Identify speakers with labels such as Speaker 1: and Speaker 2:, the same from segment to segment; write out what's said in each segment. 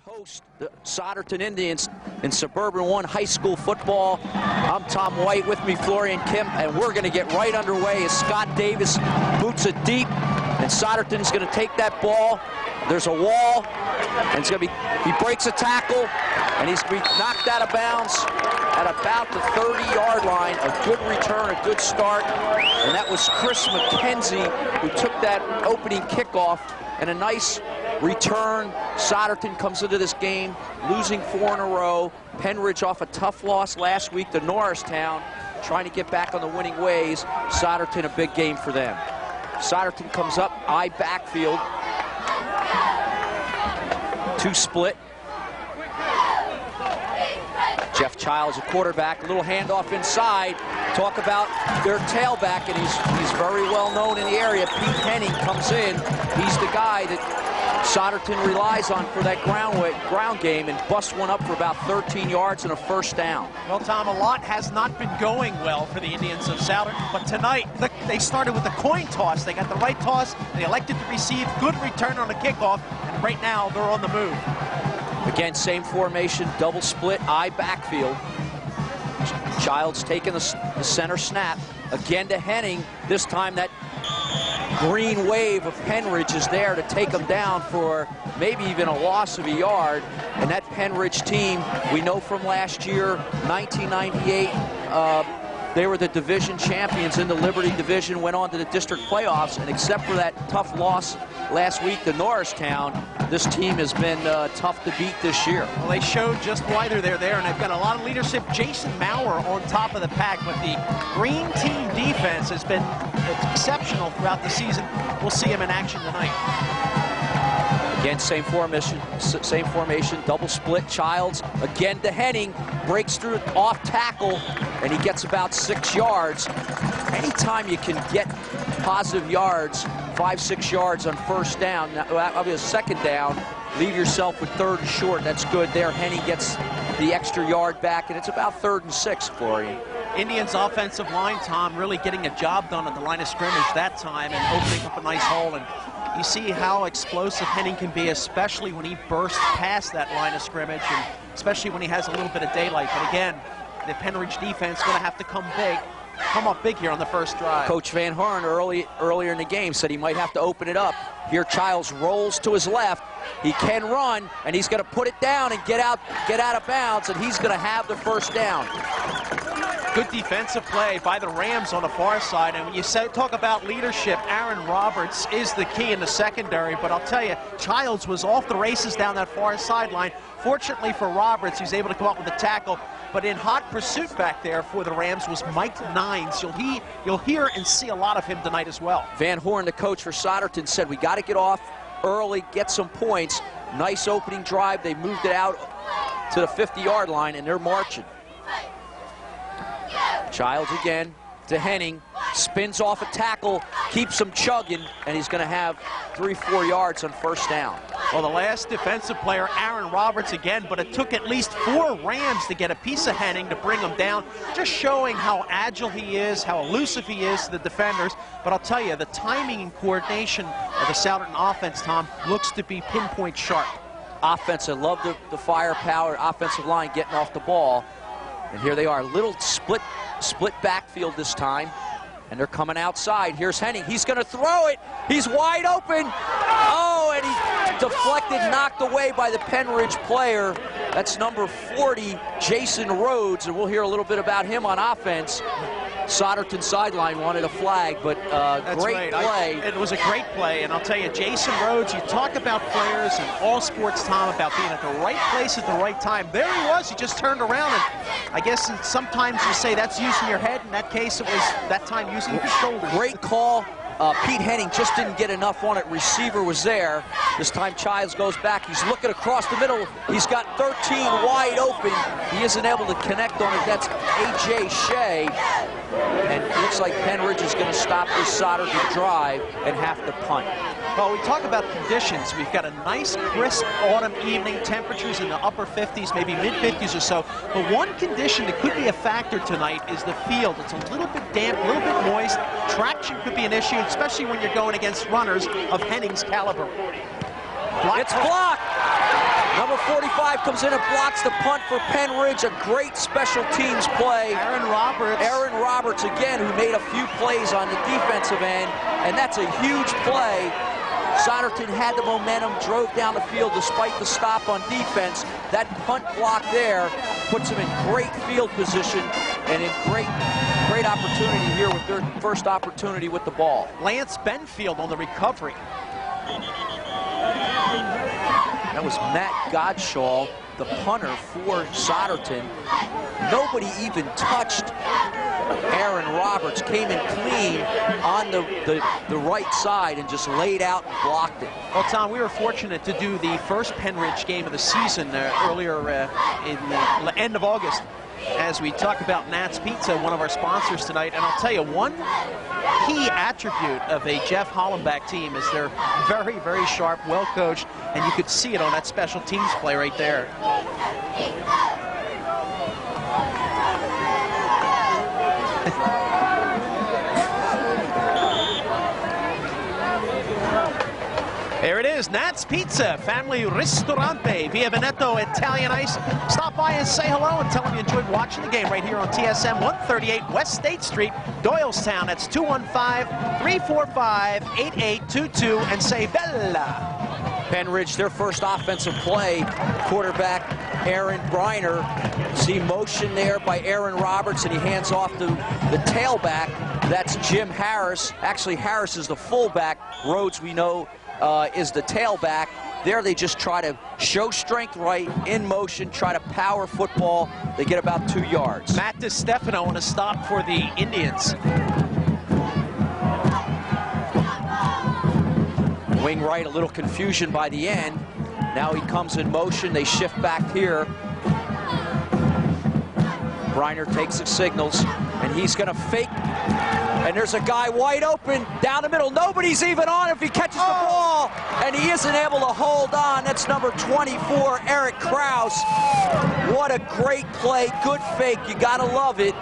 Speaker 1: Host the Souderton Indians in Suburban 1 high school football. I'm Tom White, with me Florian Kim, and we're going to get right underway as Scott Davis boots it deep, and Souderton's going to take that ball. There's a wall, and it's going to be, he breaks a tackle, and he's going to be knocked out of bounds at about the 30-yard line. A good return, a good start, and that was Chris McKenzie who took that opening kickoff, and a nice return. Souderton comes into this game losing 4 in a row. Pennridge off a tough loss last week to Norristown, trying to get back on the winning ways. Souderton, a big game for them. Souderton comes up, I backfield. 2 split. Jeff Childs, a quarterback, a little handoff inside. Talk about their tailback, and he's very well known in the area. Pete Henning comes in. He's the guy that Souderton relies on for that ground game, and busts one up for about 13 yards and a first down.
Speaker 2: Well, Tom, a lot has not been going well for the Indians of Souderton, but tonight, look, they started with a coin toss. They got the right toss, they elected to receive, good return on the kickoff, and right now they're on the move.
Speaker 1: Again, same formation, double split, I backfield. Childs taking the center snap. Again to Henning. This time that green wave of Pennridge is there to take him down for maybe even a loss of a yard. And that Pennridge team, we know from last year, 1998, they were the division champions in the Liberty Division, went on to the district playoffs, and except for that tough loss last week to Norristown, this team has been tough to beat this year. Well,
Speaker 2: they showed just why they're there, and they've got a lot of leadership. Jason Maurer on top of the pack, but the green team defense has been exceptional throughout the season. We'll see him in action tonight.
Speaker 1: Again, same formation, double split. Childs again to Henning, breaks through off tackle, and he gets about 6 yards. Anytime you can get positive yards, 5-6 yards on first down, that'll be a second down, leave yourself with 3rd and short. That's good there. Henning gets the extra yard back, and it's about 3rd and 6 for you.
Speaker 2: Indians' offensive line, Tom, really getting a job done at the line of scrimmage that time and opening up a nice hole. And you see how explosive Henning can be, especially when he bursts past that line of scrimmage, and especially when he has a little bit of daylight. But again, the Pennridge defense going to have to come up big here on the first drive.
Speaker 1: Coach Van Horn earlier in the game said he might have to open it up. Here Childs rolls to his left. He can run, and he's going to put it down and get out of bounds, and he's going to have the first down.
Speaker 2: Good defensive play by the Rams on the far side. And when you talk about leadership, Aaron Roberts is the key in the secondary. But I'll tell you, Childs was off the races down that far sideline. Fortunately for Roberts, he's able to come up with a tackle. But in hot pursuit back there for the Rams was Mike Nines. You'll hear and see a lot of him tonight as well.
Speaker 1: Van Horn, the coach for Souderton, said we got to get off early, get some points. Nice opening drive. They moved it out to the 50-yard line, and they're marching. Childs again to Henning, spins off a tackle, keeps him chugging, and he's going to have 3-4 yards on first down.
Speaker 2: Well, the last defensive player, Aaron Roberts again, but it took at least 4 Rams to get a piece of Henning to bring him down, just showing how agile he is, how elusive he is to the defenders. But I'll tell you, the timing and coordination of the Souderton offense, Tom, looks to be pinpoint sharp.
Speaker 1: Offense, I love the firepower, offensive line getting off the ball. And here they are, little split backfield this time, and they're coming outside. Here's Henning. He's going to throw it. He's wide open. Oh, and he deflected, knocked away by the Pennridge player. That's number 40, Jason Rhodes, and we'll hear a little bit about him on offense. Souderton sideline wanted a flag, but great play.
Speaker 2: It was a great play, and I'll tell you, Jason Rhodes, you talk about players in all sports, Tom, about being at the right place at the right time. There he was. He just turned around, and I guess sometimes you say that's using your head. In that case, it was that time using your shoulders.
Speaker 1: Great call. Pete Henning just didn't get enough on it. Receiver was there. This time Childs goes back. He's looking across the middle. He's got 13 wide open. He isn't able to connect on it. That's A.J. Shea. And it looks like Pennridge is going to stop this Souderton drive and have to punt.
Speaker 2: Well, we talk about conditions. We've got a nice, crisp autumn evening, temperatures in the upper 50s, maybe mid-50s or so. But one condition that could be a factor tonight is the field. It's a little bit damp, a little bit moist. Traction could be an issue, especially when you're going against runners of Henning's caliber.
Speaker 1: It's blocked. Number 45 comes in and blocks the punt for Pennridge. A great special teams play.
Speaker 2: Aaron Roberts
Speaker 1: again, who made a few plays on the defensive end, and that's a huge play. Souderton had the momentum, drove down the field despite the stop on defense. That punt block there puts them in great field position and in great opportunity here with their first opportunity with the ball.
Speaker 2: Lance Benfield on the recovery.
Speaker 1: That was Matt Godshaw, the punter for Souderton. Nobody even touched Aaron Roberts. Came in clean on the right side and just laid out and blocked it.
Speaker 2: Well, Tom, we were fortunate to do the first Pennridge game of the season earlier in the end of August, as we talk about Nat's Pizza, one of our sponsors tonight. And I'll tell you, one key attribute of a Jeff Hollenbach team is they're very, very sharp, well coached, and you could see it on that special teams play right there. There it is, Nat's Pizza, Family Ristorante, Via Veneto, Italian Ice. Stop by and say hello and tell them you enjoyed watching the game right here on TSM 138 West State Street, Doylestown. That's 215-345-8822, and say Bella.
Speaker 1: Pennridge, their first offensive play. Quarterback Aaron Briner. See motion there by Aaron Roberts, and he hands off to the tailback. That's Jim Harris. Actually, Harris is the fullback. Rhodes, we know, is the tailback. There they just try to show strength right, in motion, try to power football. They get about 2 yards.
Speaker 2: Matt DiStefano on a stop for the Indians.
Speaker 1: Wing right, a little confusion by the end. Now he comes in motion. They shift back here. Briner takes the signals, and he's going to fake. And there's a guy wide open down the middle. Nobody's even on if he catches the ball. And he isn't able to hold on. That's number 24, Eric Kraus. What a great play. Good fake. You got to love it.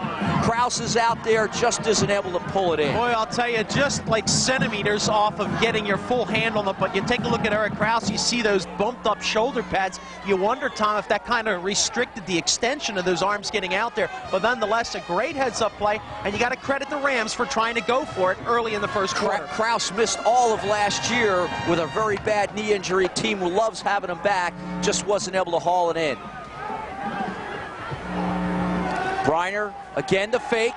Speaker 1: Kraus is out there, just isn't able to pull it in.
Speaker 2: Boy, I'll tell you, just like centimeters off of getting your full hand on it. But you take a look at Eric Kraus, you see those bumped up shoulder pads. You wonder, Tom, if that kind of restricted the extension of those arms getting out there. But nonetheless, a great heads-up play. And you got to credit the Rams for trying to go for it early in the first quarter.
Speaker 1: Kraus missed all of last year with a very bad knee injury. Team who loves having him back, just wasn't able to haul it in. Briner, again the fake.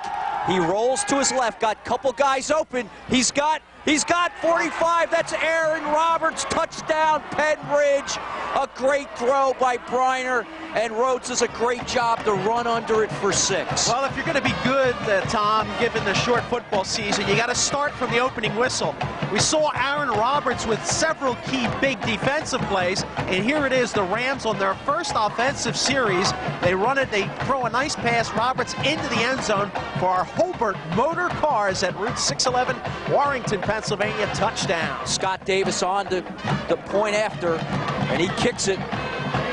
Speaker 1: He rolls to his left, got a couple guys open. He's got 45, that's Aaron Roberts, touchdown Pennridge. A great throw by Briner, and Rhodes does a great job to run under it for 6.
Speaker 2: Well, if you're going to be good, Tom, given the short football season, you got to start from the opening whistle. We saw Aaron Roberts with several key big defensive plays, and here it is, the Rams on their first offensive series. They run it, they throw a nice pass, Roberts into the end zone for our Hobart Motor Cars at Route 611, Warrington, Pennsylvania, touchdown.
Speaker 1: Scott Davis on to the point after, and he kicks it.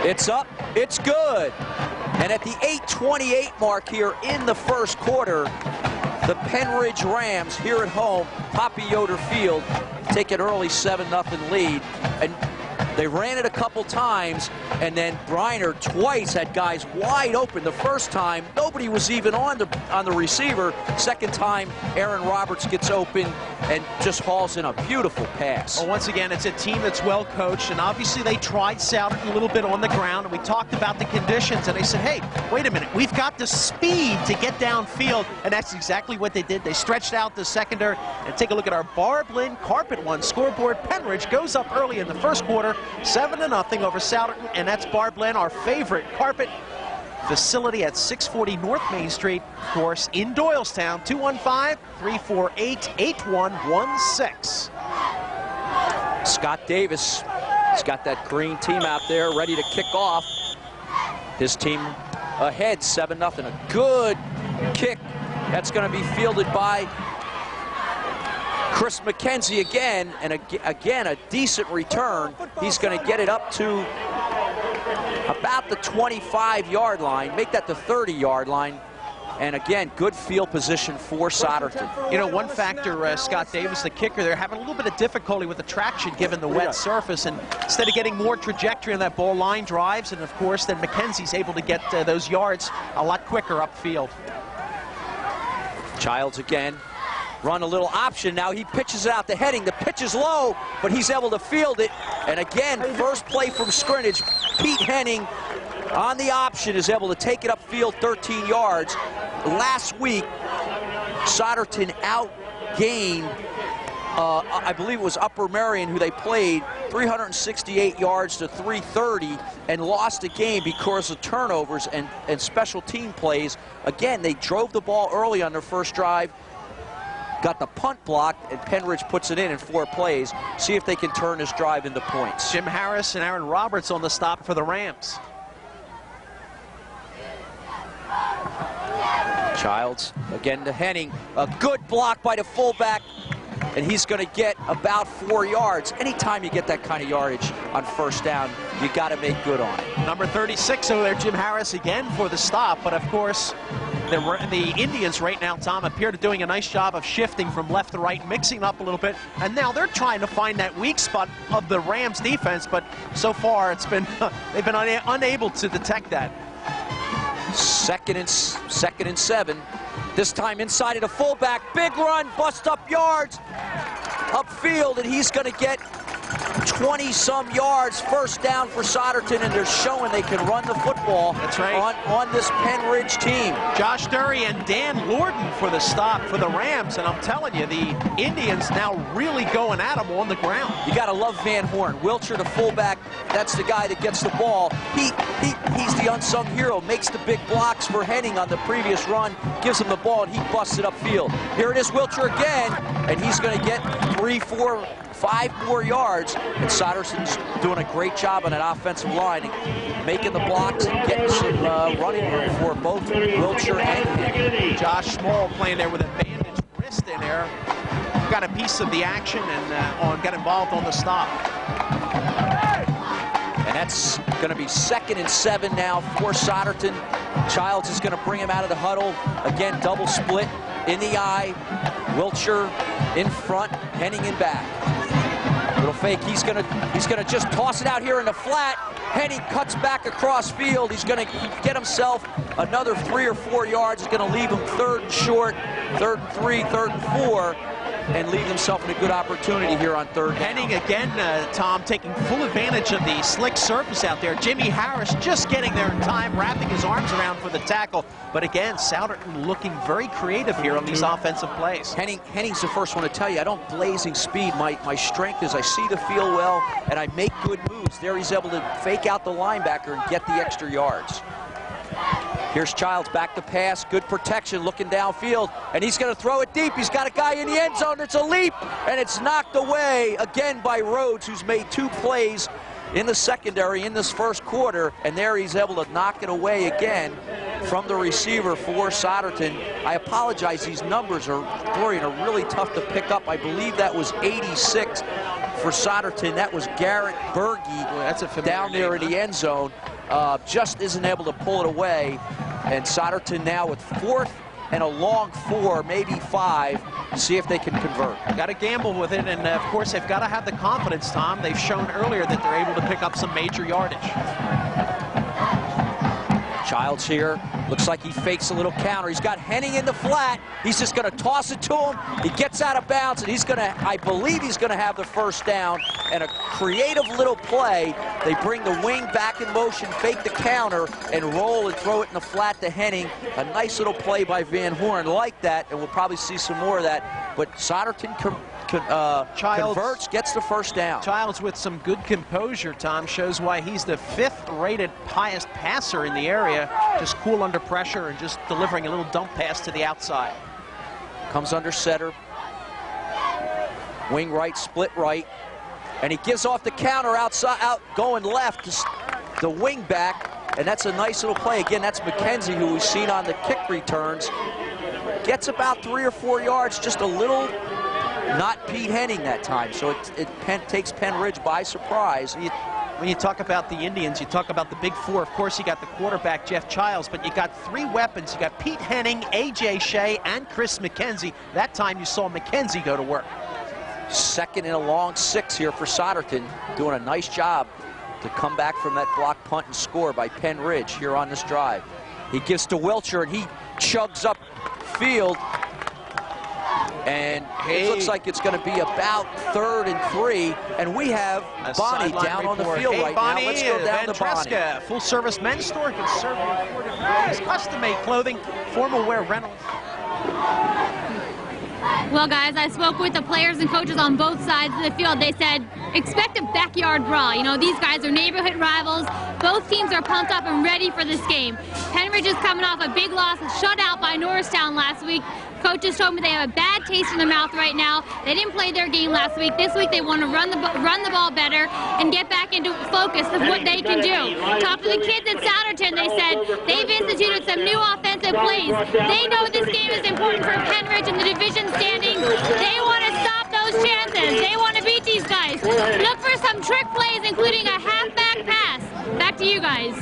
Speaker 1: It's up, it's good. And at the 8:28 mark here in the first quarter, the Pennridge Rams here at home, Poppy Yoder Field, take an early 7-0 lead. And they ran it a couple times, and then Briner twice had guys wide open. The first time, nobody was even on the receiver. Second time, Aaron Roberts gets open and just hauls in a beautiful pass.
Speaker 2: Well, once again, it's a team that's well coached, and obviously they tried Souderton a little bit on the ground, and we talked about the conditions, and they said, hey, wait a minute, we've got the speed to get downfield, and that's exactly what they did. They stretched out the secondary, and take a look at our Barb Lynn Carpet One scoreboard. Pennridge goes up early in the first quarter, 7-0 over Souderton, and that's Barb Lynn, our favorite carpet facility at 640 North Main Street, of course, in Doylestown. 215-348-8116.
Speaker 1: Scott Davis has got that green team out there ready to kick off. His team ahead, 7-0. A good kick. That's going to be fielded by Chris McKenzie again, and again a decent return. He's going to get it up to about the 25-yard line, make that the 30-yard line. And again, good field position for Souderton.
Speaker 2: You know, one factor, Scott Davis, the kicker, they're having a little bit of difficulty with the traction given the wet surface. And instead of getting more trajectory on that ball, line drives. And of course, then McKenzie's able to get those yards a lot quicker upfield.
Speaker 1: Childs again. Run a little option. Now he pitches it out to Henning. The pitch is low, but he's able to field it. And again, first play from scrimmage, Pete Henning on the option is able to take it upfield 13 yards. Last week, Souderton outgained, I believe it was Upper Merion who they played, 368 yards to 330, and lost the game because of turnovers and special team plays. Again, they drove the ball early on their first drive, got the punt blocked, and Pennridge puts it in 4 plays. See if they can turn this drive into points.
Speaker 2: Jim Harris and Aaron Roberts on the stop for the Rams.
Speaker 1: Childs again to Henning. A good block by the fullback, and he's going to get about 4 yards. Anytime you get that kind of yardage on first down, you got to make good on it.
Speaker 2: Number 36 over there, Jim Harris again for the stop. But of course, the Indians right now, Tom, appear to doing a nice job of shifting from left to right, mixing up a little bit. And now they're trying to find that weak spot of the Rams defense. But so far, it's been they've been unable to detect that.
Speaker 1: Second and 7. This time inside of the fullback. Big run, bust up yards upfield, and he's going to get 20-some yards. First down for Souderton, and they're showing they can run the football.
Speaker 2: That's right.
Speaker 1: on this Pennridge team.
Speaker 2: Josh Dury and Dan Lorden for the stop for the Rams, and I'm telling you, the Indians now really going at them on the ground.
Speaker 1: You got to love Van Horn. Wiltshire, the fullback, that's the guy that gets the ball. He's the unsung hero, makes the big blocks for Henning on the previous run, gives him the ball, and he busts it upfield. Here it is, Wiltshire again, and he's going to get 3, 4, 5 more yards. And Souderton's doing a great job on that offensive line, making the blocks and getting some running room for both Wiltshire and Henning.
Speaker 2: Josh Small playing there with a bandaged wrist in there. Got a piece of the action and got involved on the stop.
Speaker 1: And that's going to be 2nd and 7 now for Souderton. Childs is going to bring him out of the huddle. Again, double split in the eye. Wiltshire in front, Henning in back. Little fake. He's gonna just toss it out here in the flat. Henning cuts back across field. He's going to get himself another 3 or 4 yards. He's going to leave him 3rd and short, 3rd and 3, 3rd and 4. And leave himself in a good opportunity here on 3rd down.
Speaker 2: Henning again, Tom, taking full advantage of the slick surface out there. Jimmy Harris just getting there in time, wrapping his arms around for the tackle. But again, Souderton looking very creative here on these offensive plays.
Speaker 1: Henning's the first one to tell you, I don't blazing speed. My strength is I see the field well, and I make good moves. There he's able to fake out the linebacker and get the extra yards. Here's Childs back to pass, good protection, looking downfield, and he's going to throw it deep. He's got a guy in the end zone. It's a leap, and it's knocked away again by Rhodes, who's made 2 plays in the secondary in this first quarter, and there he's able to knock it away again from the receiver for Souderton. I apologize, these numbers are, Florian, are really tough to pick up. I believe that was 86 for Souderton. That was Garrett Berge down there in the end zone. Just isn't able to pull it away, and Souderton now with 4th and a long 4, maybe 5, see if they can convert.
Speaker 2: Got to gamble with it, and of course they've got to have the confidence, Tom. They've shown earlier that they're able to pick up some major yardage.
Speaker 1: Childs here, looks like he fakes a little counter. He's got Henning in the flat. He's just going to toss it to him. He gets out of bounds, and he's going to, I believe he's going to have the first down. And a creative little play. They bring the wing back in motion, fake the counter, and roll and throw it in the flat to Henning. A nice little play by Van Horn like that, and we'll probably see some more of that. But Souderton converts, gets the first down.
Speaker 2: Childs with some good composure, Tom, shows why he's the 5th rated highest passer in the area. Just cool under pressure and just delivering a little dump pass to the outside.
Speaker 1: Comes under center. Wing right, split right. And he gives off the counter outside, going left to the wing back. And that's a nice little play. Again, that's McKenzie, who we've seen on the kick returns. Gets about 3 or 4 yards, just a little. Not Pete Henning that time, so it takes Pennridge by surprise.
Speaker 2: When you talk about the Indians, you talk about the big four. Of course, you got the quarterback, Jeff Childs, but you got three weapons. You got Pete Henning, A.J. Shea, and Chris McKenzie. That time you saw McKenzie go to work.
Speaker 1: Second and a long 6 here for Souderton, doing a nice job to come back from that block punt and score by Pennridge here on this drive. He gives to Wilcher, and he chugs up field. And it looks like it's going to be about 3rd and 3, and we have Bonnie down on the field right
Speaker 2: Bonnie,
Speaker 1: now. Let's go down to Bonnie.
Speaker 2: Full-service men's store can serve you imported custom-made clothing, formal wear rentals.
Speaker 3: Well, guys, I spoke with the players and coaches on both sides of the field. They said, expect a backyard brawl. You know, these guys are neighborhood rivals. Both teams are pumped up and ready for this game. Pennridge is coming off a big loss, shut out by Norristown last week. Coaches told me they have a bad taste in their mouth right now. They didn't play their game last week. This week they want to run the ball better and get back into focus of what they can do. Talked to the kids at Souderton. They said they've instituted some new offensive plays. They know this game is important for Pennridge in the division standings. They want to stop those chances. They want to beat these guys. Look for some trick plays, including a halfback pass. Back to you guys.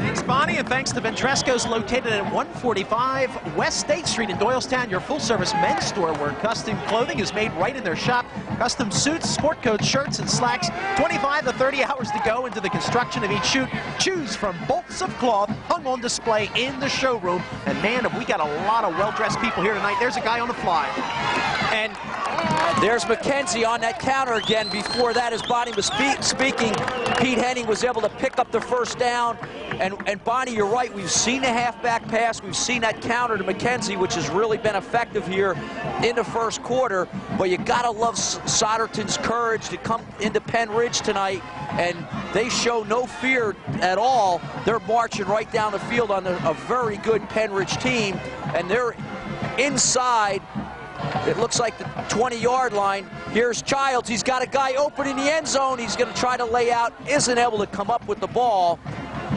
Speaker 2: Thanks, Bonnie, and thanks to Ventresco's, located at 145 West State Street in Doylestown, your full-service men's store where custom clothing is made right in their shop. Custom suits, sport coats, shirts, and slacks. 25 to 30 hours to go into the construction of each shoot. Choose from bolts of cloth hung on display in the showroom. And man, have we got a lot of well-dressed people here tonight. There's a guy on the fly.
Speaker 1: And there's McKenzie on that counter again. Before that, as Bonnie was speaking, Pete Henning was able to pick up the first down. And Bonnie, you're right. We've seen the halfback pass. We've seen that counter to McKenzie, which has really been effective here in the first quarter. But you got to love Souderton's courage to come into Pennridge tonight. And they show no fear at all. They're marching right down the field on a very good Pennridge team. And they're inside. It looks like the 20-yard line. Here's Childs. He's got a guy open in the end zone. He's going to try to lay out. Isn't able to come up with the ball.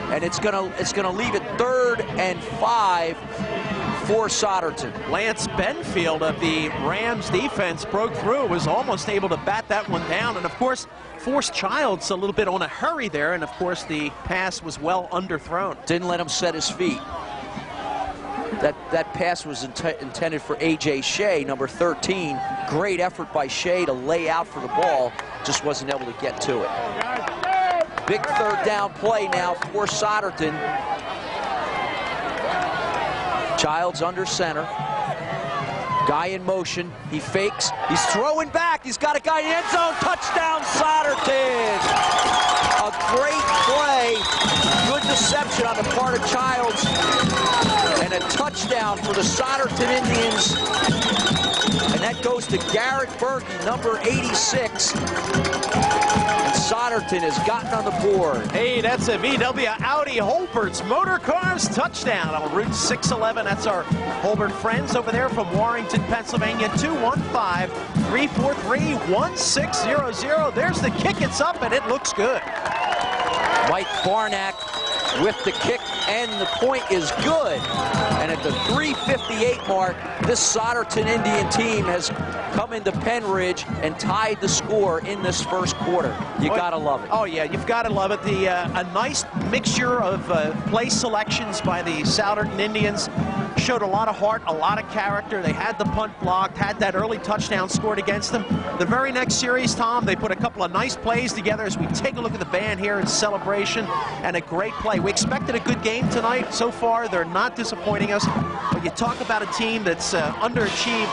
Speaker 1: And it's gonna leave it 3rd and 5 for Souderton.
Speaker 2: Lance Benfield of the Rams defense broke through, was almost able to bat that one down, and of course forced Childs a little bit on a hurry there, and of course the pass was well underthrown.
Speaker 1: Didn't let him set his feet. That pass was intended for A.J. Shea, number 13. Great effort by Shea to lay out for the ball. Just wasn't able to get to it. Big 3rd down play now for Souderton. Childs under center. Guy in motion. He fakes. He's throwing back. He's got a guy in the end zone. Touchdown, Souderton. A great play. Good deception on the part of Childs. And a touchdown for the Souderton Indians. And that goes to Garrett Berkey, number 86. And Souderton has gotten on the board.
Speaker 2: Hey, that's a VW Audi Holbert's Motor Cars touchdown on Route 611. That's our Holbert friends over there from Warrington, Pennsylvania. 215-343-1600. There's the kick. It's up, and it looks good.
Speaker 1: Mike Barnack with the kick, and the point is good. And at the 3:58 mark, this Souderton Indian team has come into Pennridge and tied the score in this first quarter. You gotta love it.
Speaker 2: Oh yeah, you've got to love it. A nice mixture of play selections by the Souderton Indians. Showed a lot of heart, a lot of character. They had the punt blocked, had that early touchdown scored against them. The very next series, Tom, they put a couple of nice plays together as we take a look at the band here in celebration, and a great play. We expected a good game tonight. So far, they're not disappointing us. But you talk about a team that's underachieved.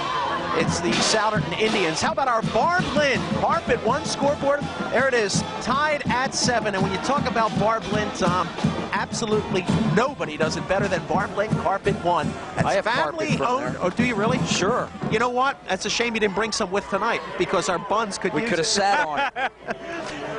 Speaker 2: It's the Souderton Indians. How about our Barb Lynn? Carpet 1 scoreboard. There it is, tied at 7. And when you talk about Barb Lynn, Tom, absolutely nobody does it better than Barb Lynn Carpet 1. That's
Speaker 1: I have
Speaker 2: family owned. Oh, do you really?
Speaker 1: Syou
Speaker 2: You know what? That's a shame you didn't bring some with tonight, because our buns could use it.
Speaker 1: We could have sat on it.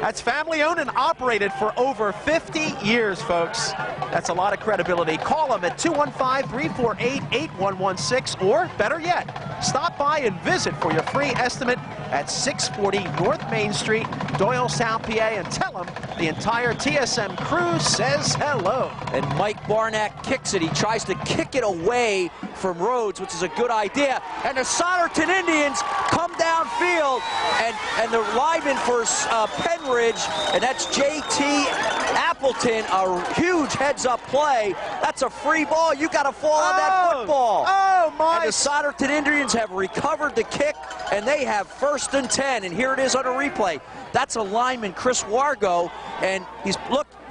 Speaker 2: That's family owned and operated for over 50 years, folks. That's a lot of credibility. Call them at 215-348-8116, or better yet, stop by and visit for your free estimate at 640 North Main Street, Doylestown, PA, and tell them The entire TSM crew says hello.
Speaker 1: And Mike Barnack kicks it. He tries to kick it away from Rhodes, which is a good idea. And the Souderton Indians come downfield, and the lineman for Pennridge, and that's JT Appleton, a huge heads-up play. That's a free ball. You got to fall on that football.
Speaker 2: Oh, my.
Speaker 1: And the Souderton Indians have recovered the kick, and they have 1st and 10. And here it is on a replay. That's a lineman, Chris Wargo, and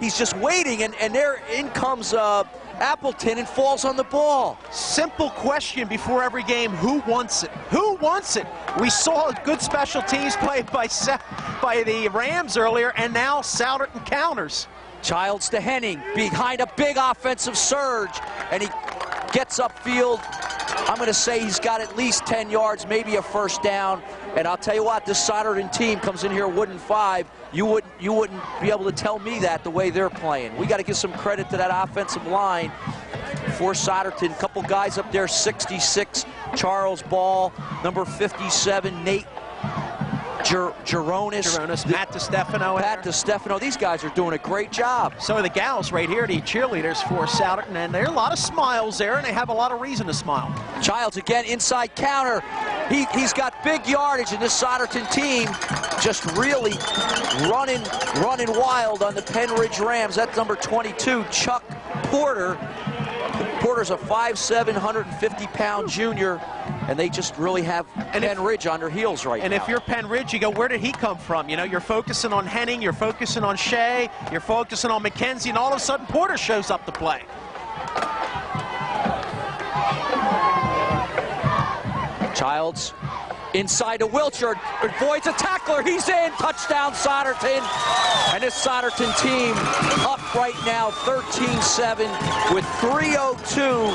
Speaker 1: he's just waiting, and there in comes Appleton and falls on the ball.
Speaker 2: Simple question before every game: who wants it? Who wants it? We saw good special teams play by the Rams earlier, and now Souderton counters.
Speaker 1: Childs to Henning behind a big offensive surge, and he gets upfield. I'm going to say he's got at least 10 yards, maybe a 1st down. And I'll tell you what, this Souderton team comes in here wooden 5. You wouldn't be able to tell me that the way they're playing. We got to give some credit to that offensive line for Souderton. Couple guys up there, 66, Charles Ball, number 57, Nate Geronis,
Speaker 2: Matt DiStefano.
Speaker 1: Pat DiStefano. These guys are doing a great job.
Speaker 2: So are the gals right here, the cheerleaders for Souderton, and there are a lot of smiles there, and they have a lot of reason to smile.
Speaker 1: Childs again, inside counter. He's got big yardage, and this Souderton team just really running wild on the Pennridge Rams. That's number 22, Chuck Porter. Porter's a 5'7", 150-pound junior, and they just really have Pennridge on their heels right now.
Speaker 2: And if you're Pennridge, you go, where did he come from? You know, you're focusing on Henning, you're focusing on Shea, you're focusing on McKenzie, and all of a sudden Porter shows up to play.
Speaker 1: Childs inside to Wiltshire, avoids a tackler, he's in, touchdown Souderton. And this Souderton team up right now 13-7 with 3:02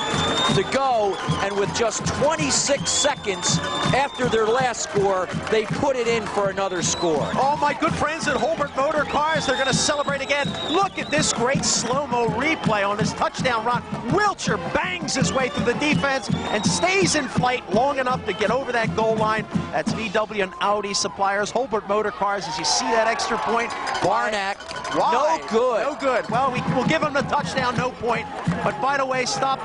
Speaker 1: to go, and with just 26 seconds after their last score, they put it in for another score.
Speaker 2: Oh, my good friends at Holbert Motor Cars, they're going to celebrate again. Look at this great slow-mo replay on this touchdown run. Wiltshire bangs his way through the defense and stays in flight long enough to get over that goal line. That's VW and Audi suppliers, Holbert Motor Cars. As you see that extra point,
Speaker 1: Barnack,
Speaker 2: why?
Speaker 1: no good.
Speaker 2: No good. Well, we'll give him the touchdown, no point. But by the way, stop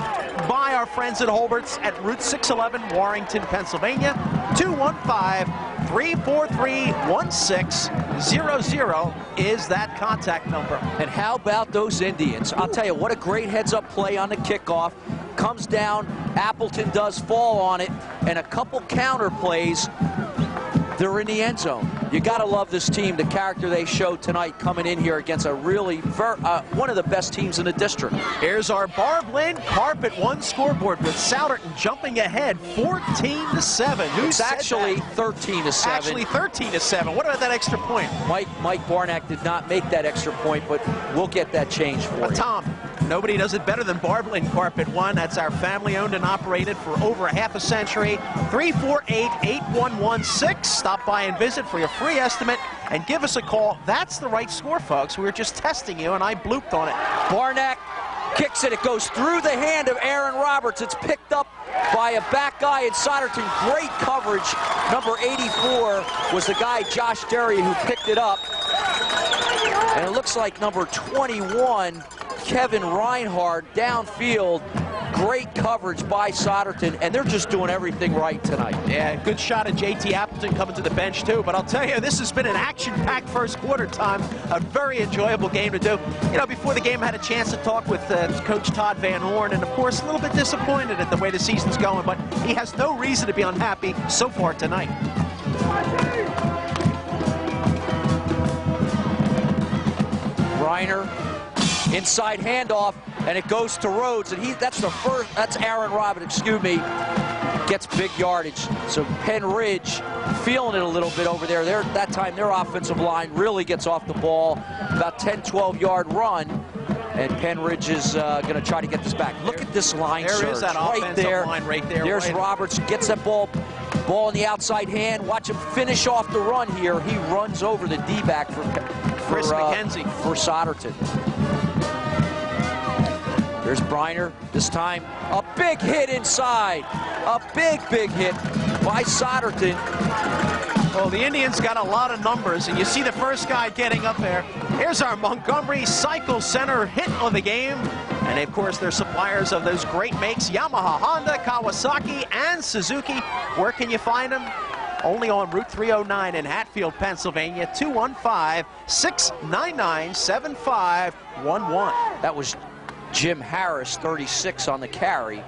Speaker 2: by our friends at Holbert's at Route 611, Warrington, Pennsylvania. 215-343-1600 is that contact number.
Speaker 1: And how about those Indians? I'll tell you, what a great heads-up play on the kickoff. Comes down, Appleton does fall on it, and a couple counter plays, they're in the end zone. You got to love this team, the character they showed tonight coming in here against a really, one of the best teams in the district.
Speaker 2: Here's our Barb Lynn Carpet One scoreboard with Souderton jumping ahead 14-7.
Speaker 1: It's actually 13-7.
Speaker 2: Actually 13-7. What about that extra point?
Speaker 1: Mike Barnack did not make that extra point, but we'll get that changed for you.
Speaker 2: Tom, nobody does it better than Barb Lynn Carpet One. That's our family-owned and operated for over a half a century. 348-8116. Stop by and visit for your free estimate and give us a call. That's the right score, folks. We were just testing you, and I blooped on it.
Speaker 1: Barnack kicks it. It goes through the hand of Aaron Roberts. It's picked up by a back guy in Souderton. Great coverage. Number 84 was the guy, Josh Derry, who picked it up. And it looks like number 21, Kevin Reinhardt, downfield. Great coverage by Souderton, and they're just doing everything right tonight.
Speaker 2: Yeah, good shot at JT Appleton coming to the bench, too. But I'll tell you, this has been an action-packed first quarter time. A very enjoyable game to do. You know, before the game, I had a chance to talk with Coach Todd Van Horn, and, of course, a little bit disappointed at the way the season's going, but he has no reason to be unhappy so far tonight.
Speaker 1: Reiner, inside handoff, and it goes to Rhodes, and that's Aaron Roberts, excuse me, gets big yardage. So Pennridge feeling it a little bit over there. That time their offensive line really gets off the ball, about 10-12 yard run, and Pennridge is going to try to get this back. Look at this line surge.
Speaker 2: There is that offensive line right there.
Speaker 1: There's Roberts, gets that ball in the outside hand. Watch him finish off the run here. He runs over the D-back for
Speaker 2: McKenzie.
Speaker 1: For Souderton. There's Briner, this time a big hit inside. A big hit by Souderton.
Speaker 2: Well, the Indians got a lot of numbers, and you see the first guy getting up there, Here's our Montgomery Cycle Center hit of the game. And of course, they're suppliers of those great makes, Yamaha, Honda, Kawasaki, and Suzuki. Where can you find them? Only on Route 309 in Hatfield, Pennsylvania, 215-699-7511.
Speaker 1: That was Jim Harris, 36 on the carry.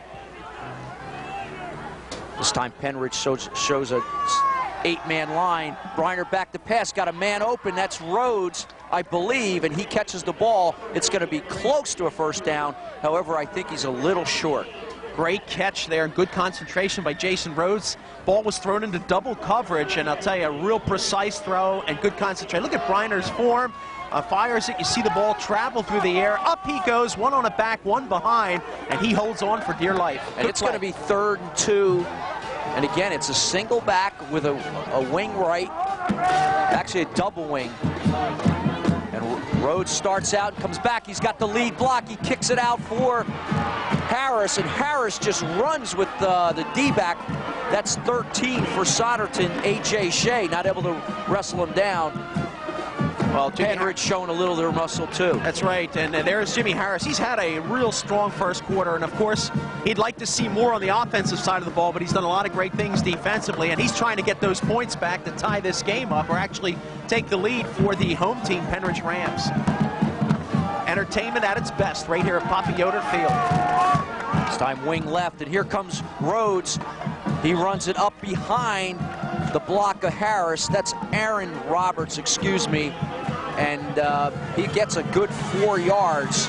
Speaker 1: This time Pennridge shows a 8-man line. Briner back to pass, got a man open. That's Rhodes, I believe, and he catches the ball. It's going to be close to a first down. However, I think he's a little short.
Speaker 2: Great catch there, good concentration by Jason Rhodes. Ball was thrown into double coverage, and I'll tell you, a real precise throw and good concentration. Look at Briner's form. Fires it, you see the ball travel through the air. Up he goes, one on the back, one behind, and he holds on for dear life.
Speaker 1: And it's going to be 3rd and 2. And again, it's a single back with a wing right, actually a double wing. And Rhodes starts out and comes back. He's got the lead block. He kicks it out for Harris, and Harris just runs with the D-back. That's 13 for Souderton. A.J. Shea not able to wrestle him down. Well, Pennridge showing a little of their muscle, too.
Speaker 2: That's right, and there's Jimmy Harris. He's had a real strong first quarter, and of course, he'd like to see more on the offensive side of the ball, but he's done a lot of great things defensively, and he's trying to get those points back to tie this game up, or actually take the lead for the home team, Pennridge Rams. Entertainment at its best right here at Poppy Yoder Field.
Speaker 1: This time wing left, and here comes Rhodes. He runs it up behind the block of Harris. That's Aaron Roberts, excuse me. And he gets a good 4 yards.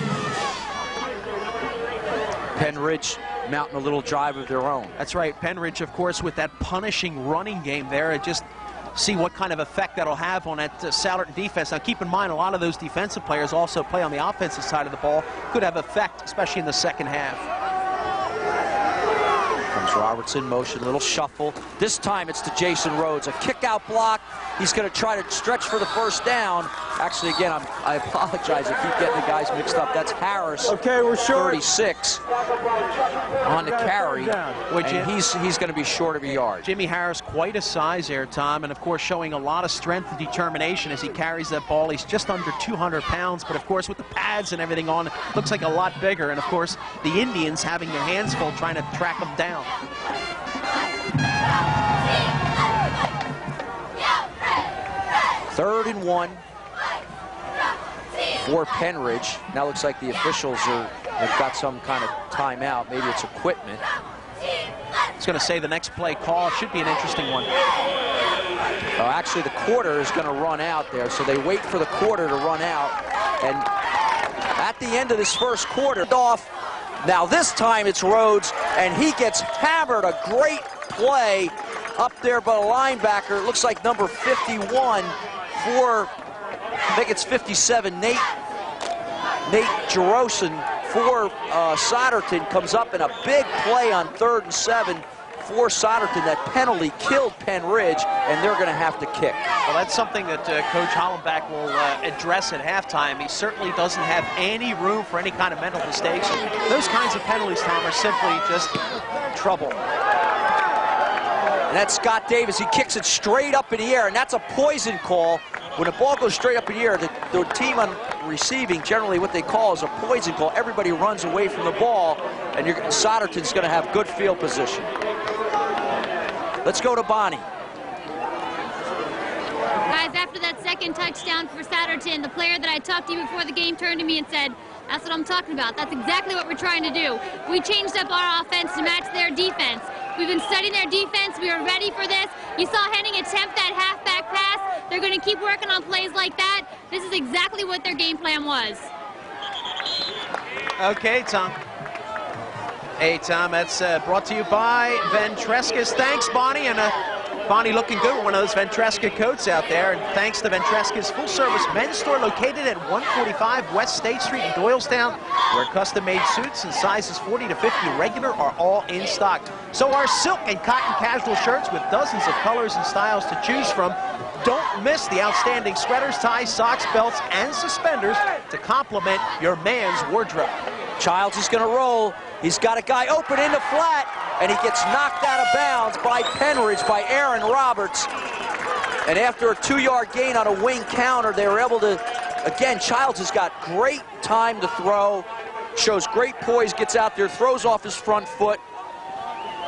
Speaker 1: Pennridge mounting a little drive of their own.
Speaker 2: That's right, Pennridge, of course, with that punishing running game there. Just see what kind of effect that'll have on that Souderton defense. Now, keep in mind, a lot of those defensive players also play on the offensive side of the ball. Could have effect, especially in the second half.
Speaker 1: Comes Roberts in motion, little shuffle. This time it's to Jason Rhodes. A kick-out block. He's going to try to stretch for the first down. Actually, again, I apologize. I keep getting the guys mixed up. That's Harris.
Speaker 4: Okay, we're short.
Speaker 1: 36 on the carry. And he's going to be short of a yard.
Speaker 2: Jimmy Harris, quite a size there, Tom, and of course showing a lot of strength and determination as he carries that ball. He's just under 200 pounds, but of course with the pads and everything on, looks like a lot bigger. And of course, the Indians having their hands full trying to track him down.
Speaker 1: Third and 1 for Pennridge. Now looks like the officials have got some kind of timeout. Maybe it's equipment.
Speaker 2: I was going to say the next play call should be an interesting one.
Speaker 1: Actually, the quarter is going to run out there, so they wait for the quarter to run out. And at the end of this first quarter, off. Now this time it's Rhodes, and he gets hammered. A great play up there by the linebacker. It looks like number 51 for, I think it's 57, Nate Jerosen for Souderton comes up in a big play on 3rd and 7 for Souderton. That penalty killed Pennridge, and they're going to have to kick.
Speaker 2: Well, that's something that Coach Hollenbach will address at halftime. He certainly doesn't have any room for any kind of mental mistakes. Those kinds of penalties, Tom, are simply just trouble.
Speaker 1: And that's Scott Davis. He kicks it straight up in the air, and that's a poison call. When the ball goes straight up in the air, the team on receiving, generally what they call is a poison call. Everybody runs away from the ball, and Souderton's going to have good field position. Let's go to Bonnie.
Speaker 3: Guys, after that second touchdown for Souderton, the player that I talked to you before the game turned to me and said, "That's what I'm talking about. That's exactly what we're trying to do. We changed up our offense to match their defense. We've been studying their defense. We are ready for this. You saw Henning attempt that halfback pass. They're going to keep working on plays like that. This is exactly what their game plan was."
Speaker 2: Okay, Tom. Hey, Tom, that's brought to you by Ventresca's. Thanks, Bonnie, and Bonnie looking good with one of those Ventresca coats out there. And thanks to Ventresca's full-service men's store located at 145 West State Street in Doylestown, where custom-made suits and sizes 40 to 50 regular are all in stock. So are silk and cotton casual shirts with dozens of colors and styles to choose from. Don't miss the outstanding sweaters, ties, socks, belts, and suspenders to complement your man's wardrobe.
Speaker 1: Childs is going to roll. He's got a guy open in the flat, and he gets knocked out of bounds by Pennridge, by Aaron Roberts. And after a 2-yard gain on a wing counter, they were able to again, Childs has got great time to throw, shows great poise, gets out there, throws off his front foot,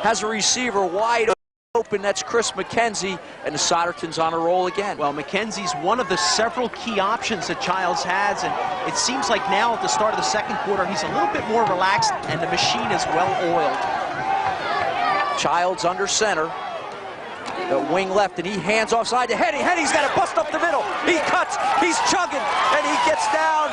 Speaker 1: has a receiver wide open, that's Chris McKenzie, and the Souderton's on a roll again.
Speaker 2: Well, McKenzie's one of the several key options that Childs has, and it seems like now at the start of the second quarter, he's a little bit more relaxed, and the machine is well oiled.
Speaker 1: Childs under center, the wing left, and he hands offside to Henning. Henning's got to bust up the middle. He cuts, he's chugging, and he gets down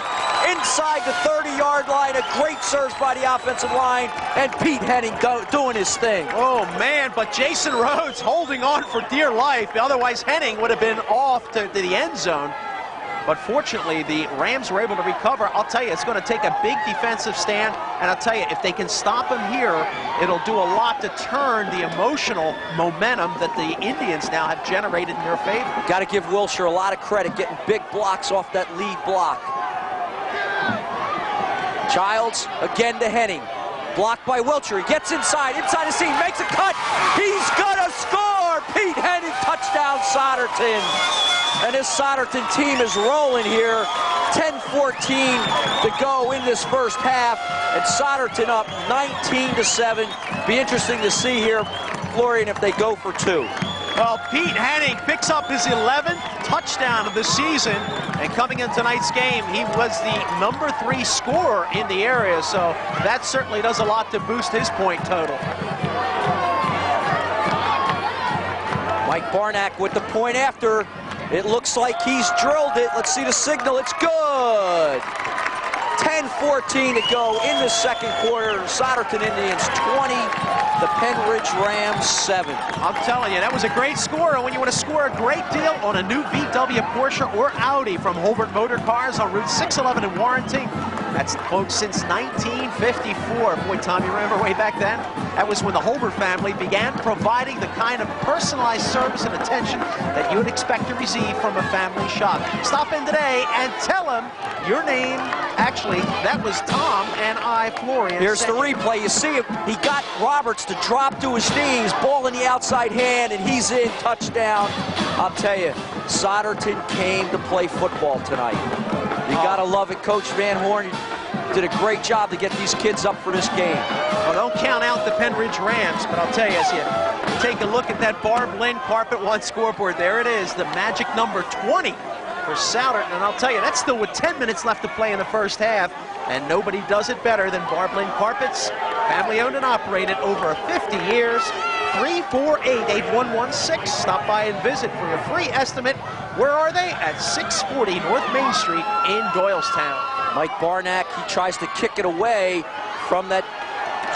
Speaker 1: inside the 30-yard line. A great surge by the offensive line, and Pete Henning doing his thing.
Speaker 2: Oh, man, but Jason Rhodes holding on for dear life. Otherwise, Henning would have been off to the end zone. But fortunately, the Rams were able to recover. I'll tell you, it's going to take a big defensive stand. And I'll tell you, if they can stop him here, it'll do a lot to turn the emotional momentum that the Indians now have generated in their favor.
Speaker 1: Got to give Wilshire a lot of credit, getting big blocks off that lead block. Childs again to Henning. Blocked by Wilshire. He gets inside the seam, makes a cut. He's going to score! Pete Henning, touchdown Souderton. And this Souderton team is rolling here. 10-14 to go in this first half. And Souderton up 19-7. Be interesting to see here, Florian, if they go for two.
Speaker 2: Well, Pete Henning picks up his 11th touchdown of the season. And coming in tonight's game, he was the #3 scorer in the area. So that certainly does a lot to boost his point total.
Speaker 1: Mike Barnack with the point after. It looks like he's drilled it. Let's see the signal. It's good. 10-14 to go in the second quarter. Souderton Indians 20, the Pennridge Rams 7.
Speaker 2: I'm telling you, that was a great score. And when you want to score a great deal on a new VW, Porsche, or Audi from Holbert Motor Cars on Route 611 in Warrenton, that's, folks, since 1954. Boy, Tom, you remember way back then? That was when the Holbert family began providing the kind of personalized service and attention that you would expect to receive from a family shop. Stop in today and tell them your name. Actually, that was Tom and I, Florian.
Speaker 1: Here's the replay. You see him. He got Roberts to drop to his knees, ball in the outside hand, and he's in. Touchdown. I'll tell you, Souderton came to play football tonight. You gotta love it. Coach Van Horn did a great job to get these kids up for this game.
Speaker 2: Well, don't count out the Pennridge Rams, but I'll tell you, as you take a look at that Barb Lynn Carpet One scoreboard, there it is, the magic number 20 for Souderton. And I'll tell you, that's still with 10 minutes left to play in the first half, and nobody does it better than Barb Lynn Carpets, family owned and operated over 50 years. 348-8116. Stop by and visit for your free estimate. Where are they? At 640 North Main Street in Doylestown.
Speaker 1: Mike Barnack, he tries to kick it away from that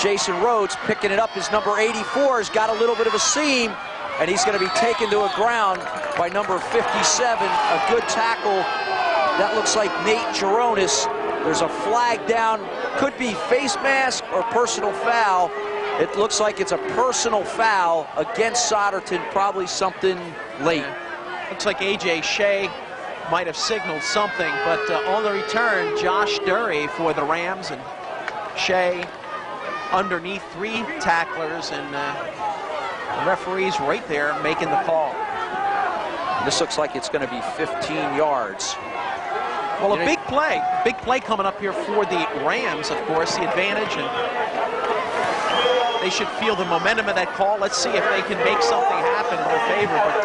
Speaker 1: Jason Rhodes, picking it up. His number 84 has got a little bit of a seam, and he's going to be taken to a ground by number 57. A good tackle. That looks like Nate Geronis. There's a flag down. Could be face mask or personal foul. It looks like it's a personal foul against Souderton, probably something late.
Speaker 2: Looks like A.J. Shea might have signaled something, but on the return, Josh Dury for the Rams, and Shea underneath 3 tacklers, and the referee's right there making the call.
Speaker 1: This looks like it's going to be 15 yards.
Speaker 2: Well, a big play coming up here for the Rams, of course, the advantage, and they should feel the momentum of that call. Let's see if they can make something happen in their favor, but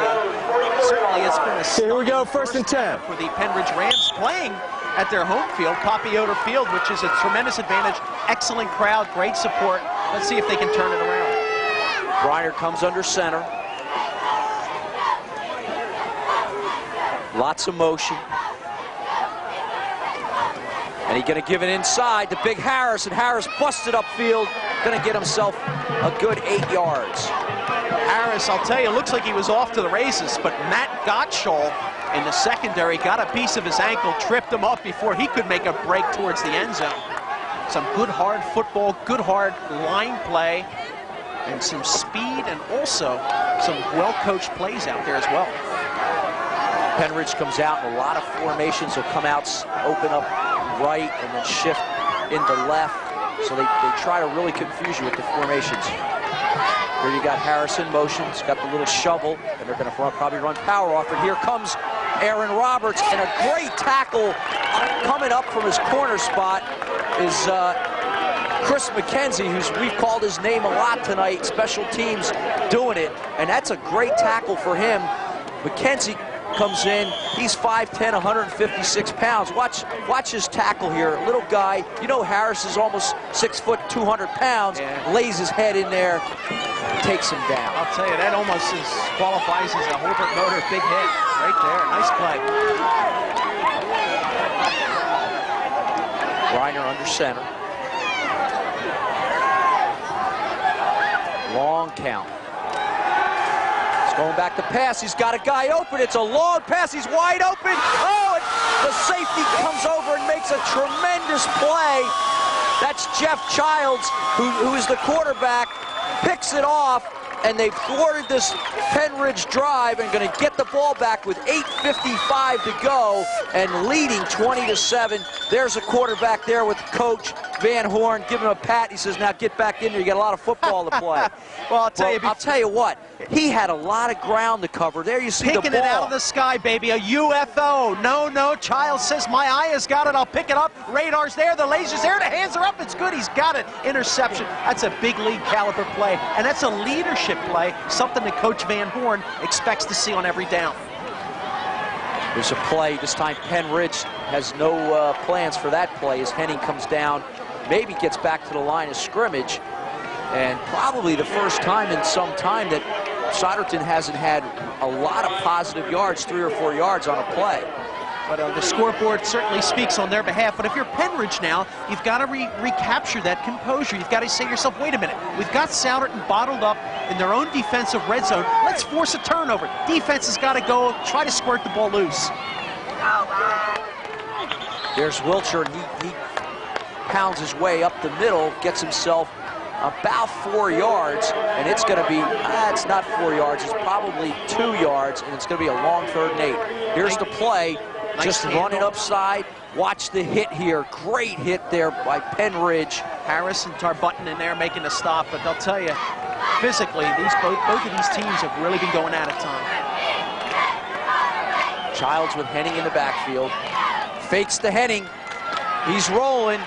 Speaker 2: certainly it's been a
Speaker 4: here we go, first and 10
Speaker 2: for the Pennridge Rams, playing at their home field, Poppy Yoder Field, which is a tremendous advantage. Excellent crowd, great support. Let's see if they can turn it around.
Speaker 1: Briner comes under center. Lots of motion. And he's going to give it inside to Big Harris, and Harris busted upfield, going to get himself a good 8 yards.
Speaker 2: Harris, I'll tell you, looks like he was off to the races, but Matt Gottschall in the secondary got a piece of his ankle, tripped him up before he could make a break towards the end zone. Some good hard football, good hard line play, and some speed, and also some well-coached plays out there as well.
Speaker 1: Pennridge comes out in a lot of formations. He'll come out, open up right, and then shift into left. So they try to really confuse you with the formations. Here you got Harris in motion. He's got the little shovel, and they're going to probably run power off it. Here comes Aaron Roberts, and a great tackle coming up from his corner spot is Chris McKenzie, we've called his name a lot tonight, special teams doing it, and that's a great tackle for him. McKenzie comes in, he's 5'10", 156 pounds. Watch his tackle here, little guy. You know Harris is almost 6 foot, 200 pounds, lays his head in there, takes him down.
Speaker 2: I'll tell you, that almost qualifies as a Hobart Motor big hit right there. Nice play.
Speaker 1: Reiner under center. Long count. He's going back to pass. He's got a guy open. It's a long pass. He's wide open. Oh, and the safety comes over and makes a tremendous play. That's Jeff Childs, who is the quarterback, picks it off, and they've thwarted this Pennridge drive and going to get the ball back with 8:55 to go and leading 20-7. There's a quarterback there with Coach Van Horn. Give him a pat. He says, now get back in there. You got a lot of football to play.
Speaker 2: Well, I'll
Speaker 1: tell you what. He had a lot of ground to cover. There you see the ball.
Speaker 2: Picking it out of the sky, baby. A UFO. No. Childs says, my eye has got it. I'll pick it up. Radar's there. The laser's there. The hands are up. It's good. He's got it. Interception. That's a big league caliber play. And that's a leadership play, something that Coach Van Horn expects to see on every down.
Speaker 1: There's a play. This time Pennridge has no plans for that play as Henning comes down, maybe gets back to the line of scrimmage, and probably the first time in some time that Souderton hasn't had a lot of positive yards, 3 or 4 yards on a play.
Speaker 2: But the scoreboard certainly speaks on their behalf. But if you're Pennridge now, you've got to recapture that composure. You've got to say to yourself, wait a minute, we've got Souderton bottled up in their own defensive red zone. Let's force a turnover. Defense has got to go try to squirt the ball loose.
Speaker 1: There's Wilcher, and he pounds his way up the middle, gets himself about 4 yards, and it's going to be, it's not 4 yards, it's probably 2 yards, and it's going to be a long 3rd and 8. Here's the play, just running upside. Watch the hit here, great hit there by Pennridge.
Speaker 2: Harris and Tarbutton in there making a stop, but they'll tell you, physically, both of these teams have really been going at it, Tom.
Speaker 1: Childs with Henning in the backfield, fakes to Henning, he's rolling.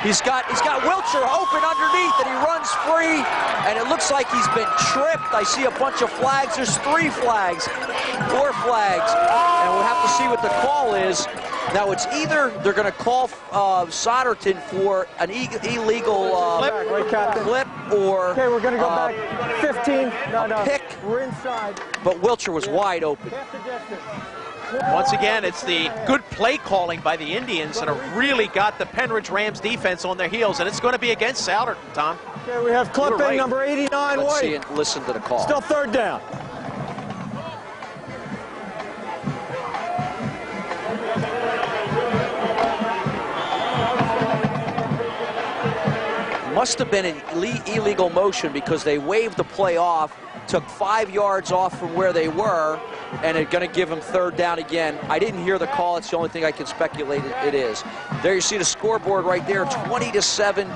Speaker 1: He's got Wilcher open underneath, and he runs free, and it looks like he's been tripped. I see a bunch of flags. There's 3 flags, 4 flags, and we'll have to see what the call is. Now, it's either they're going to call Souderton for an illegal flip, or
Speaker 4: okay, we're going to go back 15. No,
Speaker 1: pick.
Speaker 4: We're inside.
Speaker 1: But Wilcher was wide open.
Speaker 2: Once again, it's the good play calling by the Indians that have really got the Pennridge Rams defense on their heels, and it's going to be against Souderton, Tom.
Speaker 4: Okay, we have clipping
Speaker 1: right.
Speaker 4: number 89.
Speaker 1: Let's see and listen to the call.
Speaker 4: Still 3rd down.
Speaker 1: Must have been an illegal motion because they waved the play off, took 5 yards off from where they were, and they're going to give them 3rd down again. I didn't hear the call. It's the only thing I can speculate it is. There you see the scoreboard right there, 20-7.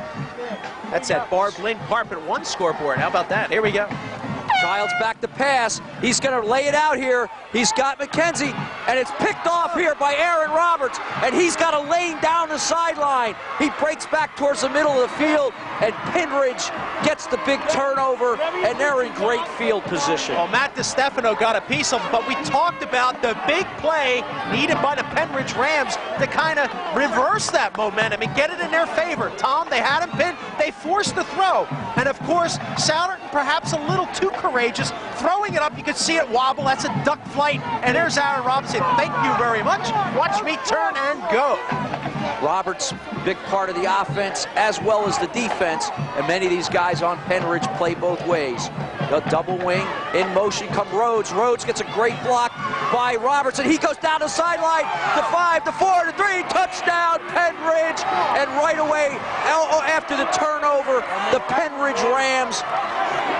Speaker 2: That's that Barb Lynn Carpet 1 scoreboard. How about that? Here we go.
Speaker 1: Childs back to pass. He's going to lay it out here. He's got McKenzie, and it's picked off here by Aaron Roberts, and he's got a lane down the sideline. He breaks back towards the middle of the field, and Pennridge gets the big turnover, and they're in great field position.
Speaker 2: Well, Matt DiStefano got a piece of them, but we talked about the big play needed by the Pennridge Rams to kind of reverse that momentum and get it in their favor. Tom, they had him pinned. They forced the throw, and of course, Souderton perhaps a little too courageous. Throwing it up, you could see it wobble. That's a duck flight. And there's Aaron Roberts saying, thank you very much. Watch me turn and go.
Speaker 1: Roberts, big part of the offense as well as the defense. And many of these guys on Pennridge play both ways. The double wing, in motion come Rhodes. Rhodes gets a great block by Roberts, and he goes down the sideline. The 5, the 4, the 3, touchdown Pennridge. And right away, after the turnover, the Pennridge Rams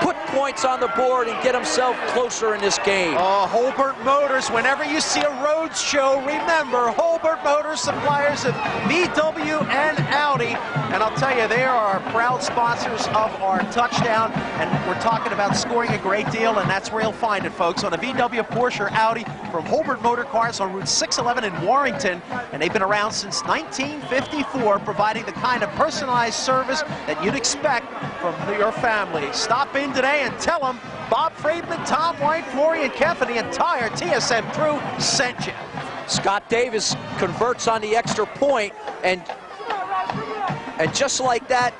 Speaker 1: put points on the board and get himself closer in this game.
Speaker 2: Oh, Hobart Motors, whenever you see a Rhodes show, remember Hobart Motors, suppliers of VW and Audi. And I'll tell you, they are proud sponsors of our touchdown, and we're talking about scoring a great deal, and that's where you'll find it, folks, on a VW, Porsche, or Audi from Holbert Motor Cars on Route 611 in Warrington. And they've been around since 1954, providing the kind of personalized service that you'd expect from your family. Stop in today and tell them Bob Friedman, Tom White, Florian Kemp, and the entire TSM crew sent you.
Speaker 1: Scott Davis converts on the extra point, and just like that,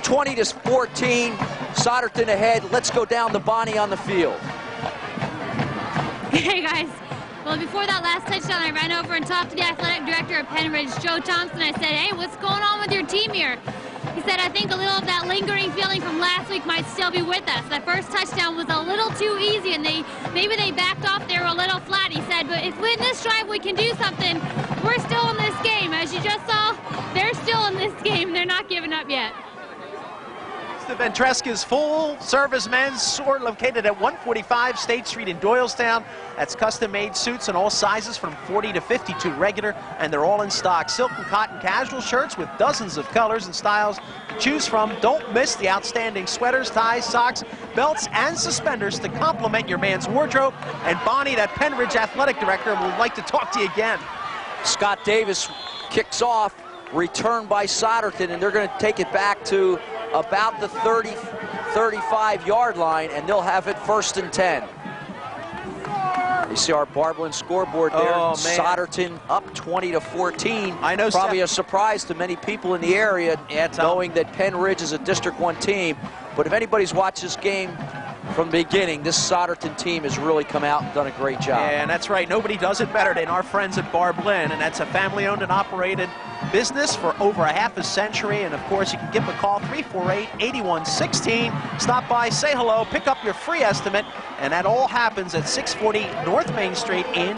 Speaker 1: 20-14, Souderton ahead. Let's go down to Bonnie on the field.
Speaker 3: Hey guys, well, before that last touchdown, I ran over and talked to the athletic director of Pennridge, Joe Thompson. I said, hey, what's going on with your team here? He said, I think a little of that lingering feeling from last week might still be with us. That first touchdown was a little too easy, and maybe they backed off. They were a little flat. He said, but if in this drive we can do something, we're still in this game. As you just saw, they're still in this game. They're not giving up yet.
Speaker 2: The Ventresca's full-service men's store located at 145 State Street in Doylestown. That's custom-made suits in all sizes from 40 to 52 regular, and they're all in stock. Silk and cotton casual shirts with dozens of colors and styles to choose from. Don't miss the outstanding sweaters, ties, socks, belts, and suspenders to complement your man's wardrobe. And Bonnie, that Pennridge athletic director, would like to talk to you again.
Speaker 1: Scott Davis kicks off, returned by Souderton, and they're going to take it back to about the 35-yard line, and they'll have it 1st and 10. You see our Barblin scoreboard there.
Speaker 2: Oh, man.
Speaker 1: Souderton up 20-14.
Speaker 2: I know,
Speaker 1: probably a surprise to many people in the area, knowing that Pennridge is a District 1 team. But if anybody's watched this game from the beginning, this Souderton team has really come out and done a great job.
Speaker 2: Yeah, and that's right. Nobody does it better than our friends at Barblin, and that's a family-owned and operated business for over a half a century. And of course, you can give them a call, 348-8116. Stop by, say hello, pick up your free estimate, and that all happens at 640 North Main Street in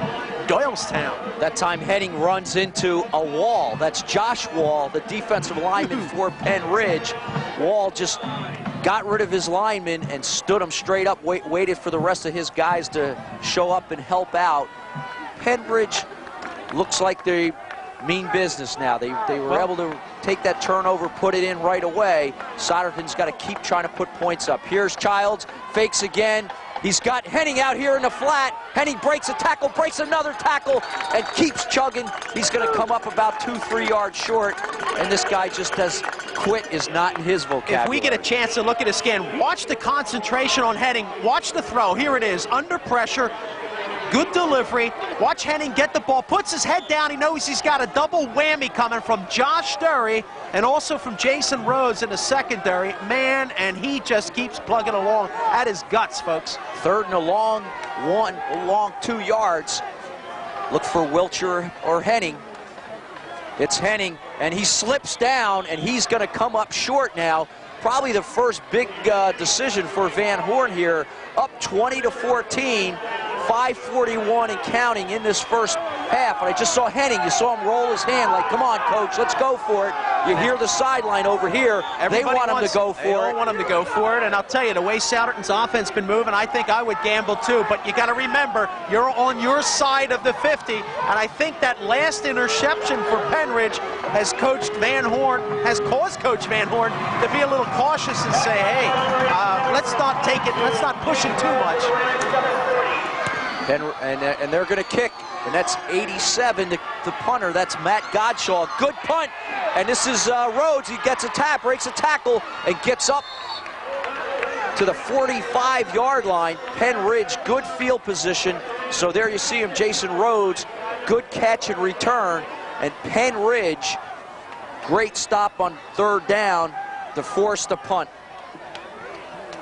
Speaker 2: Doylestown.
Speaker 1: That time Henning runs into a Wall. That's Josh Wall, the defensive lineman for Pennridge. Wall just got rid of his lineman and stood him straight up, waited for the rest of his guys to show up and help out. Pennridge looks like they mean business now. They were able to take that turnover, put it in right away. Souderton's got to keep trying to put points up. Here's Childs, fakes again. He's got Henning out here in the flat. Henning breaks a tackle, breaks another tackle, and keeps chugging. He's going to come up about 2-3 yards short, and this guy just does quit is not in his vocabulary.
Speaker 2: If we get a chance to look at this again, watch the concentration on Henning. Watch the throw. Here it is, under pressure. Good delivery. Watch Henning get the ball, puts his head down. He knows he's got a double whammy coming from Josh Dury and also from Jason Rhodes in the secondary. Man, and he just keeps plugging along at his guts, folks.
Speaker 1: 3rd and a long 2 yards. Look for Wilcher or Henning. It's Henning, and he slips down, and he's going to come up short now. Probably the first big decision for Van Horn here. Up 20-14. 5:41 and counting in this first half. And I just saw Henning. You saw him roll his hand like, come on, coach, let's go for it. You hear the sideline over here. They want him to go for it.
Speaker 2: They all want him to go for it. And I'll tell you, the way Souderton's offense been moving, I think I would gamble too. But you got to remember, you're on your side of the 50. And I think that last interception for Pennridge has caused Van Horn to be a little cautious and say, hey, let's not take it, let's not push it too much.
Speaker 1: And they're going to kick, and that's 87, the punter. That's Matt Godshaw. Good punt, and this is Rhodes. He gets a tap, breaks a tackle, and gets up to the 45-yard line. Pennridge, good field position. So there you see him, Jason Rhodes. Good catch and return, and Pennridge, great stop on 3rd down to force the punt.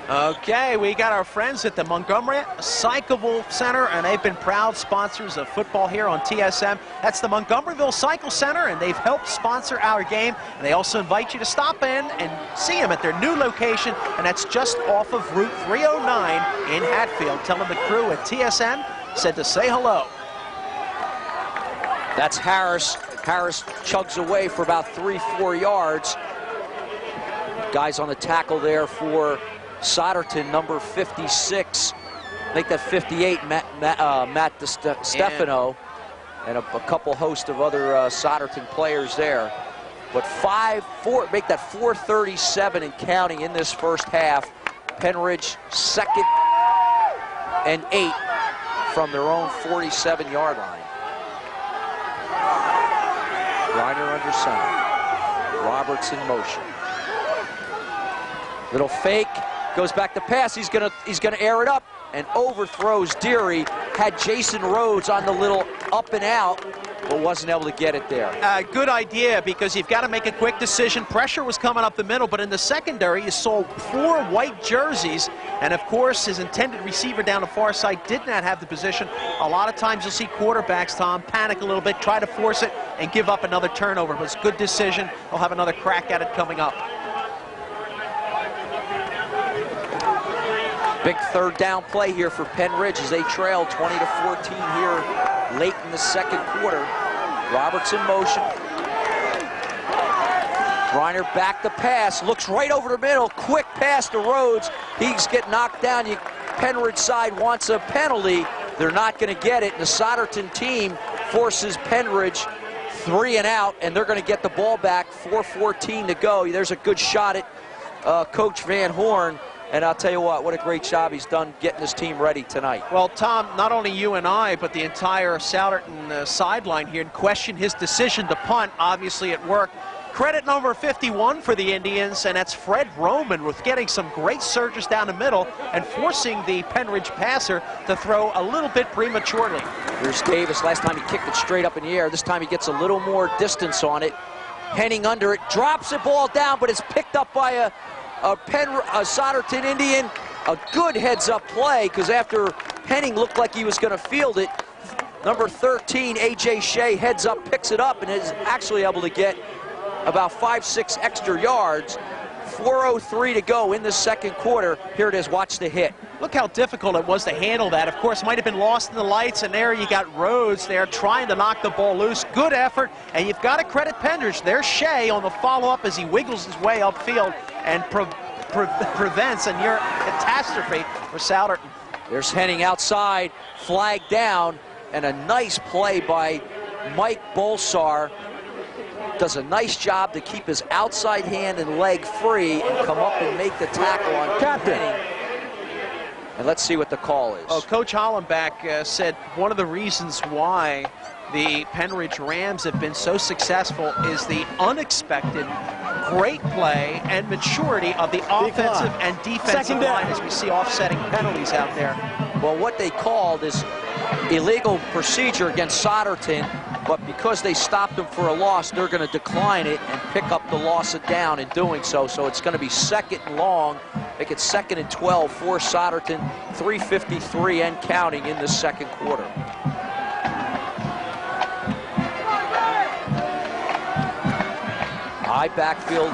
Speaker 2: Okay, we got our friends at the Montgomery Cyclable Center, and they've been proud sponsors of football here on TSM. That's the Montgomeryville Cycle Center, and they've helped sponsor our game. And they also invite you to stop in and see them at their new location, and that's just off of Route 309 in Hatfield. Tell them the crew at TSM said to say hello.
Speaker 1: That's Harris. Harris chugs away for about 3-4 yards. Guys on the tackle there for Souderton, number 56. I think that 58, Matt Stefano, and a couple host of other Souderton players there. But make that 4:37 and counting in this first half. Pennridge 2nd and 8 from their own 47-yard line. Reiner under center. Roberts in motion. Little fake, goes back to pass. He's gonna air it up and overthrows Deary. Had Jason Rhodes on the little up and out, but wasn't able to get it there.
Speaker 2: Good idea, because you've got to make a quick decision. Pressure was coming up the middle, but in the secondary, you saw 4 white jerseys, and of course, his intended receiver down the far side did not have the position. A lot of times you'll see quarterbacks, Tom, panic a little bit, try to force it, and give up another turnover. But it's a good decision. They'll have another crack at it coming up.
Speaker 1: Big third down play here for Pennridge as they trail 20-14 here late in the second quarter. Roberts in motion. Reiner back to pass, looks right over the middle, quick pass to Rhodes. He's getting knocked down. Pennridge side wants a penalty. They're not going to get it. The Souderton team forces Pennridge 3 and out, and they're going to get the ball back. 4:14 to go. There's a good shot at Coach Van Horn. And I'll tell you what a great job he's done getting his team ready tonight.
Speaker 2: Well, Tom, not only you and I, but the entire Souderton sideline here questioned his decision to punt. Obviously, it worked. Credit number 51 for the Indians, and that's Fred Roman with getting some great surges down the middle and forcing the Pennridge passer to throw a little bit prematurely.
Speaker 1: Here's Davis. Last time he kicked it straight up in the air. This time he gets a little more distance on it. Henning under it, drops the ball down, but it's picked up by a Souderton Indian. A good heads-up play, because after Henning looked like he was going to field it, number 13, A.J. Shea, heads up, picks it up, and is actually able to get about 5-6 extra yards. 4:03 to go in the second quarter. Here it is, watch the hit.
Speaker 2: Look how difficult it was to handle that. Of course, might have been lost in the lights, and there you got Rhodes there trying to knock the ball loose. Good effort, and you've got to credit Pennridge. There's Shea on the follow-up as he wiggles his way upfield and prevents a near catastrophe for Souderton.
Speaker 1: There's Henning outside, flag down, and a nice play by Mike Bolsar. Does a nice job to keep his outside hand and leg free and come up and make the tackle on Henning. And let's see what the call is.
Speaker 2: Oh, Coach Hollenbach said one of the reasons why the Pennridge Rams have been so successful is the unexpected great play and maturity of the offensive and defensive line as we see offsetting penalties out there.
Speaker 1: Well, what they called is illegal procedure against Souderton, but because they stopped them for a loss, they're going to decline it and pick up the loss of down in doing so. So it's going to be 2nd and long. Make it 2nd and 12 for Souderton. 3:53 and counting in the second quarter. High backfield,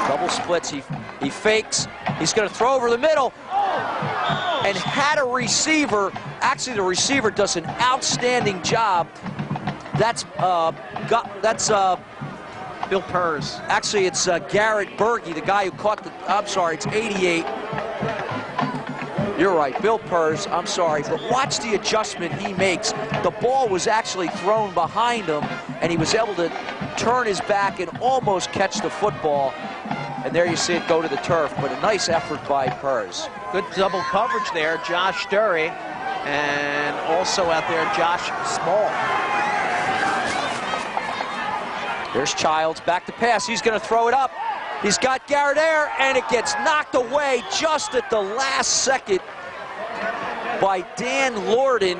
Speaker 1: double splits. He fakes. He's going to throw over the middle. And had a receiver. Actually, the receiver does an outstanding job. That's
Speaker 2: Bill Purrs.
Speaker 1: Actually, it's Garrett Berge, the guy who caught the. I'm sorry, it's 88. You're right, Bill Purrs. I'm sorry, but watch the adjustment he makes. The ball was actually thrown behind him, and he was able to turn his back and almost catch the football. And there you see it go to the turf, but a nice effort by Purrs.
Speaker 2: Good double coverage there, Josh Dury, and also out there, Josh Small.
Speaker 1: There's Childs, back to pass. He's going to throw it up. He's got Garrett there, and it gets knocked away just at the last second by Dan Lorden.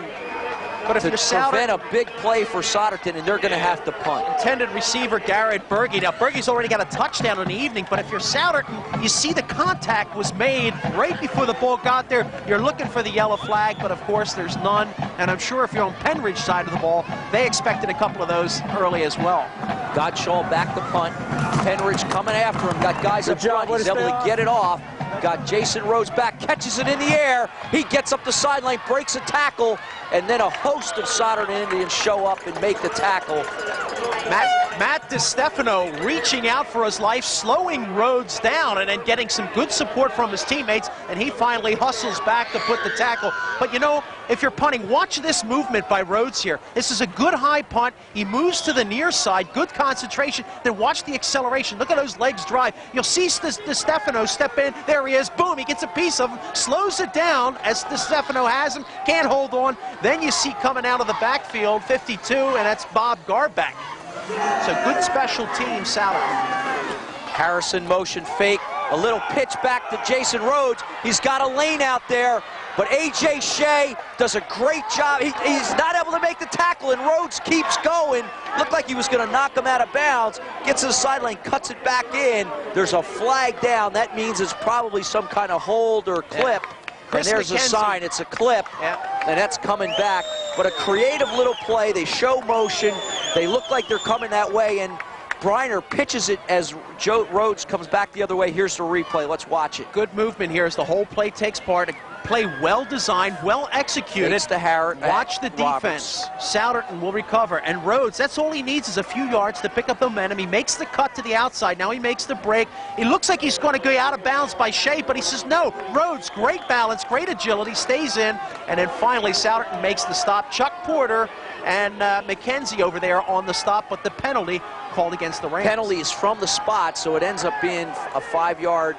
Speaker 2: But if
Speaker 1: to
Speaker 2: you're
Speaker 1: prevent a big play for Souderton, and they're going to have to punt.
Speaker 2: Intended receiver Garrett Berge. Now, Berge's already got a touchdown in the evening, but if you're Souderton, you see the contact was made right before the ball got there. You're looking for the yellow flag, but of course there's none. And I'm sure if you're on Pennridge side of the ball, they expected a couple of those early as well.
Speaker 1: Godshaw back to punt. Pennridge coming after him. Got guys up front. He's able to get it off. Got Jason Rhodes back, catches it in the air. He gets up the sideline, breaks a tackle, and then a host of Souderton Indians show up and make the tackle.
Speaker 2: Matt DiStefano reaching out for his life, slowing Rhodes down, and then getting some good support from his teammates, and he finally hustles back to put the tackle. But you know, if you're punting, watch this movement by Rhodes here. This is a good high punt. He moves to the near side, good concentration. Then watch the acceleration. Look at those legs drive. You'll see DiStefano step in. There he is. Boom, he gets a piece of him, slows it down as DiStefano has him, can't hold on. Then you see coming out of the backfield, 52, and that's Bob Garbeck. So good special team, Souderton.
Speaker 1: Harrison motion fake, a little pitch back to Jason Rhodes. He's got a lane out there, but A.J. Shea does a great job. He's not able to make the tackle, and Rhodes keeps going. Looked like he was going to knock him out of bounds. Gets to the sideline, cuts it back in. There's a flag down. That means it's probably some kind of hold or clip. Yeah. And there's a sign, it's a clip, and that's coming back. But a creative little play. They show motion. They look like they're coming that way, and Briner pitches it as Joe Rhodes comes back the other way. Here's the replay. Let's watch it.
Speaker 2: Good movement here as the whole play takes part. A play well designed, well executed.
Speaker 1: It's the
Speaker 2: Watch the defense. Souderton will recover. And Rhodes, that's all he needs is a few yards to pick up momentum. He makes the cut to the outside. Now he makes the break. It looks like he's going to go out of bounds by Shea, but he says no. Rhodes, great balance, great agility, stays in. And then finally Souderton makes the stop. Chuck Porter and McKenzie over there on the stop, but the penalty called against the Rams.
Speaker 1: Penalty is from the spot, so it ends up being a 5-yard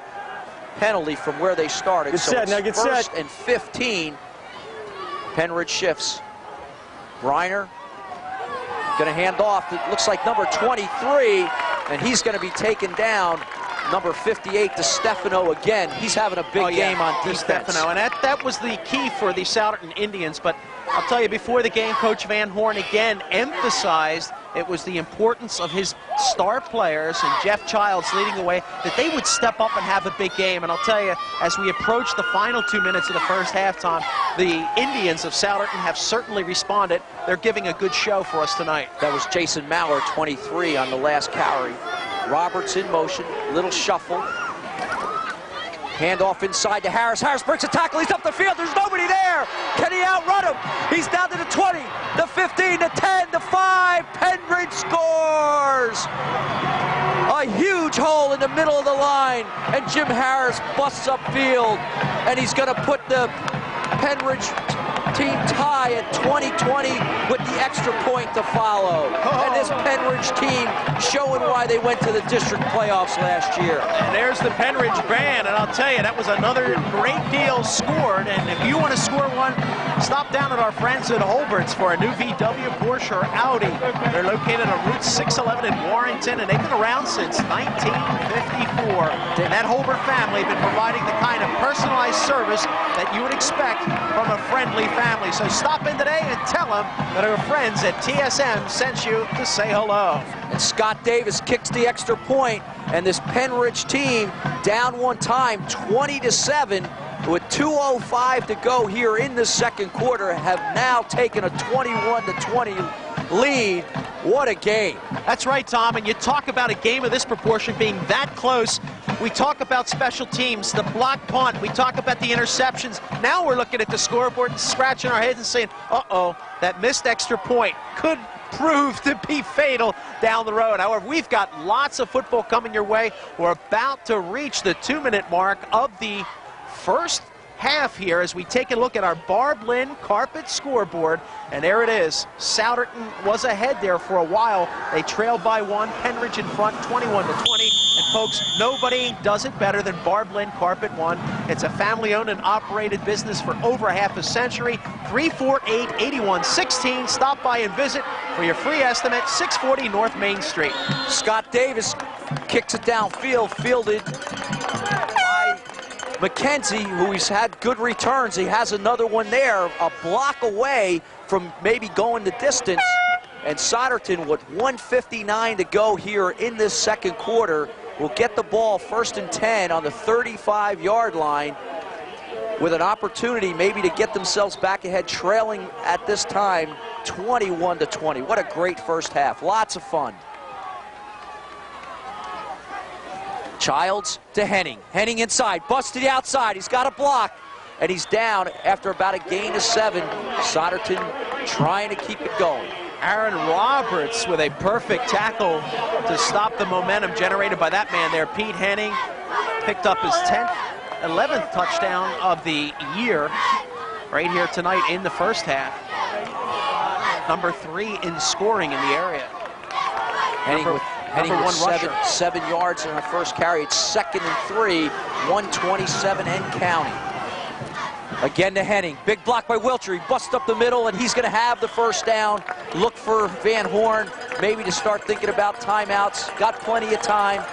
Speaker 1: penalty from where they started.
Speaker 4: Get set, now get
Speaker 1: first
Speaker 4: set.
Speaker 1: and 15. Pennridge shifts. Briner going to hand off. It looks like number 23, and he's going to be taken down. Number 58, DiStefano again. He's having a big game on defense.
Speaker 2: DiStefano, and that was the key for the Souderton Indians. But I'll tell you, before the game, Coach Van Horn again emphasized it was the importance of his star players and Jeff Childs leading the way, that they would step up and have a big game. And I'll tell you, as we approach the final 2 minutes of the first halftime, the Indians of Souderton have certainly responded. They're giving a good show for us tonight.
Speaker 1: That was Jason Maurer, 23, on the last carry. Roberts in motion, little shuffle. Handoff inside to Harris. Harris breaks a tackle. He's up the field. There's nobody there. Can he outrun him? He's down to the 20, the 15, the 10, the 5. Pennridge scores. A huge hole in the middle of the line, and Jim Harris busts upfield, and he's going to put the Pennridge team tie at 20-20 with the extra point to follow. And this Pennridge team showing why they went to the district playoffs last year.
Speaker 2: And there's the Pennridge band, and I'll tell you, that was another great deal scored. And if you want to score one, stop down at our friends at Holbert's for a new VW, Porsche, or Audi. They're located on Route 611 in Warrington, and they've been around since 1954. And that Holbert family have been providing the kind of personalized service that you would expect from a friendly family. So stop in today and tell them that our friends at TSM sent you to say hello.
Speaker 1: And Scott Davis kicks the extra point, and this Pennridge team down one time, 20-7, with 2:05 to go here in the second quarter, have now taken a 21-20 lead. What a game.
Speaker 2: That's right, Tom, and you talk about a game of this proportion being that close. We talk about special teams, the block punt, we talk about the interceptions. Now we're looking at the scoreboard and scratching our heads and saying, uh-oh, that missed extra point could prove to be fatal down the road. However, we've got lots of football coming your way. We're about to reach the 2-minute mark of the first half here as we take a look at our Barb Lynn carpet scoreboard, and there it is. Souderton was ahead there for a while. They trailed by 1, Pennridge in front, 21-20. And folks, nobody does it better than Barb Lynn Carpet One. It's a family-owned and operated business for over half a century. 348-8116. Stop by and visit for your free estimate. 640 North Main Street.
Speaker 1: Scott Davis kicks it downfield, fielded by McKenzie, who's had good returns. He has another one there, a block away from maybe going the distance. And Souderton, with 1:59 to go here in this second quarter, will get the ball 1st and 10 on the 35-yard line with an opportunity maybe to get themselves back ahead, trailing at this time 21-20. What a great first half. Lots of fun. Childs to Henning. Henning inside, busts to the outside. He's got a block, and he's down after about a gain of 7. Souderton trying to keep it going.
Speaker 2: Aaron Roberts with a perfect tackle to stop the momentum generated by that man there. Pete Henning picked up his 11th touchdown of the year right here tonight in the first half. Number 3 in scoring in the area.
Speaker 1: Henning with 7 yards in the first carry. It's 2nd and 3, 127 and counting. Again to Henning. Big block by Wilcher. He busts up the middle, and he's going to have the first down. Look for Van Horn maybe to start thinking about timeouts. Got plenty of time.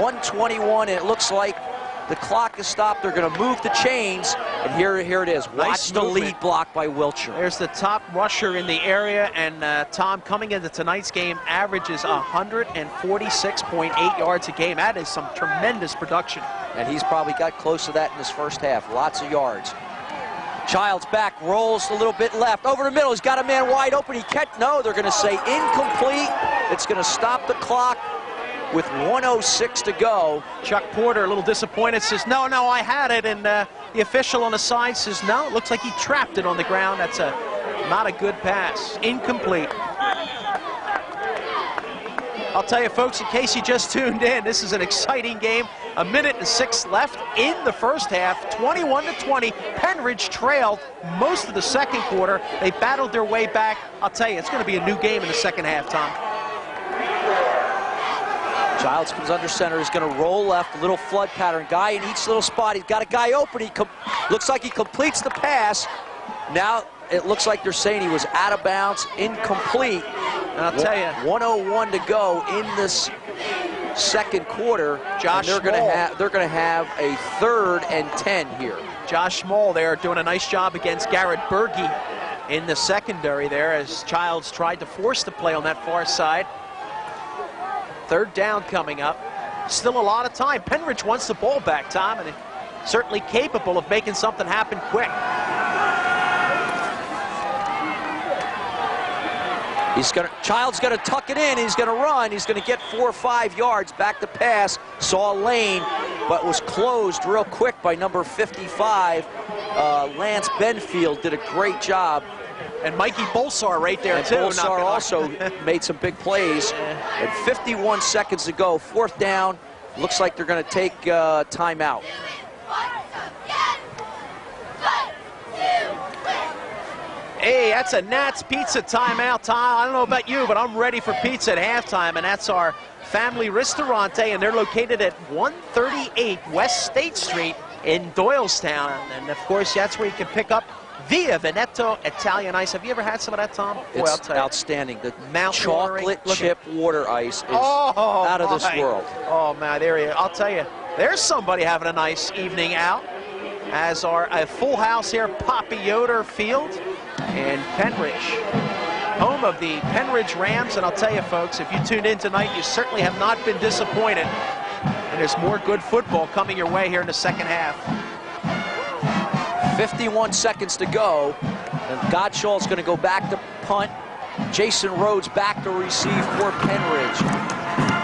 Speaker 1: 1:21, and it looks like the clock is stopped. They're going to move the chains, and here it is. Watch the lead block by Wilcher.
Speaker 2: There's the top rusher in the area, and Tom, coming into tonight's game, averages 146.8 yards a game. That is some tremendous production.
Speaker 1: And he's probably got close to that in his first half. Lots of yards. Childs back, rolls a little bit left. Over the middle, he's got a man wide open. No, they're going to say incomplete. It's going to stop the clock with 1:06 to go.
Speaker 2: Chuck Porter, a little disappointed, says, no, I had it. And the official on the side says, no, it looks like he trapped it on the ground. That's not a good pass. Incomplete. I'll tell you, folks, in case you just tuned in, this is an exciting game. 1:06 left in the first half, 21-20. Pennridge trailed most of the second quarter. They battled their way back. I'll tell you, it's going to be a new game in the second half, Tom.
Speaker 1: Childs comes under center. He's going to roll left, a little flood pattern. Guy in each little spot. He's got a guy open. Looks like he completes the pass. Now it looks like they're saying he was out of bounds, incomplete.
Speaker 2: And I'll tell you,
Speaker 1: 1:01 to go in this second quarter. They're going to have a 3rd and 10 here.
Speaker 2: Josh Small there doing a nice job against Garrett Berge in the secondary there as Childs tried to force the play on that far side. 3rd down coming up. Still a lot of time. Pennridge wants the ball back, Tom, and certainly capable of making something happen quick.
Speaker 1: Childs going to tuck it in. He's going to run. He's going to get 4 or 5 yards. Back to pass. Saw a lane, but was closed real quick by number 55. Lance Benfield did a great job.
Speaker 2: And Mikey Bolsar right there, too.
Speaker 1: Bolsar also made some big plays. And 51 seconds to go. 4th down. Looks like they're going to take timeout.
Speaker 2: Hey, that's a Nat's Pizza timeout, Tom. I don't know about you, but I'm ready for pizza at halftime, and that's our family ristorante, and they're located at 138 West State Street in Doylestown. And, of course, that's where you can pick up Via Veneto Italian Ice. Have you ever had some of that, Tom?
Speaker 1: It's outstanding. The chocolate chip water ice is
Speaker 2: out
Speaker 1: of this world.
Speaker 2: Oh, man, I'll tell you, there's somebody having a nice evening out. As a full house here, Poppy Yoder Field in Pennridge, home of the Pennridge Rams. And I'll tell you, folks, if you tuned in tonight, you certainly have not been disappointed. And there's more good football coming your way here in the second half.
Speaker 1: 51 seconds to go. And Godshall's going to go back to punt. Jason Rhodes back to receive for Pennridge.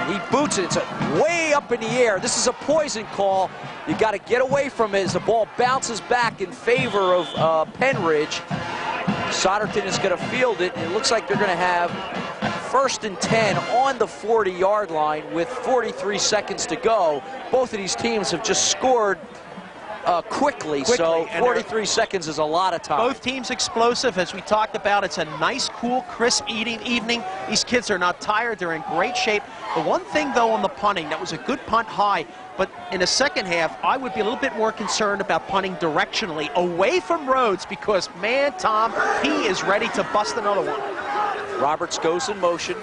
Speaker 1: And he boots it. It's way up in the air. This is a poison call. You got to get away from it as the ball bounces back in favor of Pennridge. Souderton is going to field it. It looks like they're going to have 1st and 10 on the 40-yard line with 43 seconds to go. Both of these teams have just scored quickly, so 43 seconds is a lot of time.
Speaker 2: Both teams explosive, as we talked about. It's a nice, cool, crisp evening. These kids are not tired. They're in great shape. The one thing, though, on the punting, that was a good punt high, but in the second half, I would be a little bit more concerned about punting directionally away from Rhodes because, man, Tom, he is ready to bust another one.
Speaker 1: Roberts goes in motion.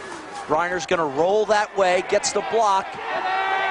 Speaker 1: Reiner's going to roll that way, gets the block.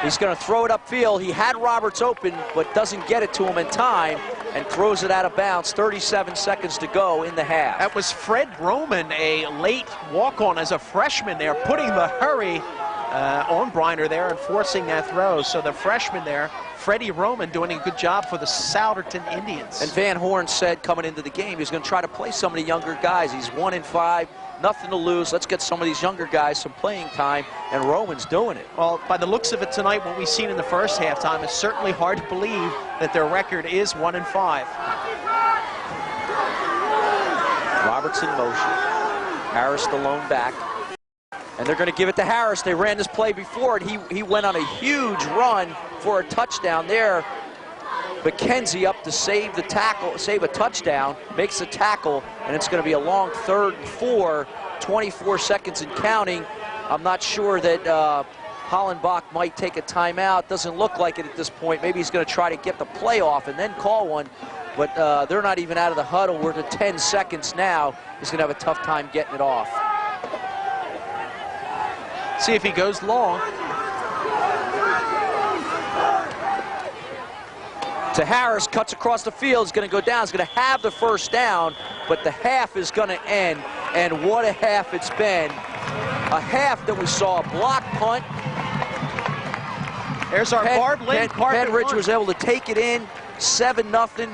Speaker 1: He's going to throw it upfield. He had Roberts open, but doesn't get it to him in time and throws it out of bounds. 37 seconds to go in the half.
Speaker 2: That was Fred Roman, a late walk-on as a freshman there, putting the hurry on Briner there and forcing that throw. So the freshman there, Freddie Roman, doing a good job for the Souderton Indians.
Speaker 1: And Van Horn said coming into the game, he's going to try to play some of the younger guys. He's 1-5. Nothing to lose. Let's get some of these younger guys some playing time, and Roman's doing it.
Speaker 2: Well, by the looks of it tonight, what we've seen in the first halftime, it's certainly hard to believe that their record is 1-5.
Speaker 1: Roberts in motion. Harris the lone back. And they're going to give it to Harris. They ran this play before, and he went on a huge run for a touchdown there. McKenzie up to save the tackle, save a touchdown, makes the tackle, and it's going to be a long 3rd and 4, 24 seconds and counting. I'm not sure that Hollenbach might take a timeout. Doesn't look like it at this point. Maybe he's going to try to get the play off and then call one, but they're not even out of the huddle. We're to 10 seconds now. He's going to have a tough time getting it off.
Speaker 2: See if he goes long.
Speaker 1: To Harris, cuts across the field, is going to go down, is going to have the first down, but the half is going to end, and what a half it's been. A half that we saw a block punt.
Speaker 2: There's our Barb Lynn.
Speaker 1: Pennridge was able to take it in, 7-0.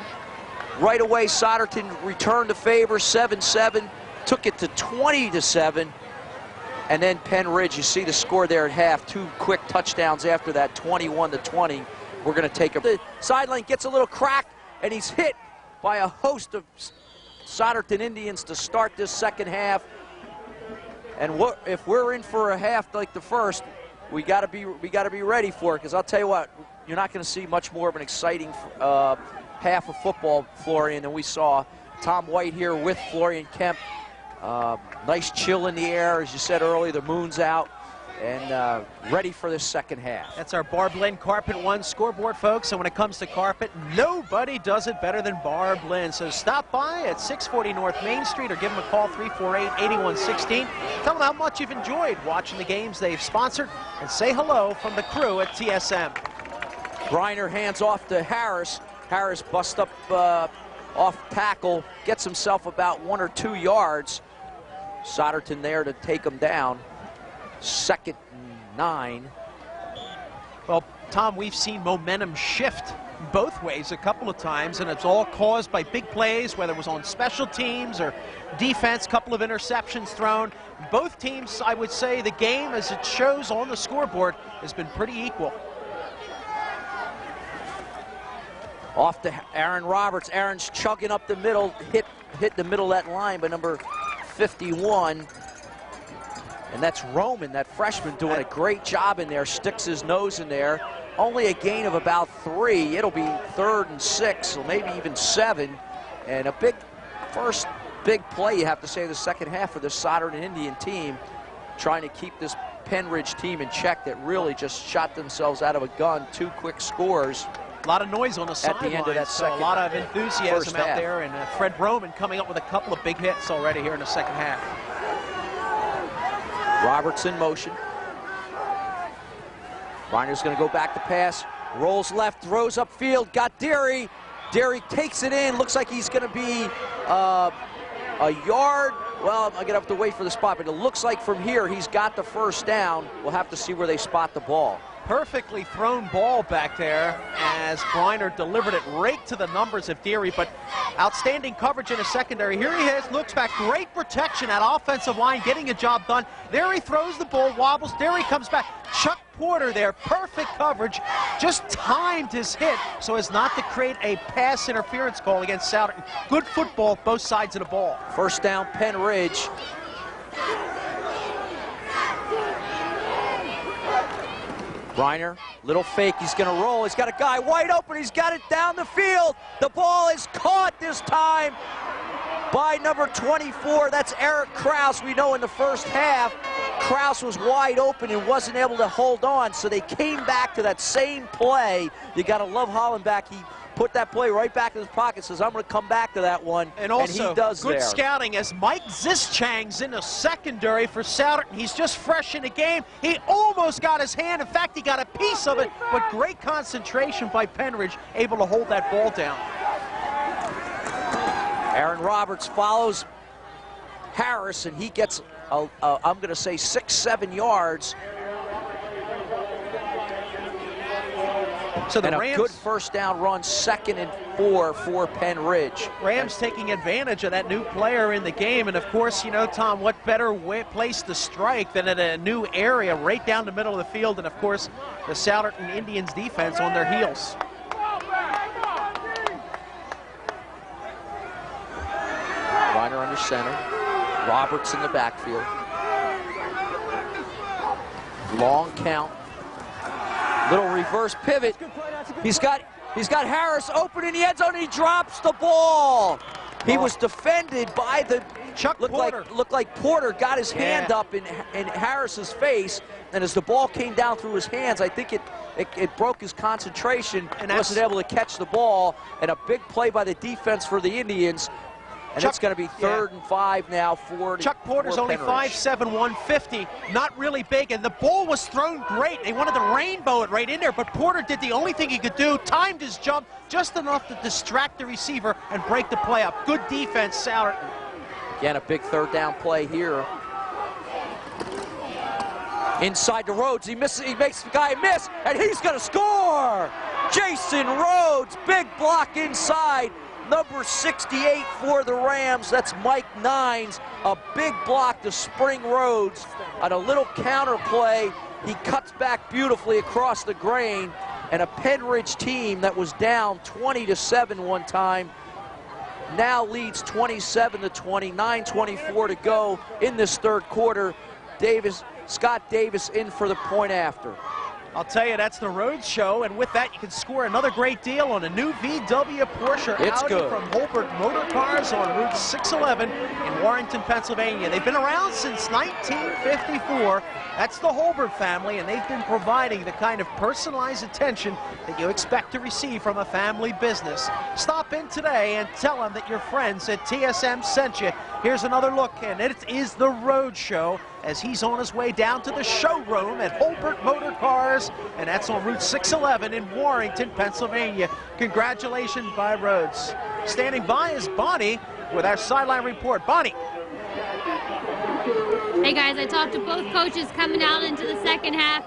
Speaker 1: Right away, Souderton returned the favor, 7-7, took it to 20-7. And then Pennridge, you see the score there at half, 2 quick touchdowns after that, 21-20. We're going to take the sideline, gets a little crack, and he's hit by a host of Souderton Indians to start this second half. And if we're in for a half like the first, we got to be ready for it, because I'll tell you what, you're not going to see much more of an exciting half of football, Florian, than we saw. Tom White here with Florian Kemp. Nice chill in the air, as you said earlier, the moon's out, and ready for this second half.
Speaker 2: That's our Barb Lynn Carpet 1 scoreboard, folks, and when it comes to carpet, nobody does it better than Barb Lynn. So stop by at 640 North Main Street or give them a call, 348-8116. Tell them how much you've enjoyed watching the games they've sponsored, and say hello from the crew at TSM.
Speaker 1: Griner hands off to Harris. Harris busts up off tackle, gets himself about 1 or 2 yards. Souderton there to take him down. 2nd and 9.
Speaker 2: Well, Tom, we've seen momentum shift both ways a couple of times, and it's all caused by big plays, whether it was on special teams or defense, couple of interceptions thrown. Both teams, I would say, the game, as it shows on the scoreboard, has been pretty equal.
Speaker 1: Off to Aaron Roberts. Aaron's chugging up the middle, hit the middle of that line by number 51. And that's Roman, that freshman, doing a great job in there, sticks his nose in there. Only a gain of about 3. It'll be 3rd and 6, or maybe even 7. And a first big play, you have to say, the second half for the Souderton Indian team, trying to keep this Pennridge team in check that really just shot themselves out of a gun. 2 quick scores.
Speaker 2: A lot of noise on the sideline.
Speaker 1: At the end of that second,
Speaker 2: so a lot of enthusiasm out there, and Fred Roman coming up with a couple of big hits already here in the second half.
Speaker 1: Roberts in motion. Reiner's going to go back to pass. Rolls left, throws upfield, got Deary. Deary takes it in. Looks like he's going to be a yard. Well, I'm going to have to wait for the spot, but it looks like from here he's got the first down. We'll have to see where they spot the ball.
Speaker 2: Perfectly thrown ball back there as Griner delivered it right to the numbers of Deary, but outstanding coverage in the secondary. Here he is, looks back, great protection at offensive line, getting a job done. There he throws the ball, wobbles, Deary comes back. Chuck Porter there, perfect coverage, just timed his hit so as not to create a pass interference call against Souderton. Good football, both sides of the ball.
Speaker 1: First down, Pennridge. Griner, little fake, he's going to roll. He's got a guy wide open. He's got it down the field. The ball is caught this time by number 24. That's Eric Kraus. We know in the first half, Kraus was wide open and wasn't able to hold on, so they came back to that same play. You got to love Hollenbach. He put that play right back in his pocket, says, I'm going to come back to that one,
Speaker 2: and also
Speaker 1: he does
Speaker 2: good
Speaker 1: there.
Speaker 2: Scouting as Mike Zischang's in the secondary for Souderton. He's just fresh in the game. He almost got his hand. In fact, he got a piece of it, but great concentration by Pennridge, able to hold that ball down.
Speaker 1: Aaron Roberts follows Harris, and he gets, I'm going to say, 6-7 yards.
Speaker 2: So the
Speaker 1: and
Speaker 2: Rams,
Speaker 1: a good first down run, 2nd and 4 for Pennridge.
Speaker 2: Rams taking advantage of that new player in the game, and of course, you know, Tom, what better place to strike than at a new area right down the middle of the field, and of course, the Souderton Indians defense on their heels.
Speaker 1: Griner under center. Roberts in the backfield. Long count. Little reverse pivot. He's got Harris open in the end zone, and he drops the ball. He was defended by the
Speaker 2: Chuck Porter.
Speaker 1: Looked like Porter got his hand up in Harris's face, and as the ball came down through his hands, I think it broke his concentration and wasn't able to catch the ball. And a big play by the defense for the Indians. And it's going to be 3rd and 5 now for
Speaker 2: Chuck Porter's only 5'7", 150, not really big, and the ball was thrown great. They wanted to rainbow it right in there, but Porter did the only thing he could do, timed his jump just enough to distract the receiver and break the play up. Good defense, Souderton.
Speaker 1: Again, a big 3rd down play here. Inside to Rhodes, he makes the guy miss, and he's going to score! Jason Rhodes, big block inside. Number 68 for the Rams, that's Mike Nines. A big block to spring Rhodes. On a little counter play, he cuts back beautifully across the grain. And a Pennridge team that was down 20-7 one time now leads 27-20, 9:24 to go in this 3rd quarter. Scott Davis in for the point after.
Speaker 2: I'll tell you, that's the Rhodes show, and with that, you can score another great deal on a new VW Porsche Audi from Holbert Motor Cars on Route 611 in Warrenton, Pennsylvania. They've been around since 1954. That's the Holbert family, and they've been providing the kind of personalized attention that you expect to receive from a family business. Stop in today and tell them that your friends at TSM sent you. Here's another look, and it is the Rhodes show as he's on his way down to the showroom at Holbert Motor Cars, and that's on Route 611 in Warrenton, Pennsylvania. Congratulations by Rhodes. Standing by is Bonnie with our sideline report. Bonnie.
Speaker 3: Hey guys, I talked to both coaches coming out into the 2nd half.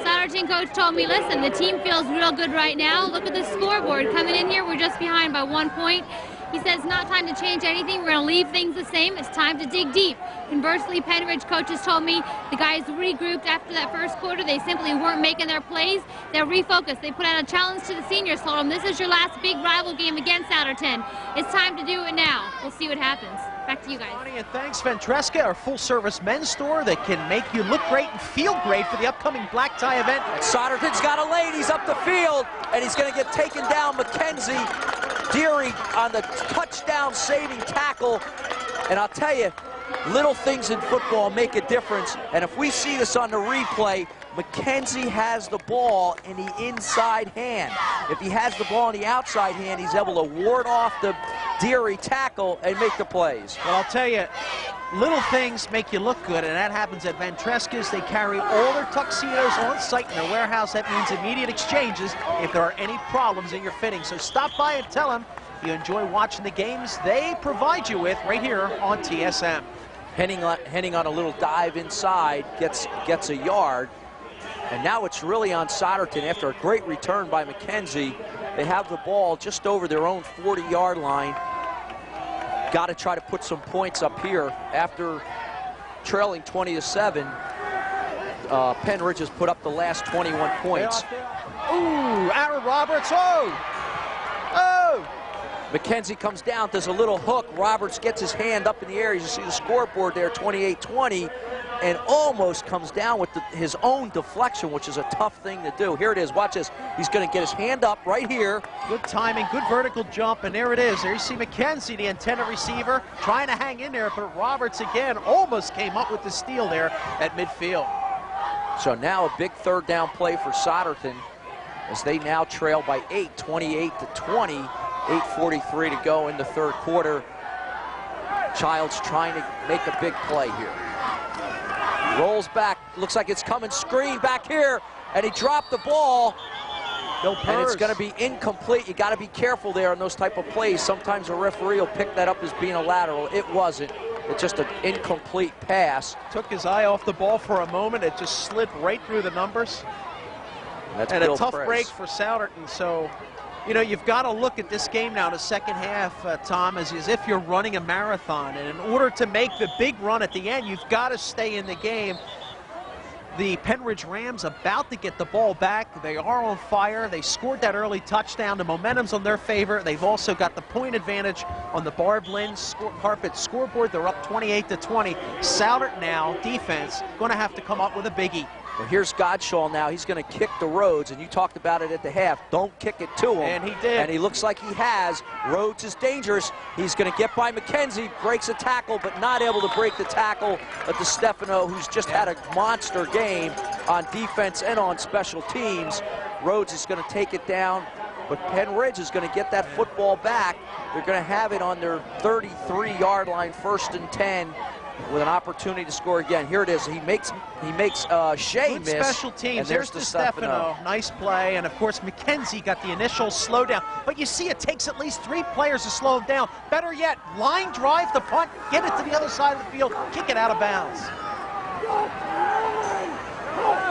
Speaker 3: Souderton coach told me, listen, the team feels real good right now. Look at the scoreboard. Coming in here, we're just behind by 1 point. He says it's not time to change anything. We're going to leave things the same. It's time to dig deep. Conversely, Pennridge coaches told me the guys regrouped after that 1st quarter. They simply weren't making their plays. They're refocused. They put out a challenge to the seniors, told them this is your last big rival game against Souderton. It's time to do it now. We'll see what happens. Back to you guys.
Speaker 2: And thanks, Ventresca, our full-service men's store that can make you look great and feel great for the upcoming black tie event.
Speaker 1: Souderton's got a lane. He's up the field, and he's going to get taken down. Mackenzie Deary on the touchdown saving tackle. And I'll tell you, little things in football make a difference. And if we see this on the replay, Mackenzie has the ball in the inside hand. If he has the ball in the outside hand, he's able to ward off the Deary tackle and make the plays.
Speaker 2: Well, I'll tell you, little things make you look good, and that happens at Ventresca's. They carry all their tuxedos on site in their warehouse. That means immediate exchanges if there are any problems in your fitting. So stop by and tell them you enjoy watching the games they provide you with right here on TSM.
Speaker 1: Henning on a little dive inside, gets a yard. And now it's really on Souderton after a great return by Mackenzie. They have the ball just over their own 40-yard line. Got to try to put some points up here after trailing 20-7. Pennridge has put up the last 21 points.
Speaker 2: Ooh, Aaron Roberts, oh!
Speaker 1: Mackenzie comes down, does a little hook. Roberts gets his hand up in the air. You see the scoreboard there, 28-20, and almost comes down with his own deflection, which is a tough thing to do. Here it is, watch this. He's going to get his hand up right here.
Speaker 2: Good timing, good vertical jump, and there it is. There you see Mackenzie, the intended receiver, trying to hang in there, but Roberts again almost came up with the steal there at midfield.
Speaker 1: So now a big 3rd down play for Souderton as they now trail by 8, 28-20. 8:43 to go in the 3rd quarter. Childs trying to make a big play here. Rolls back, looks like it's coming, screen back here, and he dropped the ball. And it's going to be incomplete. You got to be careful there on those type of plays. Sometimes a referee will pick that up as being a lateral. It wasn't. It's just an incomplete pass.
Speaker 2: Took his eye off the ball for a moment. It just slid right through the numbers.
Speaker 1: And
Speaker 2: a tough break for Souderton. So, you know, you've got to look at this game now in the 2nd half, Tom, as if you're running a marathon. And in order to make the big run at the end, you've got to stay in the game. the Pennridge Rams about to get the ball back. They are on fire. They scored that early touchdown. The momentum's on their favor. They've also got the point advantage on the Barb Lynn carpet scoreboard. They're up 28-20. Souderton now, defense, going to have to come up with a biggie.
Speaker 1: Well, here's Godshaw now. He's going to kick the Rhodes, and you talked about it at the half. Don't kick it to him.
Speaker 2: And he did.
Speaker 1: And he looks like he has. Rhodes is dangerous. He's going to get by McKenzie, breaks a tackle, but not able to break the tackle of DeStefano, who's just had a monster game on defense and on special teams. Rhodes is going to take it down, but Pennridge is going to get that football back. They're going to have it on their 33-yard line, 1st and 10. With an opportunity to score again. Here it is. He makes Shea
Speaker 2: Good
Speaker 1: miss.
Speaker 2: special teams.
Speaker 1: And there's
Speaker 2: DeStefano. Nice play. And of course, McKenzie got the initial slowdown. But you see, it takes at least 3 players to slow him down. Better yet, line drive the punt, get it to the other side of the field, kick it out of bounds.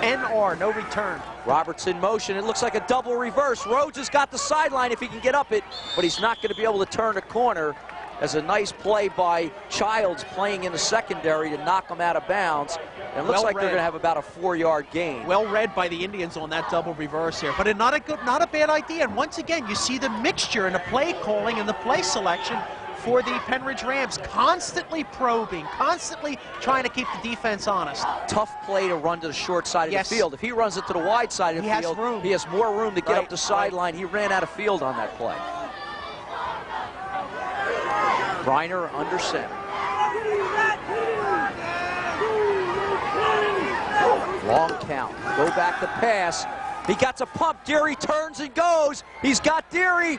Speaker 2: NR, no return.
Speaker 1: Roberts in motion. It looks like a double reverse. Rhodes has got the sideline if he can get up it, but he's not going to be able to turn the corner. As a nice play by Childs playing in the secondary to knock him out of bounds. And it looks like they're going to have about a 4-yard gain.
Speaker 2: Well read by the Indians on that double reverse here, but not a bad idea. And once again, you see the mixture in the play calling and the play selection for the Pennridge Rams, constantly probing, constantly trying to keep the defense honest.
Speaker 1: Tough play to run to the short side of the field. If he runs it to the wide side of the field, he has more room to get up the sideline. He ran out of field on that play. Briner under center. Long count. Go back to pass. He got a pump. Deary turns and goes. He's got Deary.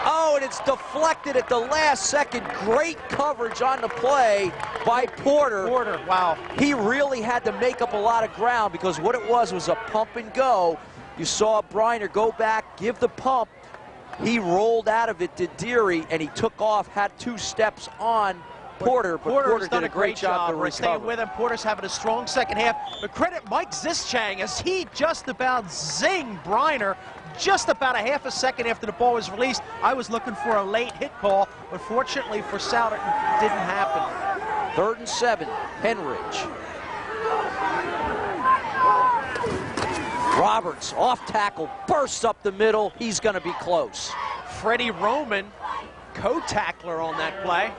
Speaker 1: Oh, and it's deflected at the last second. Great coverage on the play by Porter.
Speaker 2: Wow.
Speaker 1: He really had to make up a lot of ground because what it was a pump and go. You saw Briner go back, give the pump. He rolled out of it to Deary, and he took off, had 2 steps on Porter, but Porter did a great job to recover.
Speaker 2: Staying with him. Porter's having a strong second half. But credit Mike Zischang as he just about zinged Briner just about a half a second after the ball was released. I was looking for a late hit call, but fortunately for Souderton, it didn't happen.
Speaker 1: 3rd and 7, Pennridge. Roberts, off tackle, bursts up the middle. He's going to be close.
Speaker 2: Freddie Roman, co-tackler on that play.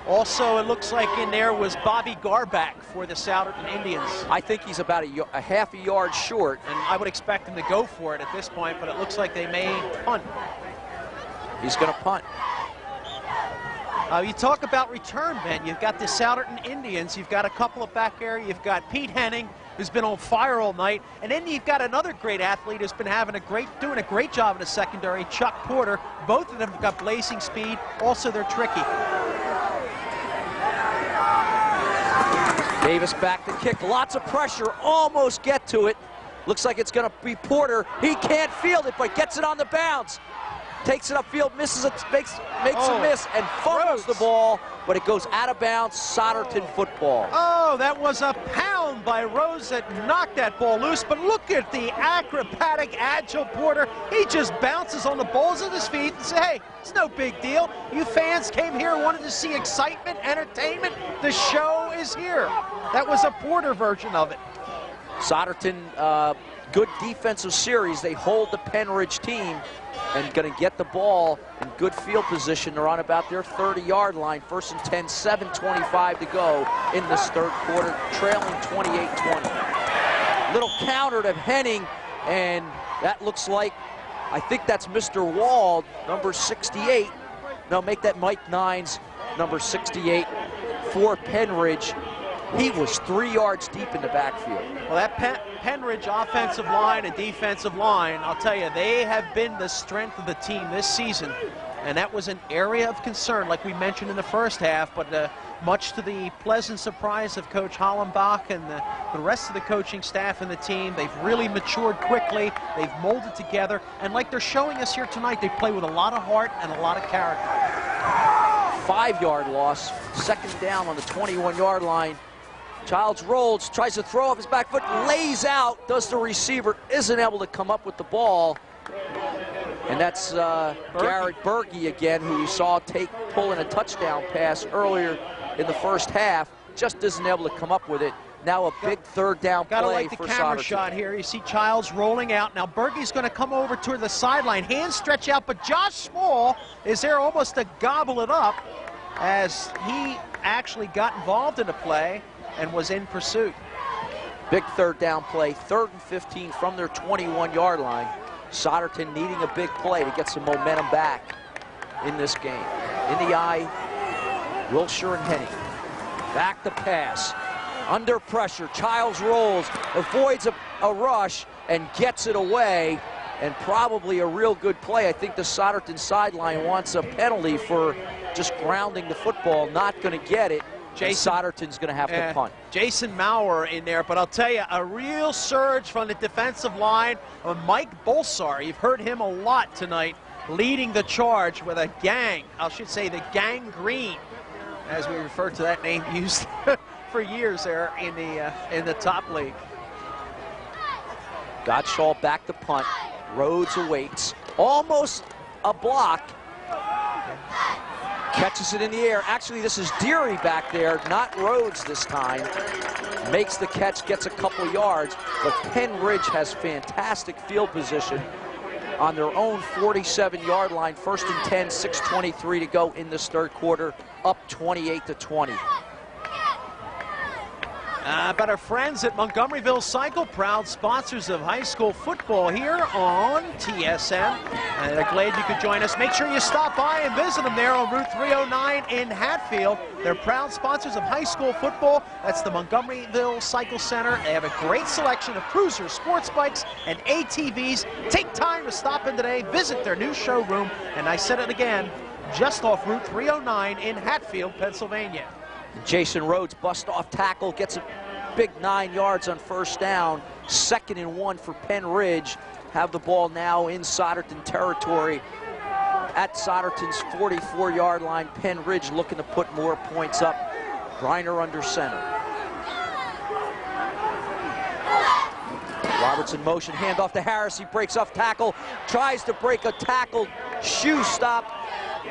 Speaker 2: Also, it looks like in there was Bobby Garback for the Souderton Indians.
Speaker 1: I think he's about a half a yard short.
Speaker 2: And I would expect him to go for it at this point, but it looks like they may punt.
Speaker 1: He's going to punt.
Speaker 2: You talk about return, Ben. You've got the Souderton Indians. You've got a couple of back there. You've got Pete Henning, who's been on fire all night. And then you've got another great athlete who's been doing a great job in the secondary, Chuck Porter. Both of them have got blazing speed. Also, they're tricky.
Speaker 1: Davis back to kick. Lots of pressure. Almost get to it. Looks like it's going to be Porter. He can't field it, but gets it on the bounce. Takes it upfield, misses it, makes a miss, and fumbles the ball, but it goes out of bounds. Souderton football.
Speaker 2: Oh, that was a pound by Rose that knocked that ball loose, but look at the acrobatic, agile Porter. He just bounces on the balls of his feet and says, hey, it's no big deal. You fans came here and wanted to see excitement, entertainment. The show is here. That was a Porter version of it.
Speaker 1: Souderton, good defensive series. They hold the Pennridge team and going to get the ball in good field position. They're on about their 30-yard line. 1st and 10, 7:25 to go in this 3rd quarter, trailing 28-20. Little counter to Henning, and that looks like, I think that's Mr. Wald, number 68. No, make that Mike Nines, number 68 for Pennridge. He was 3 yards deep in the backfield.
Speaker 2: Well, that Pennridge offensive line and defensive line, I'll tell you, they have been the strength of the team this season. And that was an area of concern, like we mentioned in the first half, but much to the pleasant surprise of Coach Hollenbach and the rest of the coaching staff and the team, they've really matured quickly, they've molded together, and like they're showing us here tonight, they play with a lot of heart and a lot of character.
Speaker 1: 5-yard loss, 2nd down on the 21-yard line. Childs rolls, tries to throw off his back foot, lays out, does the receiver, isn't able to come up with the ball. And that's Garrett Berge again, who you saw pull in a touchdown pass earlier in the first half. Just isn't able to come up with it. now a big third down play
Speaker 2: Gotta like the
Speaker 1: for
Speaker 2: camera
Speaker 1: Souderton.
Speaker 2: shot here. You see Childs rolling out. Now Bergey's going to come over toward the sideline. Hands stretch out, but Josh Small is there almost to gobble it up as he actually got involved in the play and was in pursuit.
Speaker 1: Big third down play, 3rd and 15 from their 21-yard line. Souderton needing a big play to get some momentum back in this game. In the eye, Wilshire and Henny. Back to pass. Under pressure, Childs rolls, avoids a rush, and gets it away. And probably a real good play. I think the Souderton sideline wants a penalty for just grounding the football, not going to get it. Souderton's going to have to punt.
Speaker 2: Jason Maurer in there, but I'll tell you, a real surge from the defensive line of Mike Bolsar. You've heard him a lot tonight, leading the charge with a gang. I should say the gang green, as we refer to that name used for years there in the top league.
Speaker 1: Gottschall back to punt. Rhodes awaits. Almost a block. Catches it in the air. Actually, this is Deary back there, not Rhodes this time. Makes the catch, gets a couple yards, but Pennridge has fantastic field position on their own 47-yard line. 1st and 10, 6:23 to go in this third quarter, up 28-20.
Speaker 2: But our friends at Montgomeryville Cycle, proud sponsors of high school football here on TSN. And they're glad you could join us. Make sure you stop by and visit them there on Route 309 in Hatfield. They're proud sponsors of high school football. That's the Montgomeryville Cycle Center. They have a great selection of cruisers, sports bikes, and ATVs. Take time to stop in today, visit their new showroom. And I said it again, just off Route 309 in Hatfield, Pennsylvania.
Speaker 1: Jason Rhodes bust off tackle, gets a big 9 yards on 1st down. 2nd and 1 for Pennridge. Have the ball now in Souderton territory at Souderton's 44-yard line. Pennridge looking to put more points up. Griner under center. Roberts in motion, handoff to Harris. He breaks off tackle, tries to break a tackle. Shoe stop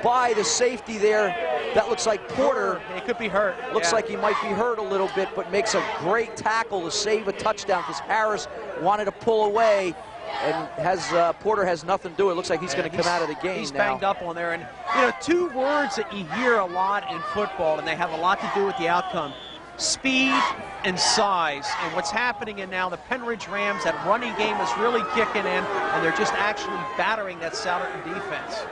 Speaker 1: by the safety there. That looks like Porter.
Speaker 2: He could be hurt.
Speaker 1: Looks like he might be hurt a little bit, but makes a great tackle to save a touchdown because Harris wanted to pull away, and Porter has nothing to do. It looks like he's going to come out of the game.
Speaker 2: He's
Speaker 1: now
Speaker 2: banged up on there. And, you know, 2 words that you hear a lot in football, and they have a lot to do with the outcome: speed and size. And what's happening in now, the Pennridge Rams, that running game is really kicking in, and they're just actually battering that Souderton defense.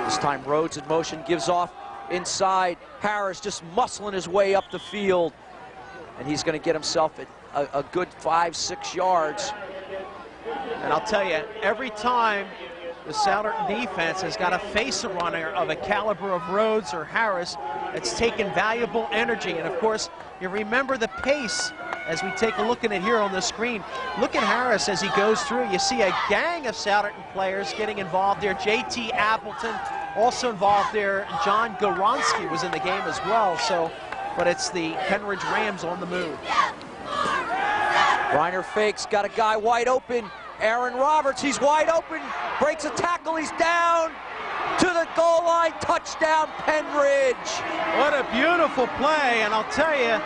Speaker 1: This time Rhodes in motion, gives off inside. Harris just muscling his way up the field, and he's going to get himself a good 5-6 yards.
Speaker 2: And I'll tell you, every time the Souderton defense has got to face a runner of a caliber of Rhodes or Harris, it's taken valuable energy. And of course, you remember the pace as we take a look at it here on the screen. Look at Harris as he goes through. You see a gang of Souderton players getting involved there. J.T. Appleton also involved there. John Goronsky was in the game as well. So, but it's the Pennridge Rams on the move.
Speaker 1: Griner fakes, got a guy wide open. Aaron Roberts, he's wide open, breaks a tackle, he's down to the goal line. Touchdown, Pennridge.
Speaker 2: What a beautiful play, and I'll tell you,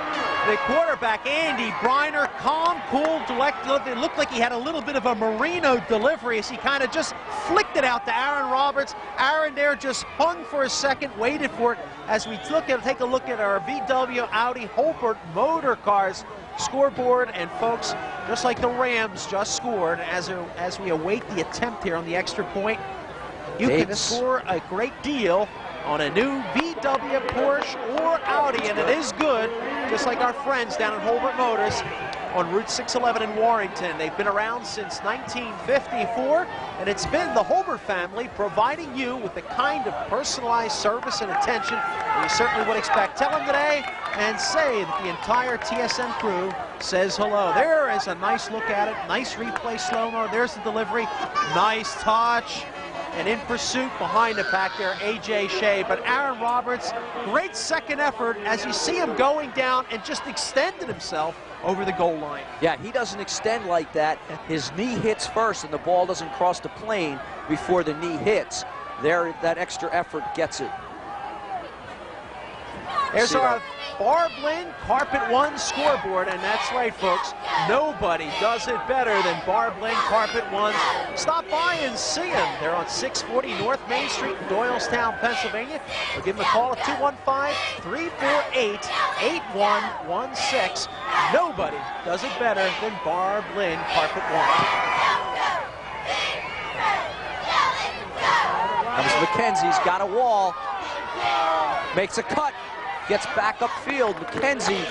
Speaker 2: the quarterback, Andy Briner, calm, cool, collected. It looked like he had a little bit of a Marino delivery as he kind of just flicked it out to Aaron Roberts. Aaron there just hung for a second, waited for it. As we take a look at our VW Audi Holbert motor cars scoreboard, and folks, just like the Rams just scored, as we await the attempt here on the extra point, you can score a great deal on a new VW, Porsche, or Audi, and it is good, just like our friends down at Holbert Motors on Route 611 in Warrington. They've been around since 1954, and it's been the Holbert family providing you with the kind of personalized service and attention that you certainly would expect. Tell them today and say that the entire TSN crew says hello. There is a nice look at it, nice replay slow-mo. There's the delivery, nice touch. And in pursuit behind the pack there, A.J. Shea. But Aaron Roberts, great second effort as you see him going down and just extended himself over the goal line.
Speaker 1: Yeah, he doesn't extend like that. His knee hits first and the ball doesn't cross the plane before the knee hits. There, that extra effort gets it.
Speaker 2: There's our Barb Lynn Carpet One scoreboard, and that's right, folks. Nobody does it better than Barb Lynn Carpet One. Stop by and see them. They're on 640 North Main Street in Doylestown, Pennsylvania. Or give them a call at 215-348-8116. Nobody does it better than Barb Lynn Carpet One.
Speaker 1: Comes McKenzie's got a wall. Makes a cut. Gets back upfield. McKenzie,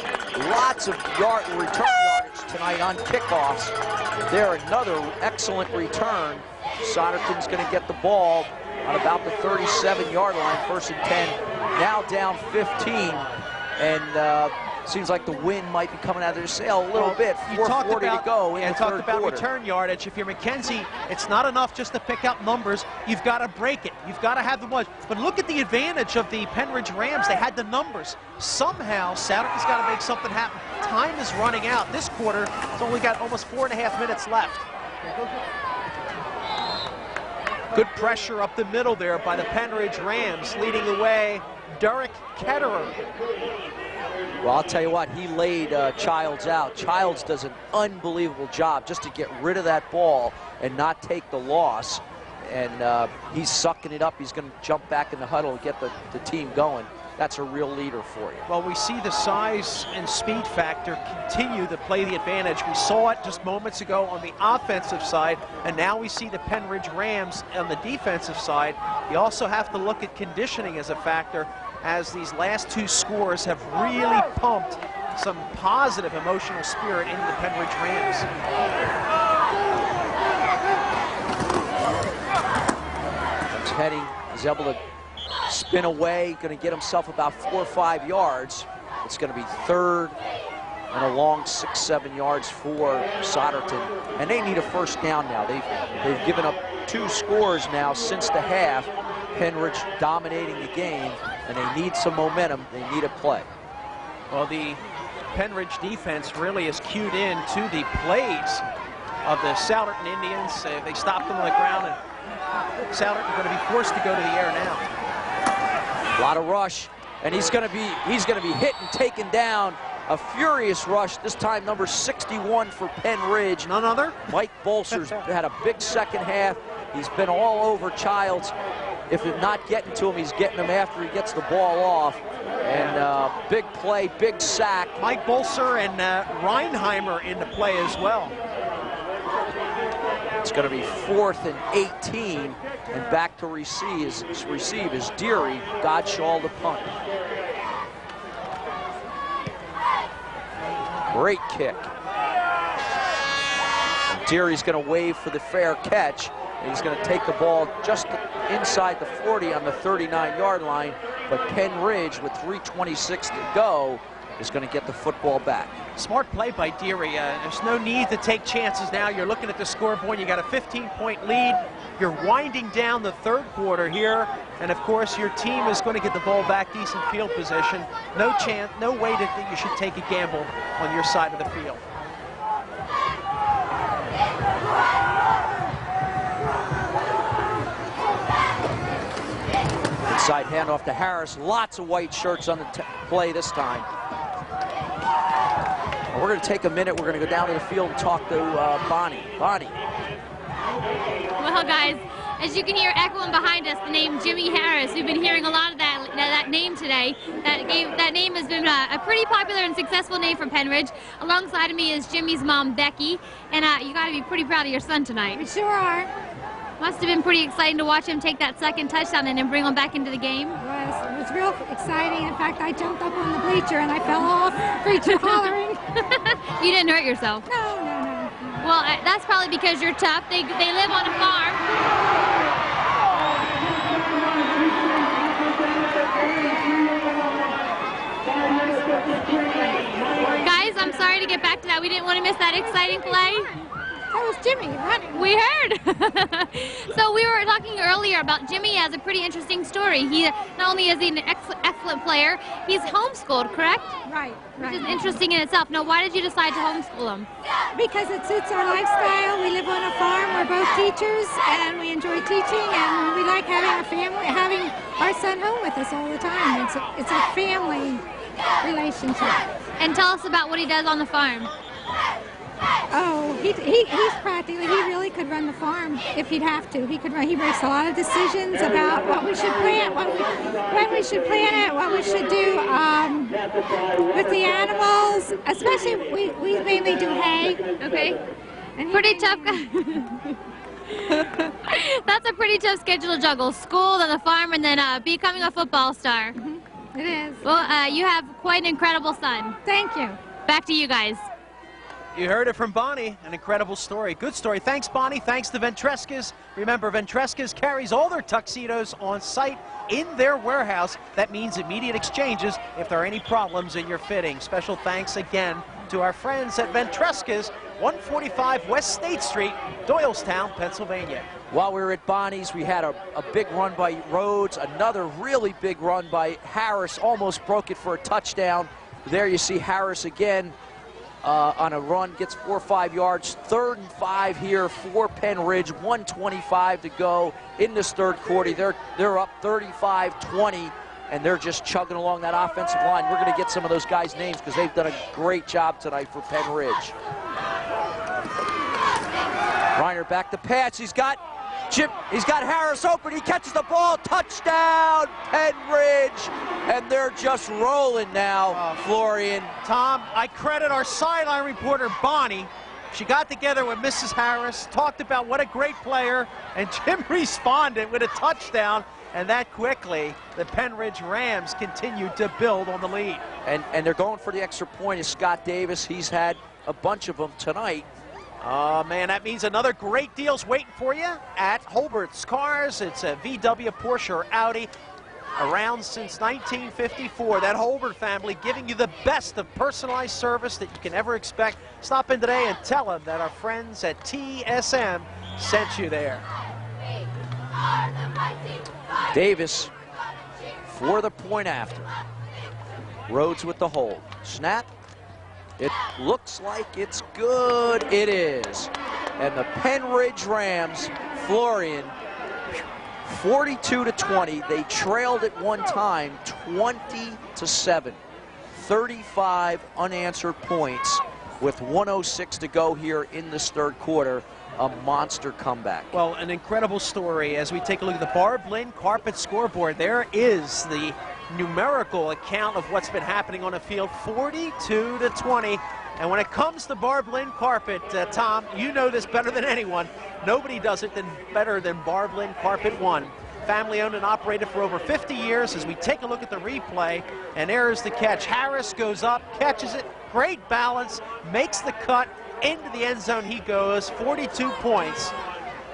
Speaker 1: lots of return yardage tonight on kickoffs. There, another excellent return. Souderton's going to get the ball on about the 37-yard line, 1st and 10. Now down 15, and seems like the wind might be coming out of their sail a little bit. 4:40 to go in the third quarter.
Speaker 2: Return yardage. If you're McKenzie, it's not enough just to pick up numbers. You've got to break it. You've got to have the much. But look at the advantage of the Pennridge Rams. They had the numbers. Somehow, Souderton's got to make something happen. Time is running out. This quarter, it's only got almost 4.5 minutes left. Good pressure up the middle there by the Pennridge Rams, leading the way, Derek Ketterer.
Speaker 1: Well, I'll tell you what, he laid Childs out. Childs does an unbelievable job just to get rid of that ball and not take the loss. And he's sucking it up. He's going to jump back in the huddle and get the team going. That's a real leader for you.
Speaker 2: Well, we see the size and speed factor continue to play the advantage. We saw it just moments ago on the offensive side, and now we see the Pennridge Rams on the defensive side. You also have to look at conditioning as a factor, as these last two scores have really pumped some positive emotional spirit into the Pennridge Rams.
Speaker 1: He's heading, he's able to spin away, going to get himself about 4 or 5 yards. It's going to be 3rd and a long 6-7 yards for Souderton, and they need a first down now. They've given up 2 scores now since the half. Pennridge dominating the game, and they need some momentum. They need a play.
Speaker 2: Well, the Pennridge defense really is cued in to the plays of the Souderton Indians. They stopped them on the ground, and Souderton going to be forced to go to the air now.
Speaker 1: A lot of rush, and he's going to be hit and taken down. A furious rush, this time number 61 for Pennridge.
Speaker 2: None other?
Speaker 1: Mike Bolser's had a big second half. He's been all over Childs. If he's not getting to him, he's getting him after he gets the ball off. And big play, big sack.
Speaker 2: Mike Bolser and Reinheimer into play as well.
Speaker 1: It's going to be 4th and 18, and back to receive is Deary. Godshall to punt. Great kick. And Deary's going to wave for the fair catch. And he's going to take the ball just inside the 40 on the 39-yard line. But Pennridge, with 3:26 to go, is going to get the football back.
Speaker 2: Smart play by Deary. There's no need to take chances now. You're looking at the scoreboard. You got a 15-point lead. You're winding down the third quarter here. And, of course, your team is going to get the ball back, decent field position. No chance, no way that you should take a gamble on your side of the field.
Speaker 1: Inside handoff to Harris. Lots of white shirts on the play this time. We're going to take a minute. We're going to go down to the field and talk to Bonnie. Bonnie.
Speaker 3: Well, guys, as you can hear echoing behind us, the name Jimmy Harris. We've been hearing a lot of that name today. That name has been a pretty popular and successful name for Pennridge. Alongside of me is Jimmy's mom, Becky. And you got to be pretty proud of your son tonight.
Speaker 5: We sure are.
Speaker 3: Must have been pretty exciting to watch him take that second touchdown and then bring him back into the game.
Speaker 5: It was real exciting. In fact, I jumped up on the bleacher and I fell off, preacher hollering.
Speaker 3: You didn't hurt yourself?
Speaker 5: No.
Speaker 3: Well, that's probably because you're tough. They live on a farm. Guys, I'm sorry to get back to that. We didn't want to miss that exciting play.
Speaker 5: That was Jimmy running.
Speaker 3: We heard. So we were talking earlier about Jimmy has a pretty interesting story. He not only is he an excellent player. He's homeschooled, correct?
Speaker 5: Right,
Speaker 3: Which is
Speaker 5: right.
Speaker 3: interesting in itself. Now, why did you decide to homeschool him?
Speaker 5: Because it suits our lifestyle. We live on a farm. We're both teachers, and we enjoy teaching, and we like having a family, having our son home with us all the time. It's a family relationship.
Speaker 3: And tell us about what he does on the farm.
Speaker 5: Oh, he's practically, he really could run the farm if he'd have to. He makes a lot of decisions about what we should plant, when we should plant it, what we should do with the animals. Especially, we mainly do hay.
Speaker 3: Okay.
Speaker 5: And
Speaker 3: Pretty tough. That's a pretty tough schedule to juggle. School, then the farm, and then becoming a football star.
Speaker 5: It is.
Speaker 3: Well, you have quite an incredible son.
Speaker 5: Thank you.
Speaker 3: Back to you guys.
Speaker 2: You heard it from Bonnie, an incredible story. Good story. Thanks, Bonnie. Thanks to Ventrescas. Remember, Ventrescas carries all their tuxedos on site in their warehouse. That means immediate exchanges if there are any problems in your fitting. Special thanks again to our friends at Ventrescas, 145 West State Street, Doylestown, Pennsylvania.
Speaker 1: While we were at Bonnie's, we had a big run by Rhodes, another really big run by Harris, almost broke it for a touchdown. There you see Harris again. On a run, gets 4 or 5 yards. 3rd and 5 here for Pennridge. 1:25 to go in this third quarter. They're up 35-20, and they're just chugging along that offensive line. We're going to get some of those guys' names because they've done a great job tonight for Pennridge. Reiner back to pass. He's got Harris open. He catches the ball. Touchdown, Pennridge. And they're just rolling now, Florian.
Speaker 2: Tom, I credit our sideline reporter, Bonnie. She got together with Mrs. Harris, talked about what a great player, and Jim responded with a touchdown. And that quickly, the Pennridge Rams continued to build on the lead.
Speaker 1: And they're going for the extra point is Scott Davis. He's had a bunch of them tonight.
Speaker 2: Oh, man, that means another great deal's waiting for you at Holbert's Cars. It's a VW, Porsche, or Audi. Around since 1954, that Holbert family giving you the best of personalized service that you can ever expect. Stop in today and tell them that our friends at TSM sent you there.
Speaker 1: Davis for the point after. Rhodes with the hold. Snap. It looks like it's good. It is. And the Pennridge Rams, Florian, 42-20. They trailed at one time, 20-7. 35 unanswered points with 1:06 to go here in this third quarter. A monster comeback.
Speaker 2: Well, an incredible story as we take a look at the Barb Lynn Carpet scoreboard. There is the numerical account of what's been happening on the field, 42-20. And when it comes to Barb Lynn Carpet, Tom, you know this better than anyone. Nobody does it better than Barb Lynn Carpet 1. Family owned and operated for over 50 years. As we take a look at the replay, and there is the catch. Harris goes up, catches it, great balance, makes the cut, into the end zone he goes, 42 points.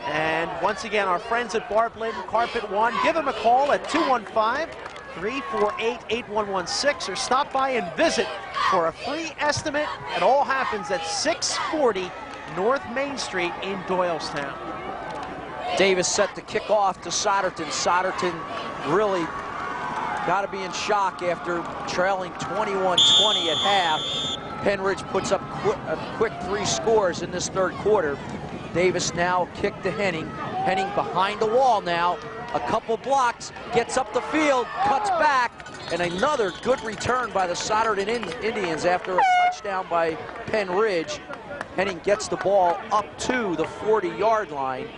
Speaker 2: And once again, our friends at Barb Lynn Carpet 1, give them a call at 215-348-8116 or stop by and visit for a free estimate. It all happens at 640 North Main Street in Doylestown.
Speaker 1: Davis set the kickoff to Souderton. Souderton really got to be in shock after trailing 21-20 at half. Pennridge puts up a quick 3 scores in this third quarter. Davis now kicked to Henning. Henning behind the wall now. A couple blocks, gets up the field, cuts back, and another good return by the Souderton Indians after a touchdown by Pennridge. Henning gets the ball up to the 40-yard line.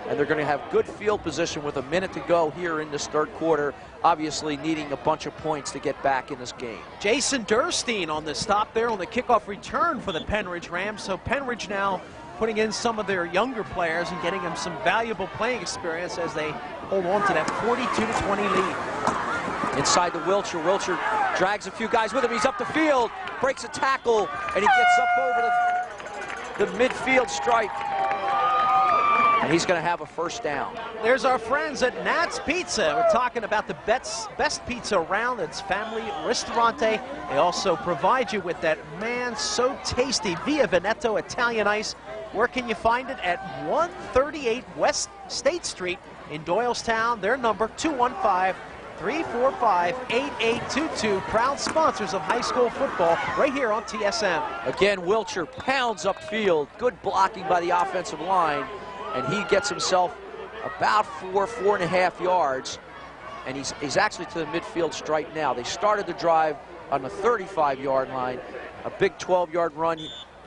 Speaker 1: And they're going to have good field position with a minute to go here in this third quarter, obviously needing a bunch of points to get back in this game.
Speaker 2: Jason Durstein on the stop there on the kickoff return for the Pennridge Rams. So Pennridge now putting in some of their younger players and getting them some valuable playing experience as they hold on to that 42-20 lead.
Speaker 1: Inside the Wiltshire. Wiltshire drags a few guys with him. He's up the field, breaks a tackle, and he gets up over the midfield stripe. And he's going to have a first down.
Speaker 2: There's our friends at Nat's Pizza. We're talking about the best pizza around. It's family ristorante. They also provide you with that, man, so tasty Via Veneto Italian ice. Where can you find it? At 138 West State Street in Doylestown. Their number, 888-345-8822. Proud sponsors of high school football right here on TSM.
Speaker 1: Again, Wilshire pounds upfield. Good blocking by the offensive line, and he gets himself about 4.5 yards, and he's actually to the midfield stripe now. They started the drive on the 35-yard line, a big 12-yard run,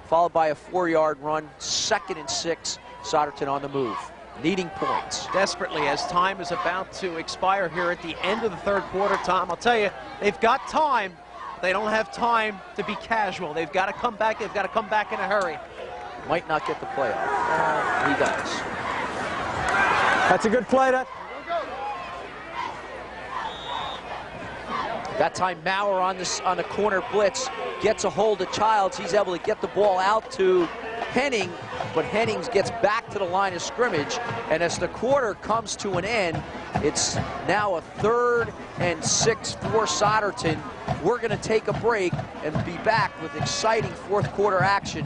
Speaker 1: followed by a 4-yard run, 2nd and 6, Souderton on the move, needing points.
Speaker 2: Desperately, as time is about to expire here at the end of the third quarter, Tom. I'll tell you, they've got time. They don't have time to be casual. They've got to come back. They've got to come back in a hurry.
Speaker 1: Might not get the playoff. He does.
Speaker 4: That's a good play.
Speaker 1: That time Maurer on the corner blitz gets a hold of Childs. He's able to get the ball out to Henning, but Henning gets back to the line of scrimmage, and as the quarter comes to an end, it's now a 3rd and 6 for Souderton. We're going to take a break and be back with exciting fourth quarter action.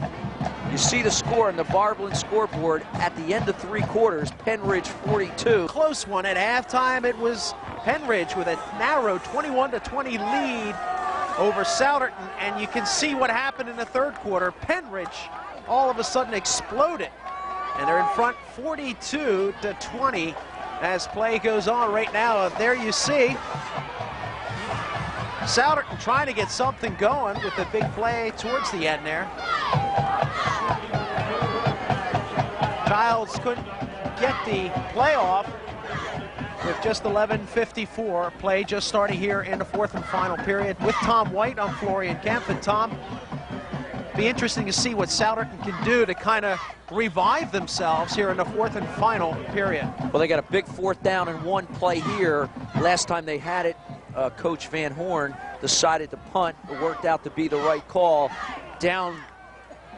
Speaker 1: You see the score in the Barblin scoreboard at the end of 3 quarters, Pennridge 42.
Speaker 2: Close one at halftime. It was Pennridge with a narrow 21-20 lead over Souderton, and you can see what happened in the third quarter. Pennridge all of a sudden exploded, and they're in front 42-20 as play goes on right now. There you see Souderton trying to get something going with a big play towards the end there. Childs couldn't get the play off with just 11:54. Play just starting here in the fourth and final period. With Tom White, I'm Florian Kemp. And Tom, be interesting to see what Souderton can do to kind of revive themselves here in the fourth and final period.
Speaker 1: Well, they got a big 4th down and 1 play here. Last time they had it, Coach Van Horn decided to punt. It worked out to be the right call. Down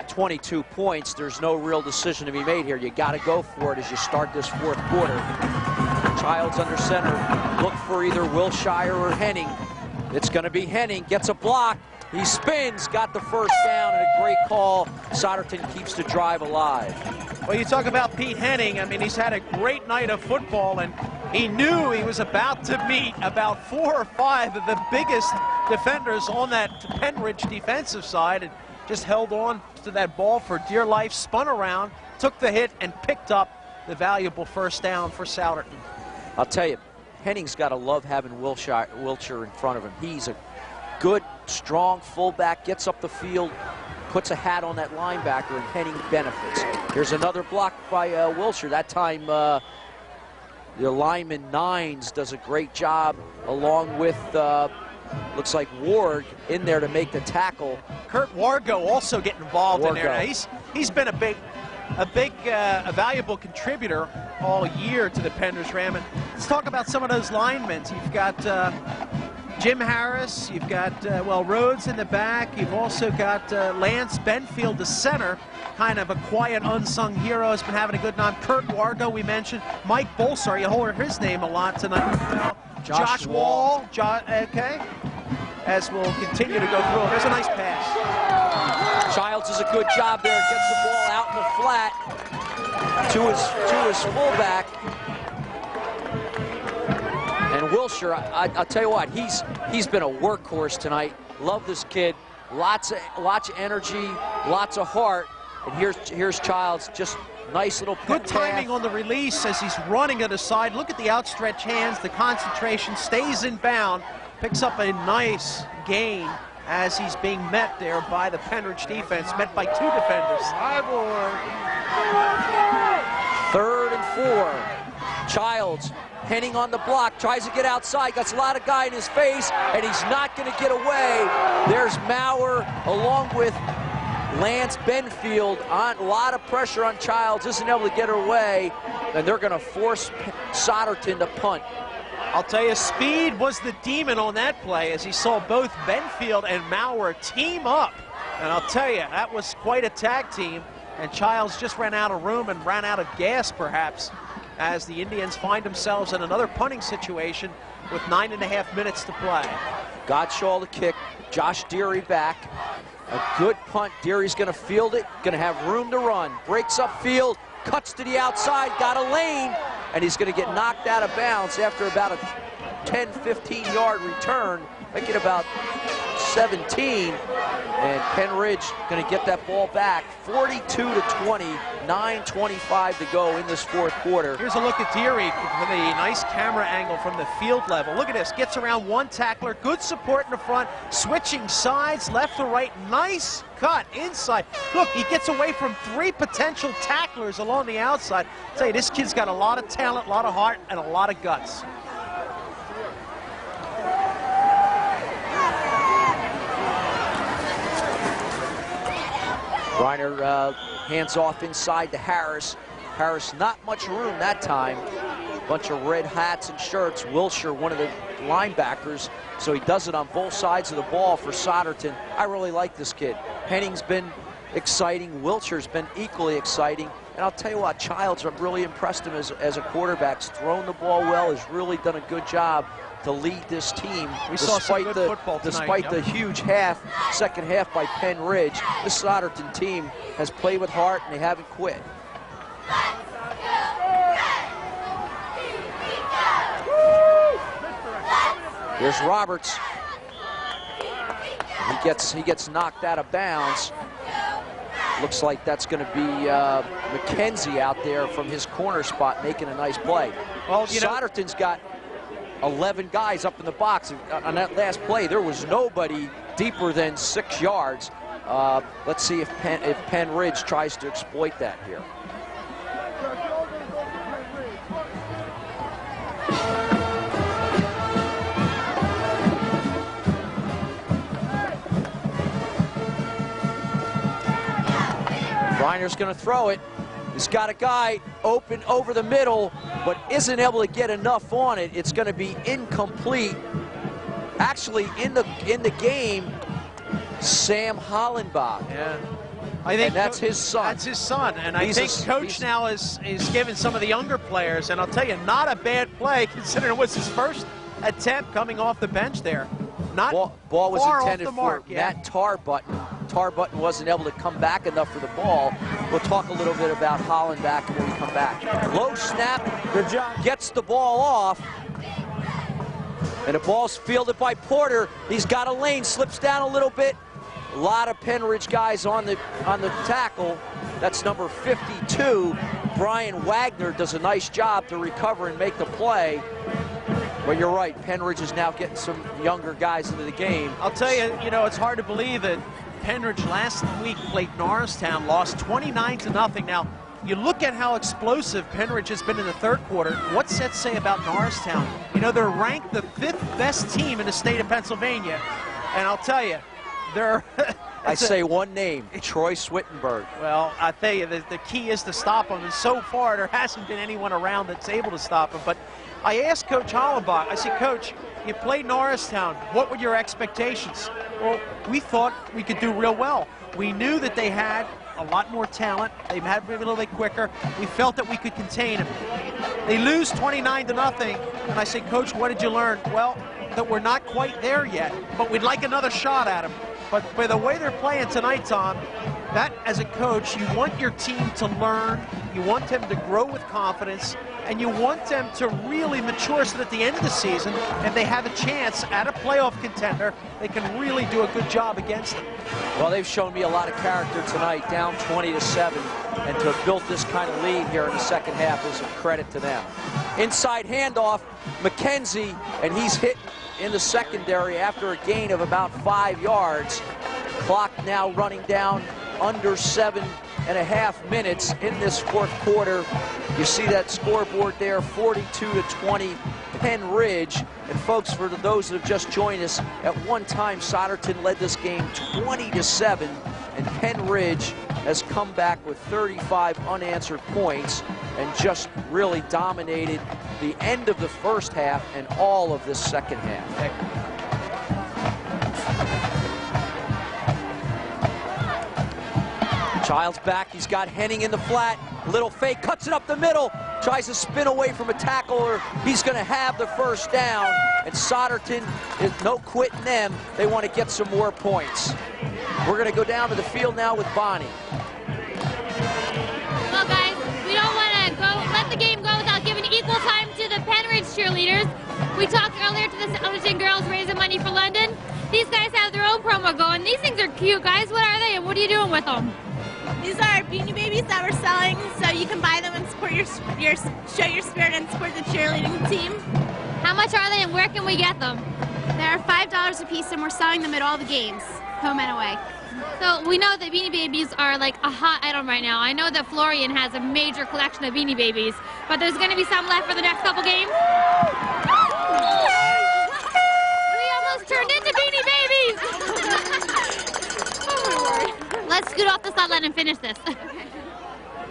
Speaker 1: 22 points, there's no real decision to be made here. You got to go for it as you start this fourth quarter. Childs under center, look for either Wilshire or Henning. It's going to be Henning, gets a block, he spins, got the first down, and a great call. Souderton keeps the drive alive.
Speaker 2: Well, you talk about Pete Henning. I mean, he's had a great night of football, and he knew he was about to meet about 4 or 5 of the biggest defenders on that Pennridge defensive side, and just held on to that ball for dear life, spun around, took the hit, and picked up the valuable first down for Souderton.
Speaker 1: I'll tell you, Henning's got to love having Wilshire in front of him. He's a good, strong fullback, gets up the field, puts a hat on that linebacker, and Henning benefits. Here's another block by Wilshire. That time, the lineman Nines does a great job, along with looks like Ward in there to make the tackle.
Speaker 2: Kurt Wargo also getting involved in there. Now, he's been a valuable contributor all year to the Pennridge Ram. And let's talk about some of those linemen. You've got Jim Harris, you've got Rhodes in the back, you've also got Lance Benfield, the center, kind of a quiet, unsung hero, has been having a good night. Kurt Wargo, we mentioned. Mike Bolsar, you heard his name a lot tonight. Josh Wall, okay, as we'll continue to go through. There's a nice pass.
Speaker 1: Childs does a good job there, gets the ball out in the flat to his fullback. And Wilshire, I'll tell you what, he's been a workhorse tonight. Love this kid. Lots of energy, lots of heart. And here's Childs, just nice little
Speaker 2: good timing on the release as he's running to the side. Look at the outstretched hands, the concentration, stays in bound, picks up a nice gain as he's being met there by the Pennridge defense, met by 2 defenders.
Speaker 1: 3rd and 4. Childs, Henning on the block, tries to get outside, got a lot of guy in his face, and he's not going to get away. There's Maurer along with Lance Benfield. On a lot of pressure on Childs, isn't able to get her away, and they're going to force Souderton to punt.
Speaker 2: I'll tell you, speed was the demon on that play as he saw both Benfield and Maurer team up. And I'll tell you, that was quite a tag team, and Childs just ran out of room and ran out of gas, perhaps, as the Indians find themselves in another punting situation with 9.5 minutes to play.
Speaker 1: Godshaw the kick, Josh Deary back. A good punt. Deary's going to field it, going to have room to run. Breaks up field, cuts to the outside, got a lane, and he's going to get knocked out of bounds after about a 10, 15-yard return, make it about 17, and Pennridge going to get that ball back, 42-20, 9:25 to go in this fourth quarter.
Speaker 2: Here's a look at Deary from the nice camera angle from the field level. Look at this, gets around one tackler, good support in the front, switching sides, left to right, nice cut inside. Look, he gets away from 3 potential tacklers along the outside. I'll tell you, this kid's got a lot of talent, a lot of heart, and a lot of guts.
Speaker 1: Reiner hands off inside to Harris. Harris, not much room that time. Bunch of red hats and shirts. Wilshire, one of the linebackers, so he does it on both sides of the ball for Souderton. I really like this kid. Henning's been exciting. Wilshire's been equally exciting. And I'll tell you what, Childs, I've really impressed him as a quarterback. He's thrown the ball well. He's really done a good job to lead this team.
Speaker 2: We saw some good football tonight.
Speaker 1: Despite the huge second half by Pennridge, this Souderton team has played with heart and they haven't quit. Here's Roberts. He gets knocked out of bounds. Looks like that's going to be McKenzie out there from his corner spot making a nice play. Well, Souderton's got 11 guys up in the box. On that last play, there was nobody deeper than 6 yards. Let's see if Pennridge tries to exploit that here. Reiner's going to throw it. He's got a guy open over the middle, but isn't able to get enough on it. It's going to be incomplete. Actually, in the game, Sam Hollenbach.
Speaker 2: Yeah. I think
Speaker 1: that's his son.
Speaker 2: That's his son, and I think Coach now is giving some of the younger players, and I'll tell you, not a bad play considering it was his first attempt coming off the bench there. Not
Speaker 1: ball was
Speaker 2: far
Speaker 1: intended
Speaker 2: off the mark,
Speaker 1: for Matt Tarbutton. Tarbutton wasn't able to come back enough for the ball. We'll talk a little bit about Hollenbach when we come back. Low snap.
Speaker 4: Good job.
Speaker 1: Gets the ball off. And the ball's fielded by Porter. He's got a lane, slips down a little bit. A lot of Pennridge guys on the tackle. That's number 52. Brian Wagner does a nice job to recover and make the play. But you're right, Pennridge is now getting some younger guys into the game.
Speaker 2: I'll tell you, it's hard to believe that Pennridge last week played Norristown, lost 29-0. Now, you look at how explosive Pennridge has been in the third quarter. What's that say about Norristown? They're ranked the 5th best team in the state of Pennsylvania. And I'll tell you, they're...
Speaker 1: I say one name, Troy Swittenberg.
Speaker 2: Well, I tell you, the key is to stop him. And so far, there hasn't been anyone around that's able to stop him. But I asked Coach Hollenbach, I said, Coach, you played Norristown. What were your expectations? Well, we thought we could do real well. We knew that they had a lot more talent. They had to be a little bit quicker. We felt that we could contain them. They lose 29-0. And I said, Coach, what did you learn? Well, that we're not quite there yet, but we'd like another shot at them. But by the way they're playing tonight, Tom, that as a coach, you want your team to learn, you want them to grow with confidence, and you want them to really mature so that at the end of the season, if they have a chance at a playoff contender, they can really do a good job against them.
Speaker 1: Well, they've shown me a lot of character tonight, down 20-7, and to have built this kind of lead here in the second half is a credit to them. Inside handoff, McKenzie, and he's hit in the secondary after a gain of about 5 yards. Clock now running down under 7.5 minutes in this fourth quarter. You see that scoreboard there, 42-20, Pennridge. And folks, for those that have just joined us, at one time Souderton led this game 20-7, and Pennridge has come back with 35 unanswered points and just really dominated the end of the first half and all of this second half. Childs back, he's got Henning in the flat, little fake, cuts it up the middle, tries to spin away from a tackler. He's going to have the first down, and Souderton is no quitting them. They want to get some more points. We're going to go down to the field now with Bonnie.
Speaker 3: Well, guys, we don't want to let the game go without giving equal time to the Pennridge cheerleaders. We talked earlier to the Souderton girls raising money for London. These guys have their own promo going. These things are cute, guys. What are they, and what are you doing with them?
Speaker 6: These are Beanie Babies that we're selling, so you can buy them and support show your spirit and support the cheerleading team.
Speaker 3: How much are they, and where can we get them?
Speaker 6: They're $5 a piece, and we're selling them at all the games, home and away.
Speaker 3: So we know that Beanie Babies are like a hot item right now. I know that Florian has a major collection of Beanie Babies, but there's going to be some left for the next couple games. We almost turned into Beanie Babies! Let's scoot off the sideline and finish this.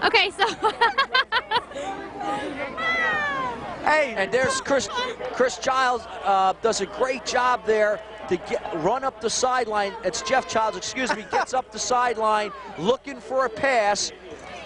Speaker 3: Okay, so...
Speaker 1: Hey, and there's Chris Childs does a great job there to run up the sideline. It's Jeff Childs, excuse me, gets up the sideline looking for a pass,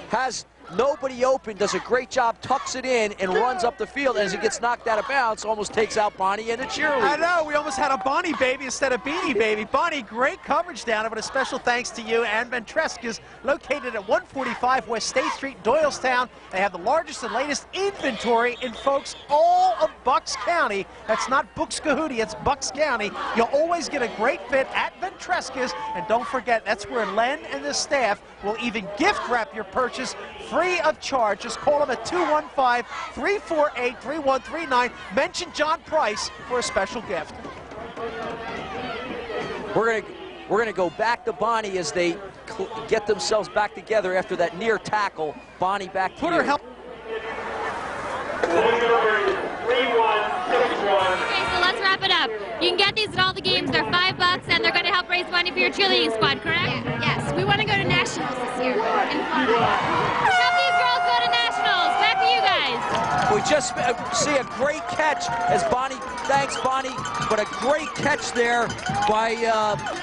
Speaker 1: has nobody open, does a great job, tucks it in, and runs up the field. As it gets knocked out of bounds, almost takes out Bonnie and the cheerleader.
Speaker 2: I know, we almost had a Bonnie baby instead of Beanie Baby. Bonnie, great coverage down there, but a special thanks to you. And Ventresca's located at 145 West State Street, Doylestown. They have the largest and latest inventory in, folks, all of Bucks County. That's not Buxcahoody, it's Bucks County. You'll always get a great fit at Ventresca's. And don't forget, that's where Len and the staff will even gift wrap your purchase free of charge. Just call them at 215-348-3139. Mention John Price for a special gift.
Speaker 1: We're gonna go back to Bonnie as they get themselves back together after that near tackle. Bonnie back to
Speaker 2: Put her help.
Speaker 3: Okay, so let's wrap it up. You can get these at all the games. They're $5, and they're going to help raise money for your cheerleading squad, correct?
Speaker 6: Yeah, yes, we want to go to nationals this year in Florida.
Speaker 3: Help these girls go to nationals. Back to you guys.
Speaker 1: We just see a great catch as Bonnie, thanks Bonnie, but a great catch there by,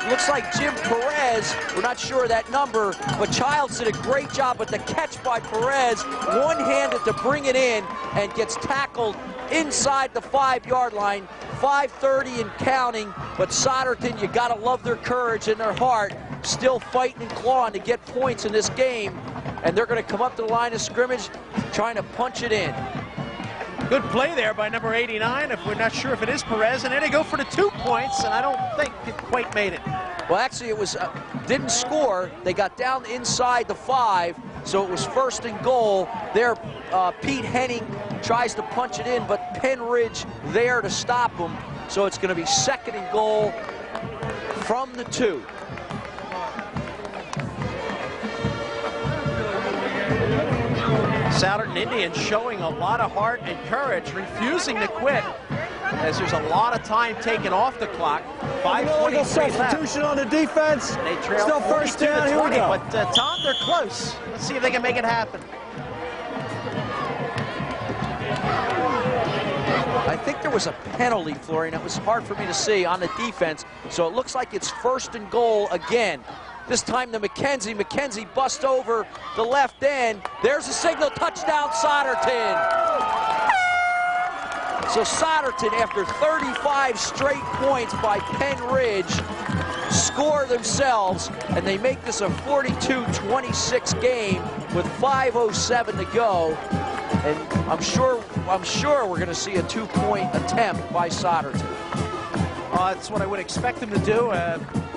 Speaker 1: looks like Jim Perez. We're not sure of that number, but Childs did a great job with the catch by Perez, one-handed to bring it in, and gets tackled inside the 5-yard line. 5:30 and counting, but Souderton, you gotta love their courage and their heart, still fighting and clawing to get points in this game, and they're gonna come up to the line of scrimmage trying to punch it in.
Speaker 2: Good play there by number 89, if we're not sure if it is Perez, and then they go for the 2 points, and I don't think it quite made it.
Speaker 1: Well, actually, it was didn't score. They got down inside the 5, so it was 1st and goal. There, Pete Henning tries to punch it in, but Pennridge there to stop him. So it's going to be 2nd and goal from the 2.
Speaker 2: Souderton Indians showing a lot of heart and courage, refusing to quit, as there's a lot of time taken off the clock. 5:23
Speaker 4: substitution
Speaker 2: left.
Speaker 4: on the defense.
Speaker 2: They trail
Speaker 4: Still first down. Here we
Speaker 2: 42-20,
Speaker 4: go.
Speaker 2: but Tom, they're close. Let's see if they can make it happen.
Speaker 1: I think there was a penalty, Florian. It was hard for me to see on the defense. So it looks like it's 1st and goal again. This time to McKenzie. McKenzie busts over the left end. There's a signal, touchdown Souderton. So Souderton, after 35 straight points by Pennridge, score themselves, and they make this a 42-26 game with 5:07 to go. And I'm sure we're going to see a 2-point attempt by Souderton.
Speaker 2: That's what I would expect them to do,